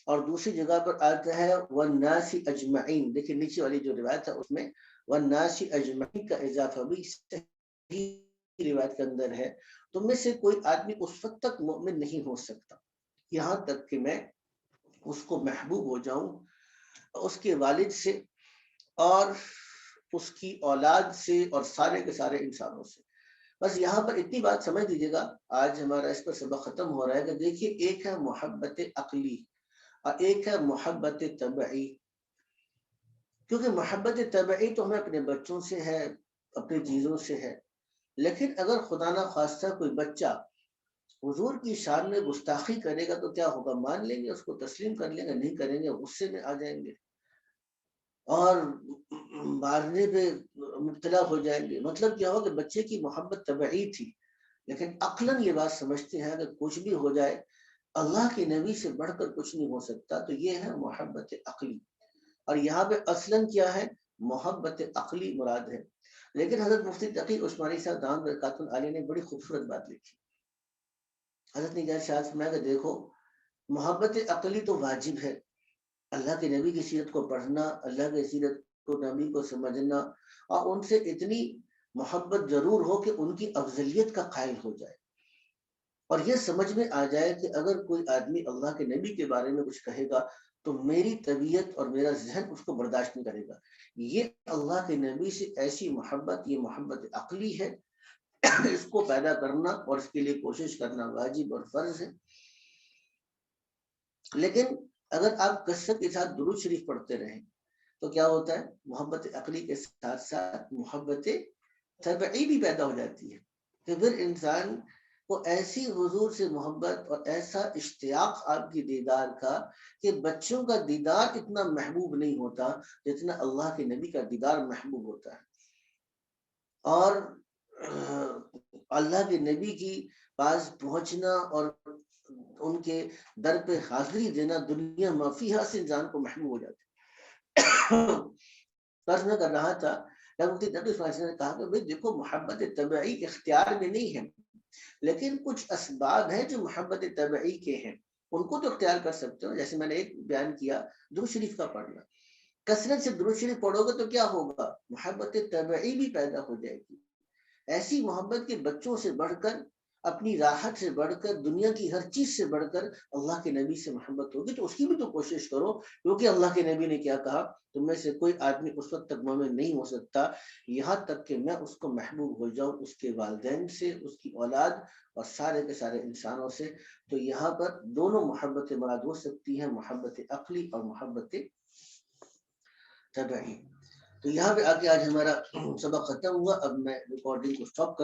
اور دوسری جگہ پر آتا ہے والناس اجمعین. دیکھیں نیچے والی جو روایت ہے اس میں والناس اجمعین کا اضافہ بھی صحیح روایت کے اندر ہے. تم میں سے کوئی آدمی اس وقت تک مومن نہیں ہو سکتا یہاں تک کہ میں اس کو محبوب ہو جاؤں اس کے والد سے اور اس کی اولاد سے اور سارے کے سارے انسانوں سے. بس یہاں پر اتنی بات سمجھ لیجیے گا، آج ہمارا اس پر سبق ختم ہو رہا ہے کہ دیکھیے ایک ہے محبت عقلی اور ایک ہے محبت طبعی. کیونکہ محبت طبعی تو ہمیں اپنے بچوں سے ہے، اپنی چیزوں سے ہے، لیکن اگر خدا نہ خواستہ کوئی بچہ حضور کی شان میں گستاخی کرے گا تو کیا ہوگا؟ مان لیں گے اس کو، تسلیم کر لیں گے، نہیں کریں گے غصے میں آ جائیں گے اور مارنے پہ مبتلا ہو جائیں گے۔ مطلب کیا ہو کہ بچے کی محبت طبعی تھی، لیکن عقلاً یہ بات سمجھتے ہیں کہ کچھ بھی ہو جائے اللہ کے نبی سے بڑھ کر کچھ نہیں ہو سکتا، تو یہ ہے محبت عقلی۔ اور یہاں پہ اصلاً کیا ہے؟ محبت عقلی مراد ہے۔ لیکن حضرت مفتی تقی عثمانی صاحب دامت برکاتہ عالیہ نے بڑی خوبصورت بات لکھی۔ حضرت نے شاید فرمایا کہ دیکھو، محبت عقلی تو واجب ہے، اللہ کے نبی کی سیرت کو پڑھنا، اللہ کے سیرت کو، نبی کو سمجھنا، اور ان سے اتنی محبت ضرور ہو کہ ان کی افضلیت کا قائل ہو جائے اور یہ سمجھ میں آ جائے کہ اگر کوئی آدمی اللہ کے نبی کے بارے میں کچھ کہے گا تو میری طبیعت اور میرا ذہن اس کو برداشت نہیں کرے گا۔ یہ اللہ کے نبی سے ایسی محبت، یہ محبت عقلی ہے، اس کو پیدا کرنا اور اس کے لیے کوشش کرنا واجب اور فرض ہے۔ لیکن اگر آپ کثرت کے ساتھ درود شریف پڑھتے رہیں تو کیا ہوتا ہے؟ محبت عقلی کے ساتھ ساتھ محبت طبعی بھی پیدا ہو جاتی ہے کہ پھر انسان کو ایسی حضور سے محبت اور ایسا اشتیاق آپ کی دیدار کا کہ بچوں کا دیدار اتنا محبوب نہیں ہوتا جتنا اللہ کے نبی کا دیدار محبوب ہوتا ہے۔ اور اللہ کے نبی کی پاس پہنچنا اور ان کے در پہ حاضری دینا دنیا مافیہ سے انسان کو محبوب ہو جاتا ہے۔ فرض میں کر رہا تھا مفتی تقی عثمانی نے کہا کہ بھئی دیکھو، محبت طبعی اختیار میں نہیں ہے، لیکن کچھ اسباب ہیں جو محبت طبعی کے ہیں، ان کو تو اختیار کر سکتے ہو۔ جیسے میں نے ایک بیان کیا، درود شریف کا پڑھنا۔ کثرت سے درود شریف پڑھو گے تو کیا ہوگا؟ محبت طبعی بھی پیدا ہو جائے گی، ایسی محبت کے بچوں سے بڑھ کر، اپنی راحت سے بڑھ کر، دنیا کی ہر چیز سے بڑھ کر اللہ کے نبی سے محبت ہوگی، تو اس کی بھی تو کوشش کرو، کیونکہ اللہ کے نبی نے کیا کہا؟ تم میں سے کوئی آدمی اس وقت تک مومن نہیں ہو سکتا یہاں تک کہ میں اس کو محبوب ہو جاؤں، اس کے والدین سے، اس کی اولاد اور سارے کے سارے انسانوں سے۔ تو یہاں پر دونوں محبت مراد ہو سکتی ہیں، محبت عقلی اور محبت طبعی۔ تو یہاں پہ آ کے آج ہمارا سبق ختم ہوا۔ اب میں ریکارڈنگ کو سٹاپ کر